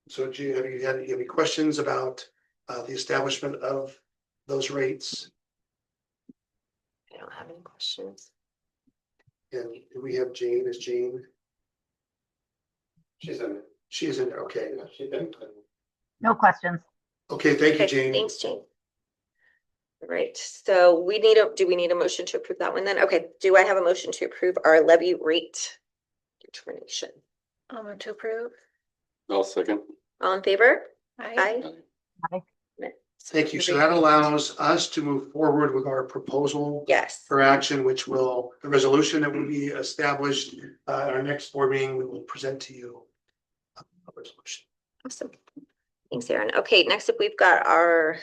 So have you had any questions about the establishment of those rates. I don't have any questions. And do we have Jane? Is Jane? She's in. She is in there. Okay. She's in. No questions. Okay, thank you, Okay, Jane. thanks, Jane. All right, so do we need a motion to approve that one then? Okay, do I have a motion to approve our levy rate determination? I'll move to approve. I'll second. All in favor? Aye. Aye. Thank you. So that allows us to move forward with our proposal Yes. for action, which will, the resolution that will be established at our next board meeting, we will present to you a resolution. Awesome. Thanks, Aaron. Okay, next up, we've got our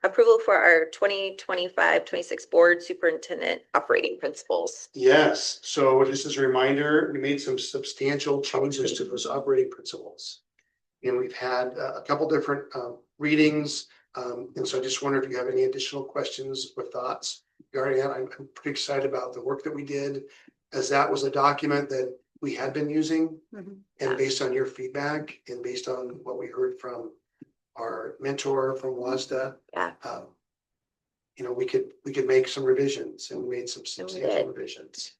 approval for our 2025-26 board superintendent operating principles. Yes, so just as a reminder, we made some substantial changes to those operating principles. And we've had a couple different readings. And so I just wondered if you have any additional questions or thoughts regarding that. I'm pretty excited about the work that we did, as that was a document that we had been using. And based on your feedback and based on what we heard from our mentor from WSD, Yeah. you know, we could make some revisions, and we made some substantial did. revisions.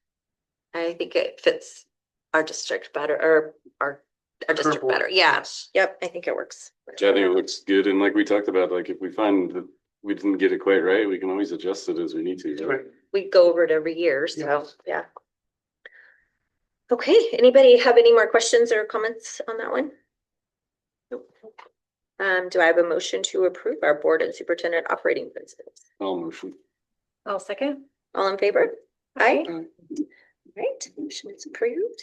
I think it fits our district better, or our district Current better. board, Yeah. yes. Yep, I think it works. Yeah, I think it looks good. And like we talked about, like if we find that we didn't get it quite right, we can always adjust it as we need to. Right. We go over it every year, so Yes. yeah. Okay, anybody have any more questions or comments on that one? Nope. Do I have a motion to approve our board and superintendent operating principles? I'll motion. I'll second. All in favor? Aye. Aye. Right, motion is approved.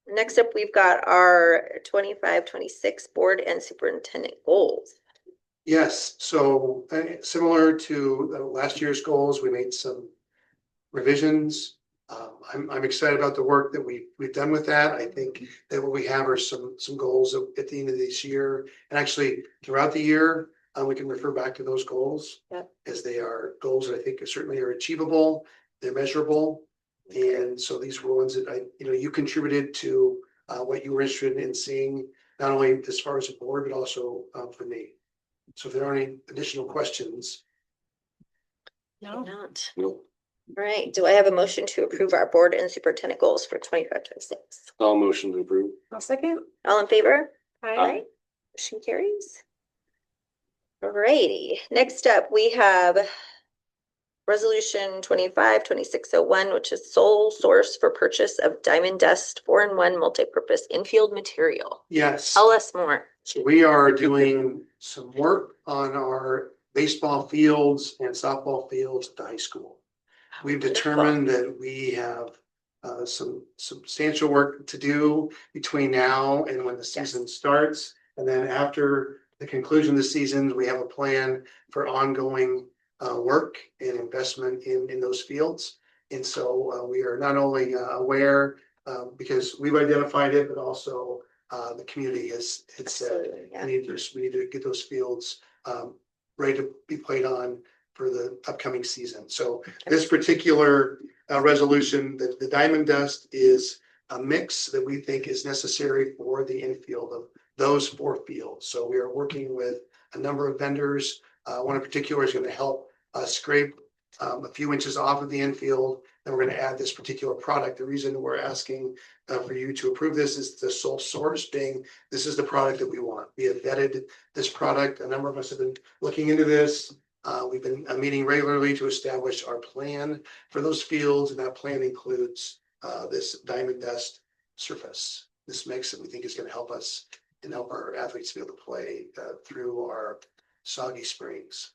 Next up, we've got our 25-26 board and superintendent goals. Yes, so similar to last year's goals, we made some revisions. I'm excited about the work that we've done with that. I think that what we have are some goals at the end of this year, and actually throughout the year, we can refer back to those goals. Yep. As they are goals that I think certainly are achievable, they're measurable. And so these were ones that you contributed to what you were interested in seeing, not only as far as a board, but also for me. So if there are any additional questions. No. Not. Nope. All right, do I have a motion to approve our board and superintendent goals for 25-26? I'll motion to approve. I'll second. All in favor? Aye. Motion carries. Alrighty, next up, we have Resolution 25-2601, which is sole source for purchase of Diamond Dust 4-in-1 multi-purpose infield material. Yes. Tell us more. So we are doing some work on our baseball fields and softball fields at the high school. We've determined that we have some substantial work to do between now and when the season starts. And then after the conclusion of the season, we have a plan for ongoing work and investment in those fields. And so we are not only aware because we've identified it, but also the community has said Yeah. we need to get those fields ready to be played on for the upcoming season. So this particular resolution, the Diamond Dust is a mix that we think is necessary for the infield of those 4 fields. So we are working with a number of vendors. One in particular is going to help scrape a few inches off of the infield. Then we're going to add this particular product. The reason we're asking for you to approve this is the sole source being, this is the product that we want. We have vetted this product. A number of us have been looking into this. We've been meeting regularly to establish our plan for those fields, and that plan includes this Diamond Dust surface. This mix that we think is going to help us and help our athletes be able to play through our soggy springs.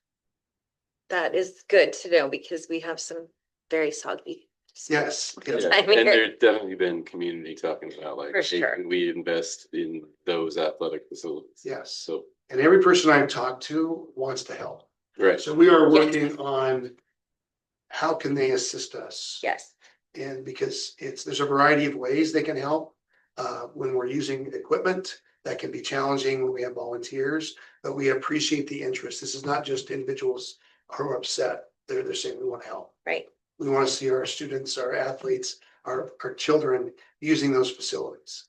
That is good to know because we have some very soggy. Yes. Yeah, Yes. and there's definitely been community talking about like, For hey, sure. can we invest in those athletic facilities? Yes. So, And every person I've talked to wants to help. right. So we are working on how can they assist us? Yes. And because there's a variety of ways they can help. When we're using equipment, that can be challenging when we have volunteers, but we appreciate the interest. This is not just individuals who are upset. They're saying we want to help. Right. We want to see our students, our athletes, our children using those facilities.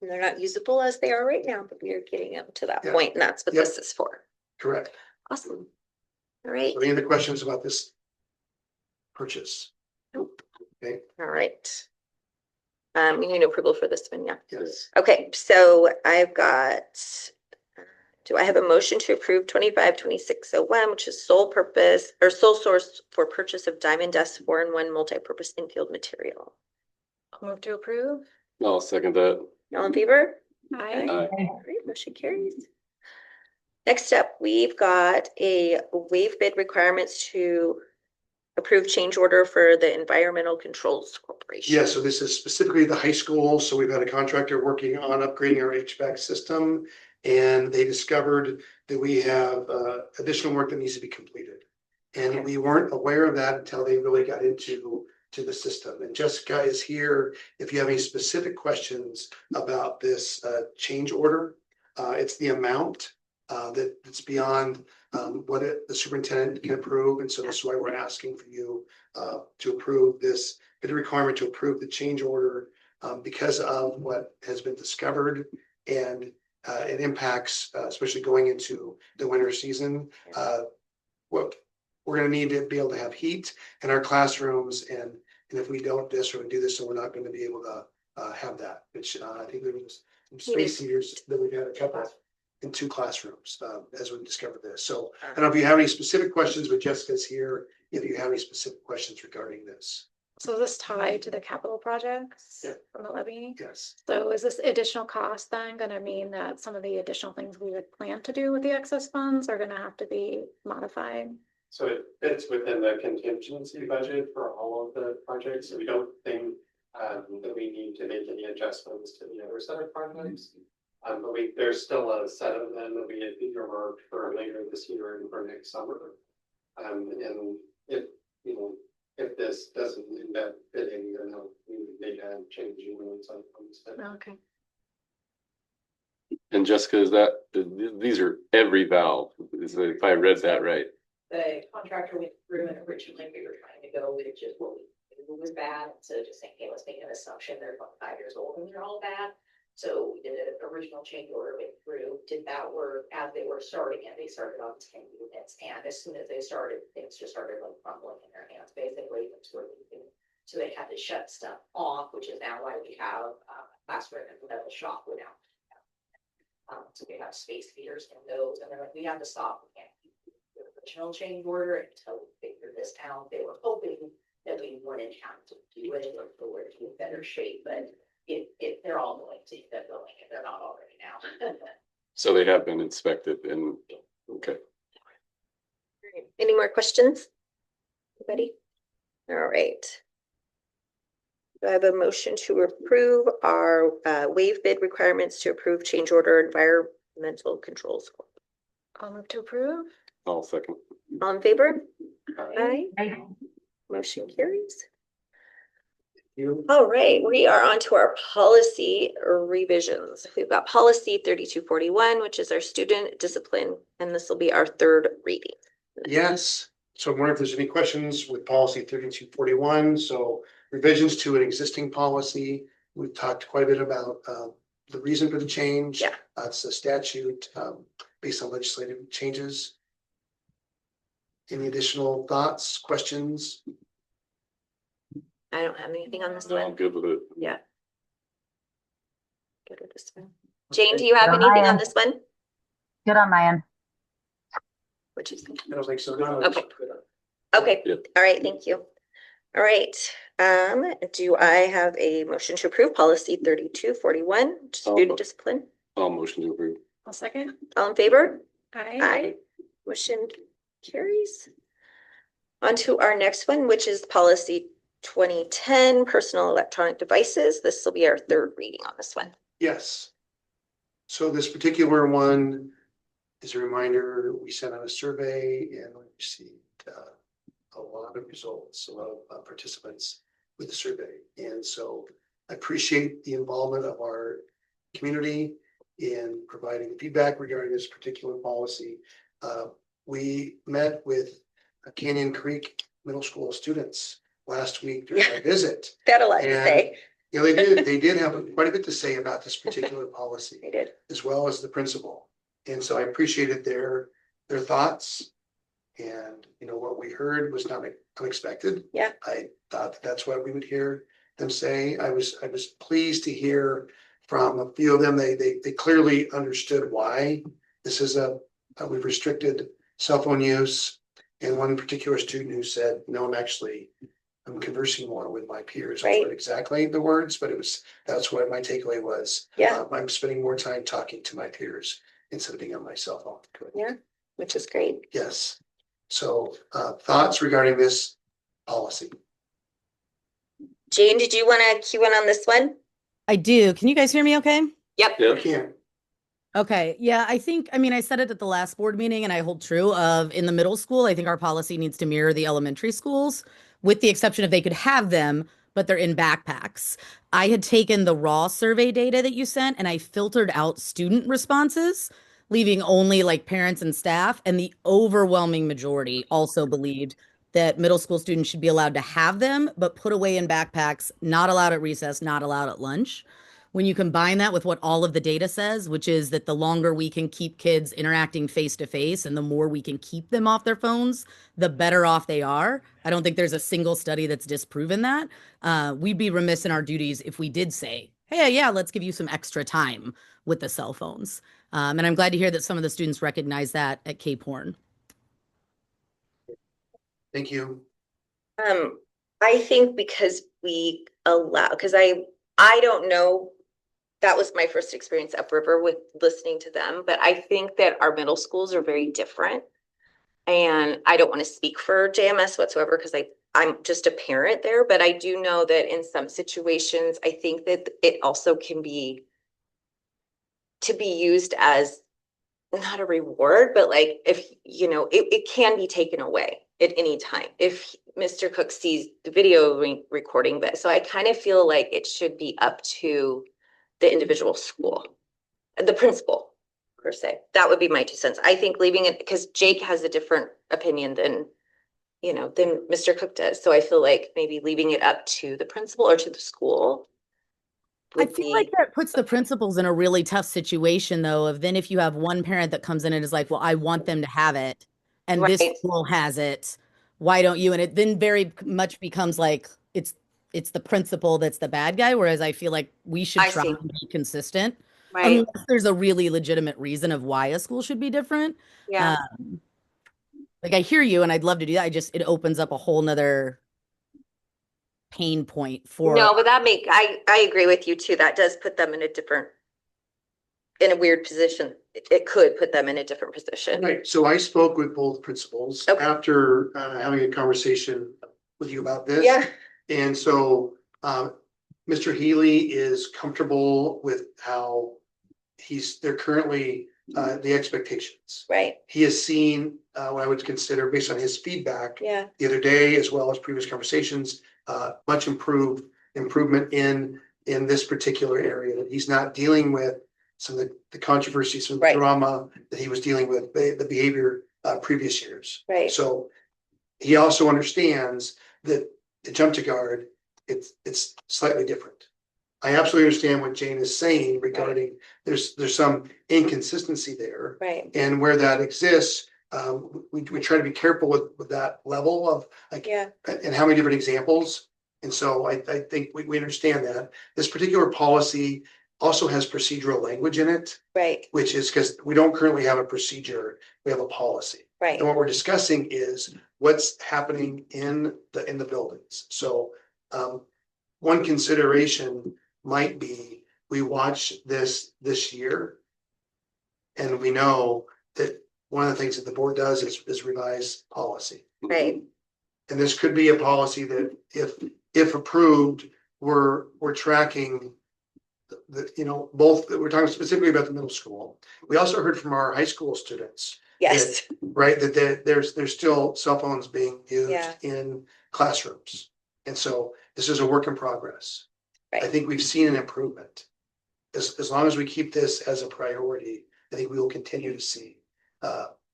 And they're not usable as they are right now, but we are getting them to that Yeah. point, and that's what Yep. this is for. Correct. Awesome. All right, Any other questions about this purchase? Okay, all right. You need approval for this one, yeah. yes. Okay, so I've got, do I have a motion to approve 25-2601, which is sole purpose or sole source for purchase of Diamond Dust 4-in-1 multi-purpose infield material? I'll move to approve. I'll second that. All in favor? Aye. Aye. All right, motion carries. Next up, we've got a waive bid requirements to approve change order for the Environmental Controls Corporation. Yeah, so this is specifically the high school. So we've got a contractor working on upgrading our HVAC system. And they discovered that we have additional work that needs to be completed. And we weren't aware of that until they really got into the system. And Jessica is here if you have any specific questions about this change order. It's the amount that's beyond what the superintendent can approve. And so that's why we're asking for you to approve this bid requirement, to approve the change order because of what has been discovered, and it impacts, especially going into the winter season. What we're going to need to be able to have heat in our classrooms, and if we don't this or do this, so we're not going to be able to have that. Which I think there was some space heaters that we've had a couple in 2 classrooms as we discovered this. So I don't know if you have any specific questions, but Jessica's here if you have any specific questions regarding this. So is this tied to the capital projects Yeah. from the levy? Yes. So is this additional cost then gonna mean that some of the additional things we would plan to do with the excess funds are gonna have to be modified? So it fits within the contingency budget for all of the projects, so we don't think that we need to make any adjustments to the other set of projects. But there's still a set of them that we had earmarked for later this year and for next summer. And if, you know, if this doesn't end up fitting, then we would need to change units on instead. Okay. And Jessica, is that, these are every valve, if I read that right? The contractor went through and originally we were trying to go with just what we knew was bad. So just saying, hey, let's make an assumption they're about 5 years old and they're all bad. So we did an original change order, went through, did that work as they were starting it. They started on 10 units. And as soon as they started, things just started like crumbling in their hands, basically. So they had to shut stuff off, which is now why we have classroom and the shop we're now. So we have space heaters in those, and they're like, we have to stop. We can't keep the original change order until we figure this out. They were hoping that we wouldn't have to do it or for it to be in better shape, but if they're all going to end up going, if they're not already now. So they have been inspected and, okay. Any more questions? Anybody? All right. Do I have a motion to approve our waive bid requirements to approve change order environmental controls? I'll move to approve. I'll second. All in favor? Aye. Aye. Motion carries. You. All right, we are on to our policy revisions. We've got policy 3241, which is our student discipline, and this will be our 3rd reading. Yes. So I'm wondering if there's any questions with policy 3241. So revisions to an existing policy. We've talked quite a bit about the reason for the change. Yeah. It's a statute based on legislative changes. Any additional thoughts, questions? I don't have anything on this I'm one. good with it. Yeah. Good with this one. Jane, do you have anything on this one? Good on my end. What you think? I don't think so. Okay. Okay, Yeah. all right, thank you. All right, do I have a motion to approve policy 3241, student discipline? I'll motion to approve. I'll second. All in favor? Aye. Aye. Motion carries. On to our next one, which is policy 2010, personal electronic devices. This will be our 3rd reading on this one. Yes. So this particular one is a reminder, we sent out a survey and we received a lot of results, a lot of participants with the survey. And so I appreciate the involvement of our community in providing feedback regarding this particular policy. We met with Canyon Creek Middle School students last week during our visit. Got a lot to say. You know, they did have quite a bit to say about this particular policy. They did. As well as the principal. And so I appreciated their thoughts. And, what we heard was not unexpected. Yeah. I thought that's what we would hear them say. I was pleased to hear from a few of them. They clearly understood why this is we've restricted cell phone use. And one particular student who said, no, I'm conversing more with my peers. I Right. forget exactly the words, but that's what my takeaway was. Yeah. I'm spending more time talking to my peers instead of being on my cell phone. Yeah, which is great. Yes. So, thoughts regarding this policy? Jane, did you want to cue in on this one? I do. Can you guys hear me okay? Yep. Yeah. Can. Okay. Yeah, I said it at the last board meeting and I hold true of in the middle school, I think our policy needs to mirror the elementary schools with the exception of they could have them, but they're in backpacks. I had taken the raw survey data that you sent and I filtered out student responses, leaving only like parents and staff. And the overwhelming majority also believed that middle school students should be allowed to have them, but put away in backpacks, not allowed at recess, not allowed at lunch. When you combine that with what all of the data says, which is that the longer we can keep kids interacting face to face and the more we can keep them off their phones, the better off they are. I don't think there's a single study that's disproven that. We'd be remiss in our duties if we did say, hey, yeah, let's give you some extra time with the cell phones. And I'm glad to hear that some of the students recognize that at Cape Horn. Thank you. I think because we allow, because I don't know, that was my first experience upriver with listening to them, but I think that our middle schools are very different. And I don't want to speak for JMS whatsoever because I'm just a parent there, but I do know that in some situations, I think that it also can be to be used as not a reward, but like if, it can be taken away at any time. If Mr. Cook sees the video recording, but so I kind of feel like it should be up to the individual school, the principal per se. That would be my 2 cents. I think leaving it because Jake has a different opinion than Mr. Cook does. So I feel like maybe leaving it up to the principal or to the school. I feel like that puts the principals in a really tough situation, though, of then if you have one parent that comes in and is like, well, I want them to have it, and this school has it, why don't you? And it then very much becomes like it's the principal that's the bad guy, whereas I feel like we should try and be consistent. Right. Unless there's a really legitimate reason of why a school should be different. Yeah. Like I hear you and I'd love to do that. It opens up a whole nother pain point for. No, but I agree with you too. That does put them in a weird position. It could put them in a different position. Right. So I spoke with both principals after having a conversation with you about this. Yeah. And so Mr. Healy is comfortable with how they're currently the expectations. Right. He has seen what I would consider based on his feedback Yeah. the other day, as well as previous conversations, much improvement in this particular area, that he's not dealing with some of the controversies, some of the drama that he was dealing with, the behavior previous years. Right. So he also understands that the jump to guard, it's slightly different. I absolutely understand what Jane is saying regarding there's some inconsistency there. Right. And where that exists, we try to be careful with that level of and how many different examples. And so I think we understand that. This particular policy also has procedural language in it. Right. Which is because we don't currently have a procedure, we have a policy. Right. And what we're discussing is what's happening in the buildings. So one consideration might be we watch this year and we know that one of the things that the board does is revise policy. Right. And this could be a policy that if approved, we're tracking both. We're talking specifically about the middle school. We also heard from our high school students. Yes. That there's still cell phones being used in classrooms. And so this is a work in progress. Right. I think we've seen an improvement. As long as we keep this as a priority, I think we will continue to see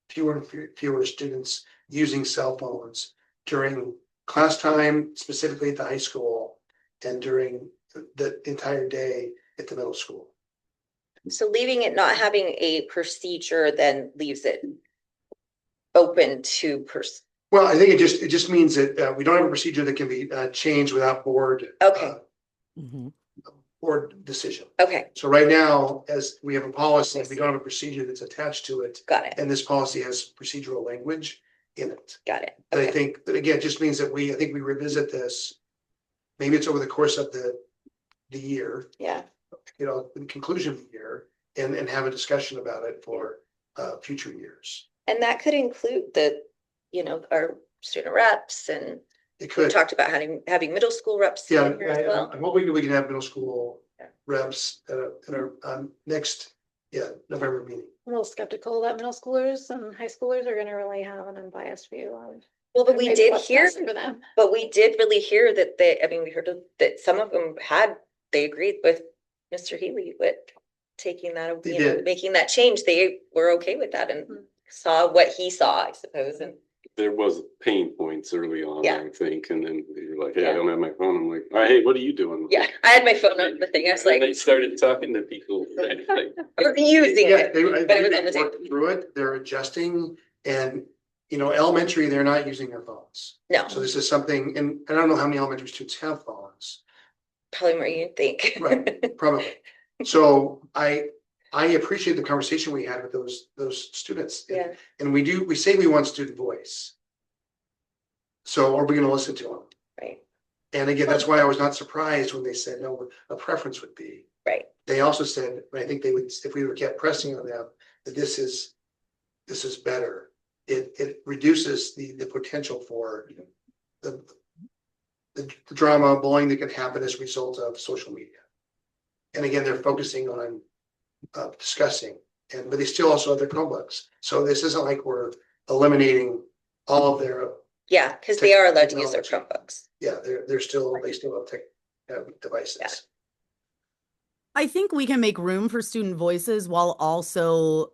fewer and fewer students using cell phones during class time, specifically at the high school, and during the entire day at the middle school. So leaving it not having a procedure then leaves it open to Well, I think it just means that we don't have a procedure that can be changed without board. Okay. Board decision. Okay, So right now, as we have a policy, we don't have a procedure that's attached to it. got it, And this policy has procedural language in it. got it. But I Okay. think that again, just means that I think we revisit this. Maybe it's over the course of the year, Yeah, the conclusion of the year, and have a discussion about it for future years. and that could include our student reps, and It we could. talked about having middle school reps Yeah, in here as well. I'm hoping that we can have middle school Yeah. reps at our next, November meeting. I'm a little skeptical that middle schoolers and high schoolers are gonna really have an unbiased view on. Well, but we maybe did what's hear, best for them. but we did really hear that we heard that some of them they agreed with Mr. Healy with taking that, They did. making that change. They were okay with that and saw what he saw, I suppose, and. There was pain points early on, Yeah. I think, and then you're like, hey, Yeah. I don't have my phone. I'm like, all right, hey, what are you doing? Yeah, I had my phone on the thing. I was And like, they started talking to people. Like, I was using Yeah, it. they but it was on the worked through it, they're adjusting, and elementary, they're not using their phones. No, So this is something, and I don't know how many elementary students have phones, probably more you'd think. Right. probably. So I appreciate the conversation we had with those students. Yeah, And we say we want student voice. So are we gonna listen to them? right, And again, that's why I was not surprised when they said, no, a preference would be. right. They also said, but I think they would, if we were kept pressing on them, that this is better. It reduces the potential for the drama, bullying that can happen as a result of social media. And again, they're focusing on discussing, but they still also have their Chromebooks. So this isn't like we're eliminating all of their, Yeah, because they are allowed to use their Technology. Chromebooks. they still have devices. Yeah. I think we can make room for student voices while also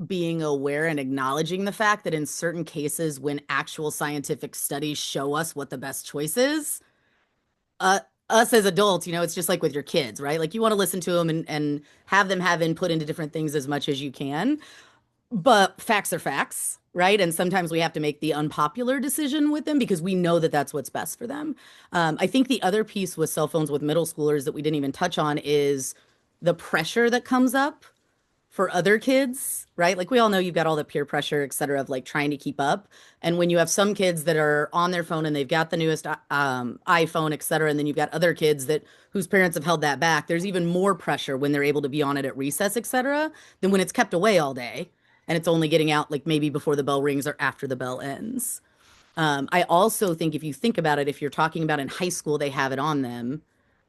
being aware and acknowledging the fact that in certain cases, when actual scientific studies show us what the best choice is, us as adults, it's just like with your kids, right? Like you want to listen to them and have them have input into different things as much as you can. But facts are facts, right? And sometimes we have to make the unpopular decision with them because we know that that's what's best for them. I think the other piece with cell phones with middle schoolers that we didn't even touch on is the pressure that comes up for other kids, right? Like we all know you've got all the peer pressure, et cetera, of like trying to keep up. And when you have some kids that are on their phone and they've got the newest iPhone, et cetera, and then you've got other kids whose parents have held that back, there's even more pressure when they're able to be on it at recess, et cetera, than when it's kept away all day. And it's only getting out like maybe before the bell rings or after the bell ends. I also think if you think about it, if you're talking about in high school, they have it on them,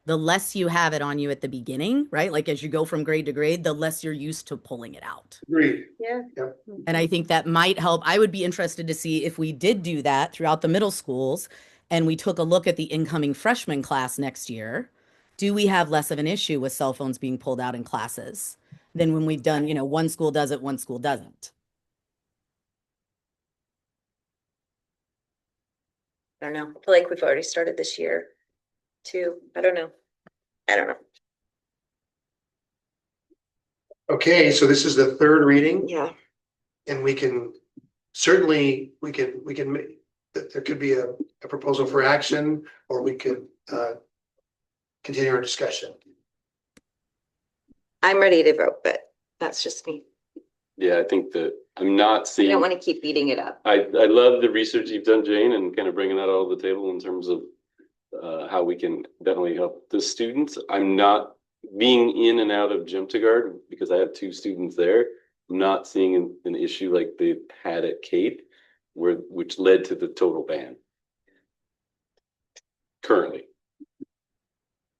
the less you have it on you at the beginning, right? Like as you go from grade to grade, the less you're used to pulling it out. Agreed. Yeah. Yep. And I think that might help. I would be interested to see if we did do that throughout the middle schools and we took a look at the incoming freshman class next year. Do we have less of an issue with cell phones being pulled out in classes than when we've done, one school does it, one school doesn't? I don't know. I feel like we've already started this year too. I don't know. Okay, so this is the third reading. Yeah. And we can certainly, we can make, there could be a proposal for action, or we could continue our discussion. I'm ready to vote, but that's just me. Yeah, I think that I'm not I seeing. don't want to keep beating it up. I love the research you've done, Jane, and kind of bringing that all to the table in terms of how we can definitely help the students. I'm not being in and out of Jemtigard because I have 2 students there. I'm not seeing an issue like they've had at Cape, which led to the total ban currently.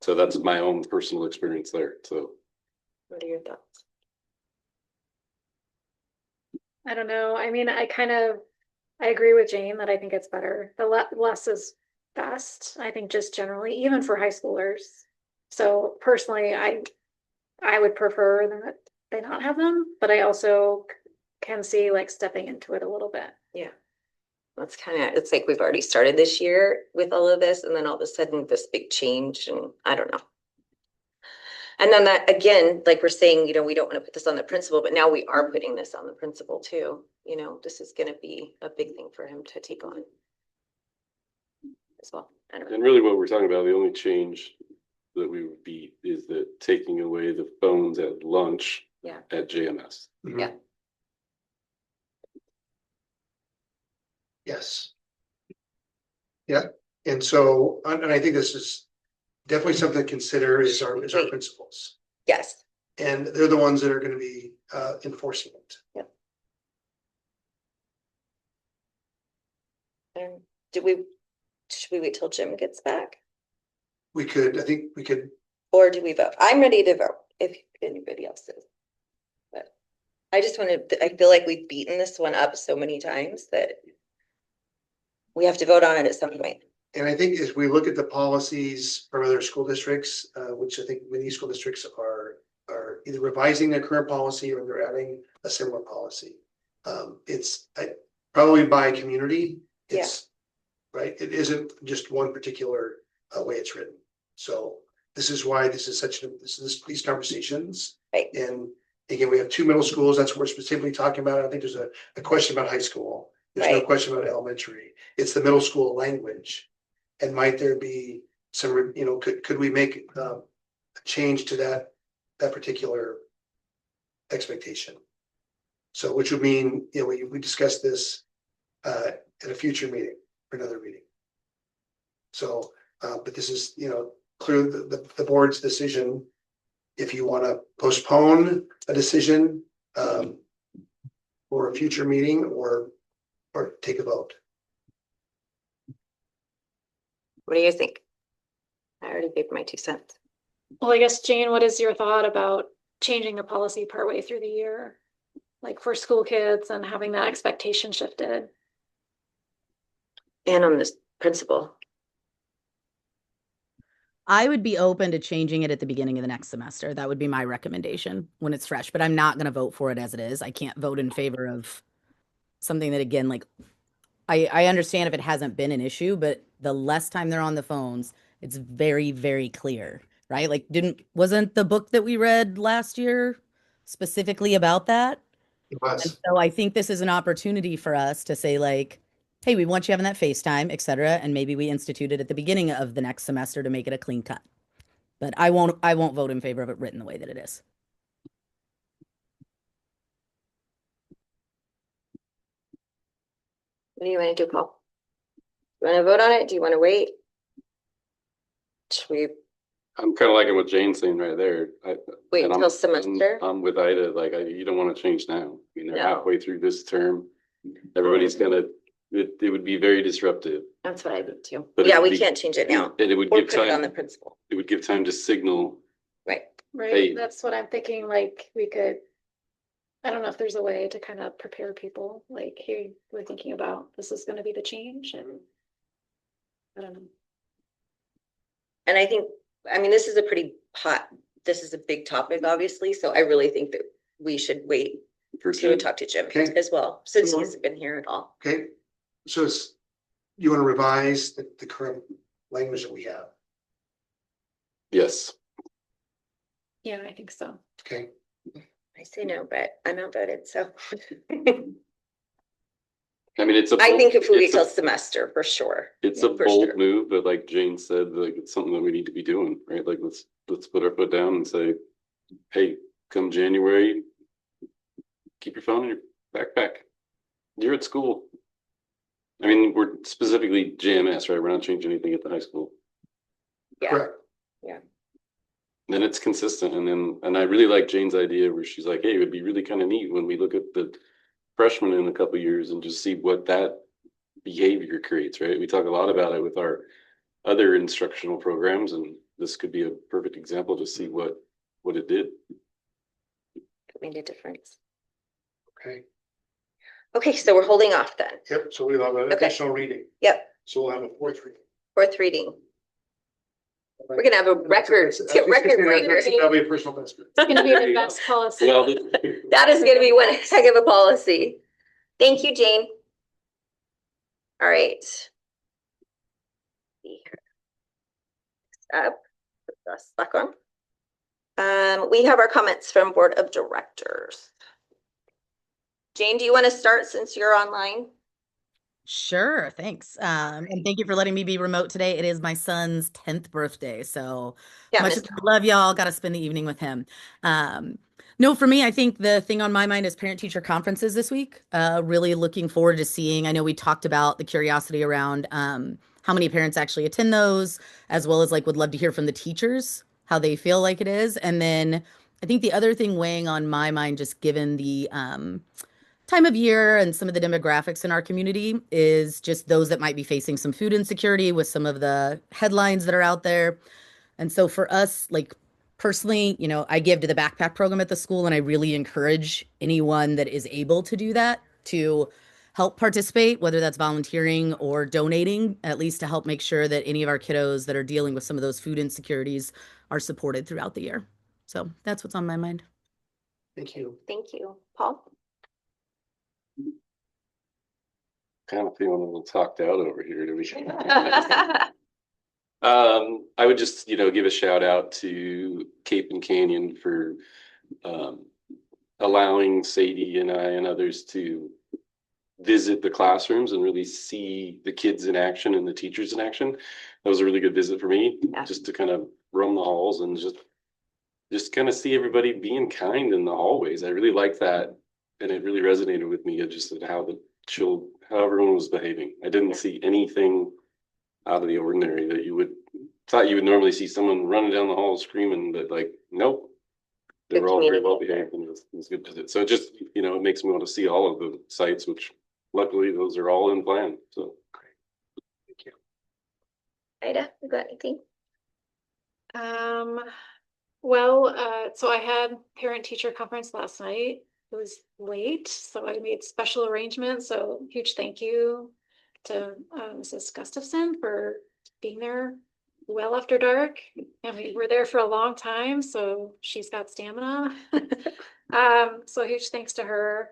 So that's my own personal experience there. So What are your thoughts? I don't know. I mean, I agree with Jane that I think it's better. The less is best. I think just generally, even for high schoolers. So personally, I would prefer that they not have them, but I also can see like stepping into it a little bit. Yeah. That's it's like we've already started this year with all of this, and then all of a sudden this big change, and I don't know. And then that, again, like we're saying, you know, we don't want to put this on the principal, but now we are putting this on the principal too. You know, this is gonna be a big thing for him to take on as well. I don't know. And really what we're talking about, the only change that we would be is that taking away the phones at lunch Yeah. at JMS. Yeah. Yes. Yeah, and so, and I think this is definitely something to consider is our Wait. principals. Yes. And they're the ones that are gonna be enforcing it. Should we wait till Jim gets back? We could, I think we could, Or do we vote? I'm ready to vote if anybody else is. But I just wanted, I feel like we've beaten this one up so many times that we have to vote on it at some point. and I think as we look at the policies from other school districts, which I think many school districts are either revising their current policy or they're adding a similar policy. It's probably by community. It's right. It isn't just one particular way it's written. So this is why this is these conversations. Right. And again, we have 2 middle schools. That's what we're specifically talking about. I think there's a question about high school. There's no Right. question about elementary. It's the middle school language. And might there be some, you know, could we make a change to that particular expectation? So which would mean, you know, we discussed this at a future meeting or another meeting. So, but this is, you know, clearly the board's decision. If you want to postpone a decision for a future meeting or take a vote. What do you think? I already gave my 2 cents. Well, I guess, Jane, what is your thought about changing the policy partway through the year? Like for school kids and having that expectation shifted? And on this principal. I would be open to changing it at the beginning of the next semester. That would be my recommendation when it's fresh, but I'm not going to vote for it as it is. I can't vote in favor of something that, again, like I understand if it hasn't been an issue, but the less time they're on the phones, it's very, very clear, right? Like wasn't the book that we read last year specifically about that? It was. And so I think this is an opportunity for us to say like, hey, we want you having that FaceTime, et cetera. And maybe we institute it at the beginning of the next semester to make it a clean cut. But I won't vote in favor of it written the way that it is. What do you want to do, Paul? You want to vote on it? Do you want to wait? Should we I'm kind of liking what Jane's saying right there. wait And until semester? I'm with Ida, like, you don't want to change now. I mean, they're No. halfway through this term. Everybody's it would be very disruptive. That's what I think too. But Yeah, it would we be- can't change it now. And it would Or give put it on the time, principal. it would give time to signal, Right. Right, Hey. that's what I'm thinking, like, we could, I don't know if there's a way to kind of prepare people, like, hey, we're thinking about, this is gonna be the change, and I don't know. And I think, I mean, this is this is a big topic, obviously, so I really think that we should wait for to Jim. talk to Jim Okay. as well, since Sure. he's been here at all. Okay, so you want to revise the current language that we have, Yes. Yeah, I think so. okay? I say no, but I'm outvoted, so. I mean, I think if we wait it's a- till semester, for sure. It's a for bold sure. move, but like Jane said, like it's something that we need to be doing, right? Like let's put our foot down and say, hey, come January, keep your phone in your backpack. You're at school. I mean, we're specifically JMS, right? We're not changing anything at the high school. Yeah. Correct. Then it's consistent. And I really like Jane's idea where she's like, hey, it would be really kind of neat when we look at the freshmen in a couple of years and just see what that behavior creates, right? We talk a lot about it with our other instructional programs, and this could be a perfect example to see what it did. Could make a difference. Okay, Okay, so we're holding off then. yep, so we'll have an Okay. additional reading. Yep, So we'll have a 4th reading. 4th reading. We're gonna have a record, It's record breaker. That'll be a personal best. It's gonna be the best policy. Well, That is gonna be one heck of a policy. Thank you, Jane. All right. See here. Up, put the stuck on. We have our comments from Board of Directors. Jane, do you want to start since you're online? Sure, thanks. And thank you for letting me be remote today. It is my son's 10th birthday, so Yeah, much as I love y'all, got to spend the evening with him. No, for me, I think the thing on my mind is parent-teacher conferences this week. Really looking forward to seeing. I know we talked about the curiosity around how many parents actually attend those, as well as like would love to hear from the teachers how they feel like it is. And then I think the other thing weighing on my mind, just given the time of year and some of the demographics in our community, is just those that might be facing some food insecurity with some of the headlines that are out there. And so for us, like personally, I give to the backpack program at the school, and I really encourage anyone that is able to do that to help participate, whether that's volunteering or donating, at least to help make sure that any of our kiddos that are dealing with some of those food insecurities are supported throughout the year. So that's what's on my mind. Thank you. Thank you. Paul? Kind of feeling a little talked out over here, to be. I would just, give a shout out to Cape and Canyon for allowing Sadie and I and others to visit the classrooms and really see the kids in action and the teachers in action. That was a really good visit for me, just to kind of roam the halls and just kind of see everybody being kind in the hallways. I really like that, and it really resonated with me, just how how everyone was behaving. I didn't see anything out of the ordinary that thought you would normally see someone running down the hall screaming, but like, nope. They were all very well behaved, and it was good visit. So it just, it makes me want to see all of the sites, which luckily those are all in plan. So Thank you. Ida, you got anything? So I had parent-teacher conference last night. It was late, so I made special arrangements. So huge thank you to Mrs. Gustafson for being there well after dark. And we were there for a long time, so she's got stamina. So huge thanks to her.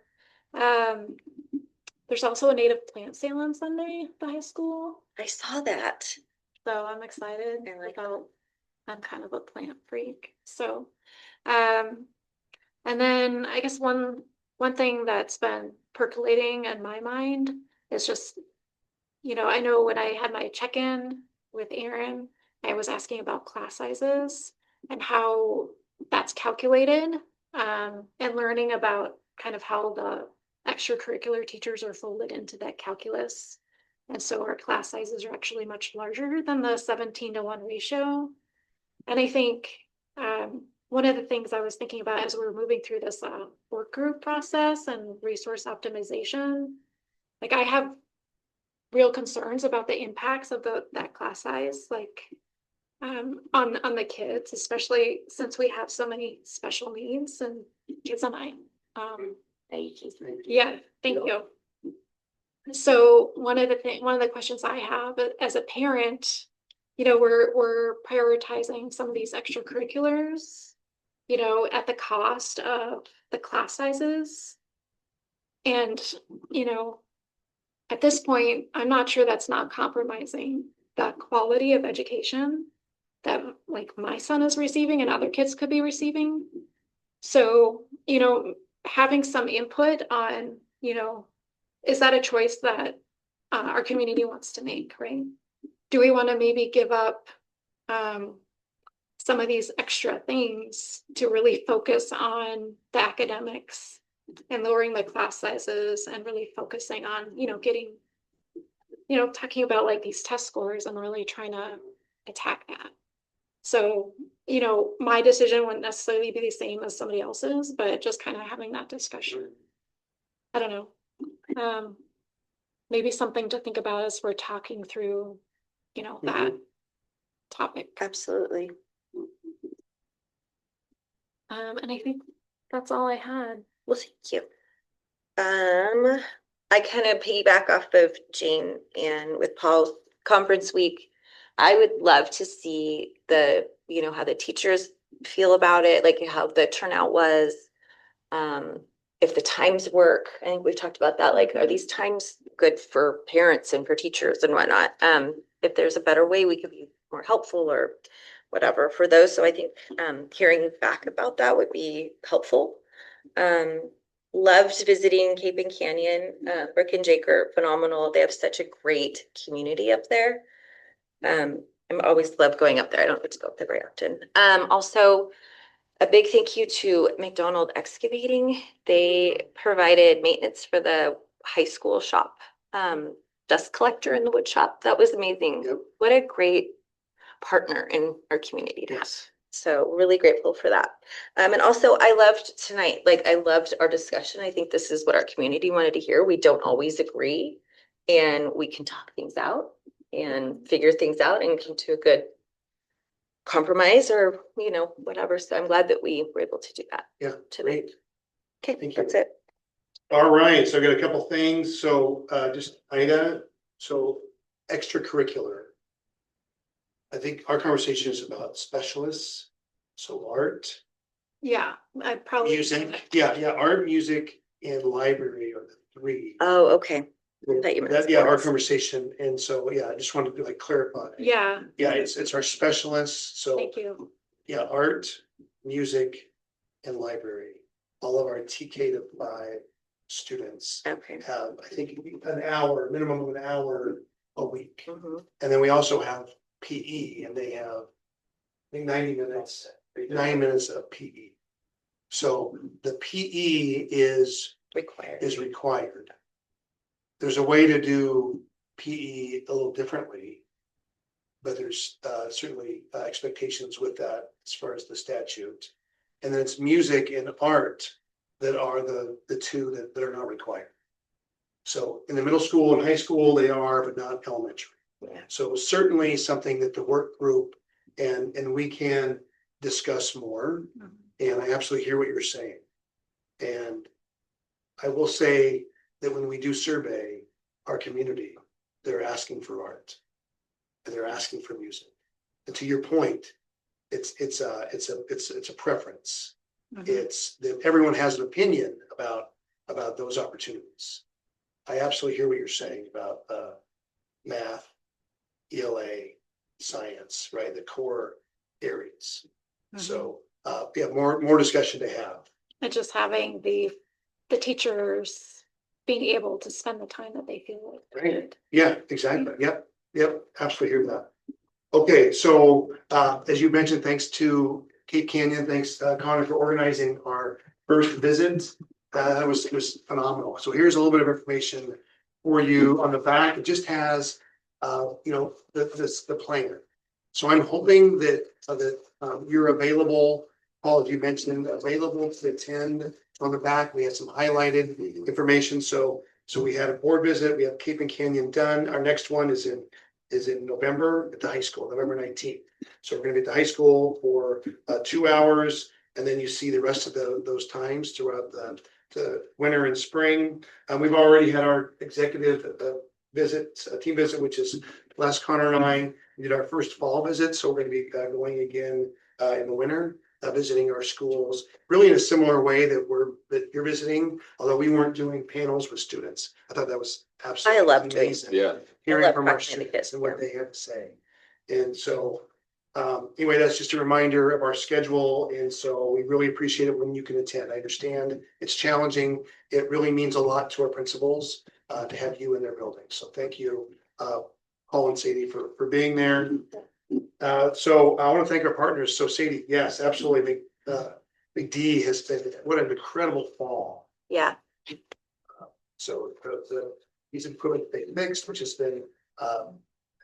There's also a native plant sale on Sunday at the high school. I saw that. So I'm excited about. I'm kind of a plant freak. So, and then I guess one thing that's been percolating in my mind is just, I know when I had my check-in with Aaron, I was asking about class sizes and how that's calculated, and learning about kind of how the extracurricular teachers are folded into that calculus. And so our class sizes are actually much larger than the 17-to-1 ratio. And I think one of the things I was thinking about as we were moving through this work group process and resource optimization, like I have real concerns about the impacts of that class size, like on the kids, especially since we have so many special needs and kids on yeah, thank you. So one of the questions I have as a parent, we're prioritizing some of these extracurriculars, at the cost of the class sizes. And, at this point, I'm not sure that's not compromising the quality of education that like my son is receiving and other kids could be receiving. So, having some input on, is that a choice that our community wants to make, right? Do we want to maybe give up some of these extra things to really focus on the academics and lowering the class sizes and really focusing on, getting, talking about like these test scores and really trying to attack that. So, my decision wouldn't necessarily be the same as somebody else's, but just kind of having that discussion. I don't know. Maybe something to think about as we're talking through, that topic. Absolutely. And I think that's all I had. Well, thank you. I kind of piggyback off of Jane and with Paul's conference week. I would love to see how the teachers feel about it, like how the turnout was. If the times work, I think we've talked about that. Like, are these times good for parents and for teachers and whatnot? If there's a better way we could be more helpful, or whatever for those. So I think hearing back about that would be helpful. Loved visiting Cape and Canyon. Rick and Jake are phenomenal. They have such a great community up there. I'm always love going up there. I don't get to go up there very often. Also, a big thank you to McDonald Excavating. They provided maintenance for the high school shop, dust collector in the wood shop. That was amazing. Yep. What a great partner in our community to have. Yes. So really grateful for that. And also I loved tonight, like I loved our discussion. I think this is what our community wanted to hear. We don't always agree and we can talk things out and figure things out and come to a good compromise or, you know, whatever. So I'm glad that we were able to do that. Yeah, tonight. great. Okay, Thank you. that's it. All right, so I got a couple things. So just Ida, so extracurricular. I think our conversation is about specialists, so art, Yeah, I probably. music, yeah, art, music, and library are the three. Oh, okay. I thought you meant That, yeah, our sports. conversation, and so, yeah, I just wanted to like clarify. Yeah, Yeah, it's our specialists, so, thank you. yeah, art, music, and library. All of our TK to 5 students Okay. have, I think, an hour, minimum of an hour a week. Mhm. And then we also have PE, and they have, I think 90 minutes, 9 minutes of PE. So the PE is required. There's a way to do PE a little differently. But there's certainly expectations with that as far as the statute. And then it's music and art that are the two that are not required. So in the middle school and high school, they are, but not elementary. Yeah. So certainly something that the work group and we can discuss more. And I absolutely hear what you're saying. And I will say that when we do survey our community, they're asking for art. And they're asking for music. And to your point, it's a preference. It's that everyone has an opinion about those opportunities. I absolutely hear what you're saying about math, ELA, science, right? The core areas. So we have more discussion to have. And just having the teachers being able to spend the time that they feel like. Right. Yeah, exactly. Yep, absolutely hear that. Okay, so as you mentioned, thanks to Cape Canyon, thanks Connor for organizing our first visit. It was phenomenal. So here's a little bit of information for you on the back. It just has the plan. So I'm hoping that you're available, Paul, as you mentioned, available to attend. On the back, we have some highlighted information. So we had a board visit, we have Cape and Canyon done. Our next one is in November at the high school, November 19th. So we're gonna be at the high school for 2 hours, and then you see the rest of those times throughout the winter and spring. We've already had our executive team visit, which is Les, Connor, and I. We did our first fall visit, so we're gonna be going again in the winter. Visiting our schools, really in a similar way that you're visiting, although we weren't doing panels with students. I thought that was absolutely I love doing amazing. Yeah. Hearing from our students and what they have to say. And so, anyway, that's just a reminder of our schedule. And so we really appreciate it when you can attend. I understand it's challenging. It really means a lot to our principals to have you in their building. So thank you, Paul and Sadie, for being there. So I want to thank our partners. So Sadie, yes, absolutely. Big D has been, what an incredible fall. Yeah. So these equipment they fixed, which has been a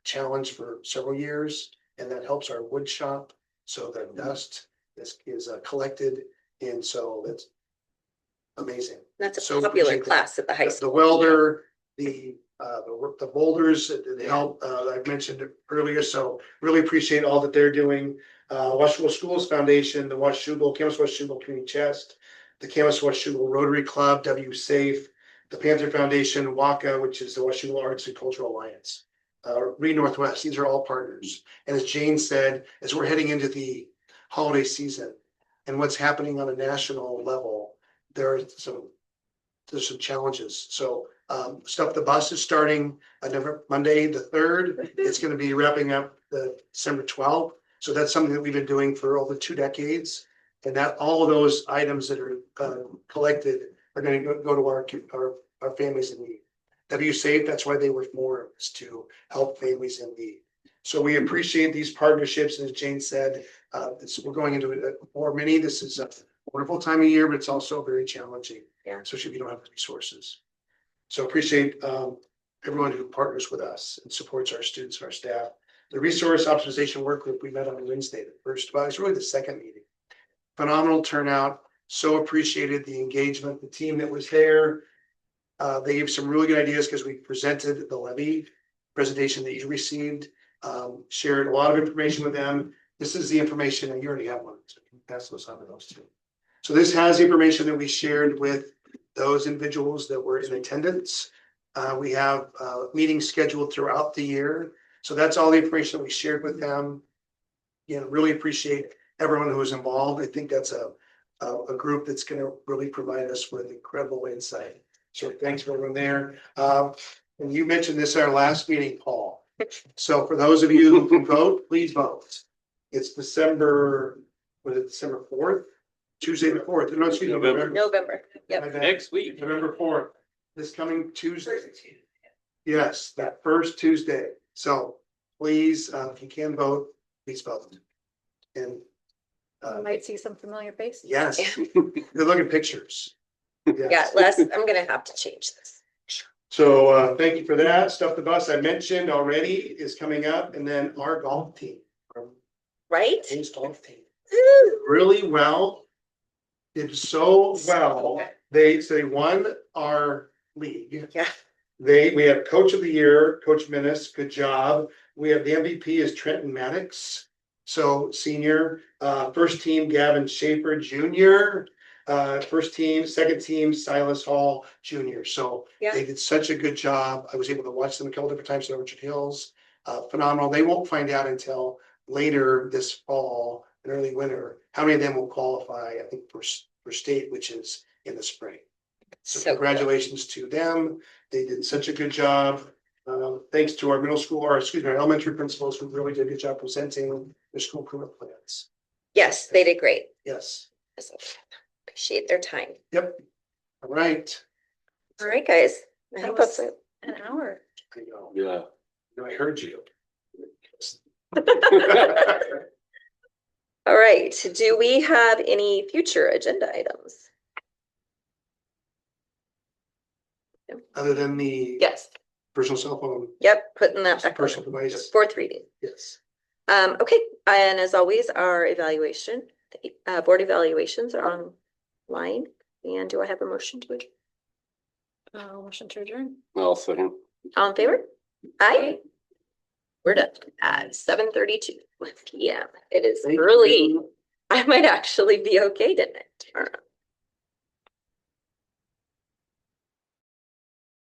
challenge for several years, and that helps our wood shop. So the dust is collected, and so that's amazing. That's a So popular appreciate class at the high school. The welder, the boulders that help, I mentioned earlier, so really appreciate all that they're doing. Washougal Schools Foundation, the Camas Washougal Community Chest, the Camas Washougal Rotary Club, W-Safe, the Panther Foundation, WACA, which is the Washougal Arts and Cultural Alliance, Reed Northwest, these are all partners. And as Jane said, as we're heading into the holiday season and what's happening on a national level, there's some challenges. So Stuff the Bus is starting Monday the 3rd. It's going to be wrapping up the December 12th. So that's something that we've been doing for over 2 decades. And that all of those items that are collected are going to go to our families in need. WSAFE, that's why they work more, is to help families in need. So we appreciate these partnerships. And as Jane said, we're going into more many. This is a wonderful time of year, but it's also very challenging. Yeah. Especially if you don't have the resources. So appreciate everyone who partners with us and supports our students and our staff. The resource optimization work group we met on Wednesday, the first, well, it's really the second meeting. Phenomenal turnout. So appreciated the engagement, the team that was there. They gave some really good ideas because we presented the levy presentation that you received, shared a lot of information with them. This is the information, and you already have one, so you can pass those on to those two. So this has information that we shared with those individuals that were in attendance. We have meetings scheduled throughout the year. So that's all the information that we shared with them. You know, really appreciate everyone who was involved. I think that's a group that's going to really provide us with incredible insight. So thanks for everyone there. And you mentioned this at our last meeting, Paul. So for those of you who can vote, please vote. It's December 4th? Tuesday the 4th. No, excuse me, November. Yep. Next week. November 4th, this coming Tuesday. Yes, that first Tuesday. So please, if you can vote, please vote. And You might see some familiar faces. yes, good looking pictures. Yes. Yeah, Les, I'm gonna have to change this. So thank you for that. Stuff the Bus I mentioned already is coming up, and then our golf team. Our Right? A's golf team. Really well. Did so well. They won our league. Yeah. We have Coach of the Year, Coach Menace, good job. We have the MVP is Trenton Maddox, so senior. First team Gavin Schaefer Jr. First team, second team Silas Hall Jr. So Yeah. they did such a good job. I was able to watch them a couple different times in Orchard Hills. Phenomenal. They won't find out until later this fall and early winter how many of them will qualify, I think, for state, which is in the spring. So So congratulations to them. They did such a good job. Thanks to our our elementary principals who really did a good job presenting their school improvement plans. yes, they did great. Yes. So, appreciate their time. Yep. All right. All right, guys. I That think was that's it. an hour. I know. Yeah. I heard you. All right. Do we have any future agenda items? Other than the Yes. personal cell phone, Yep, putting that back on. personal device. Fourth reading. Yes. Okay, and as always, our board evaluations are online. And do I have a motion to adjourn? Motion to adjourn. I'll second. All in favor? Aye. We're done at 7:32 p.m. It is Thank you. early. I might actually be okay tonight tomorrow.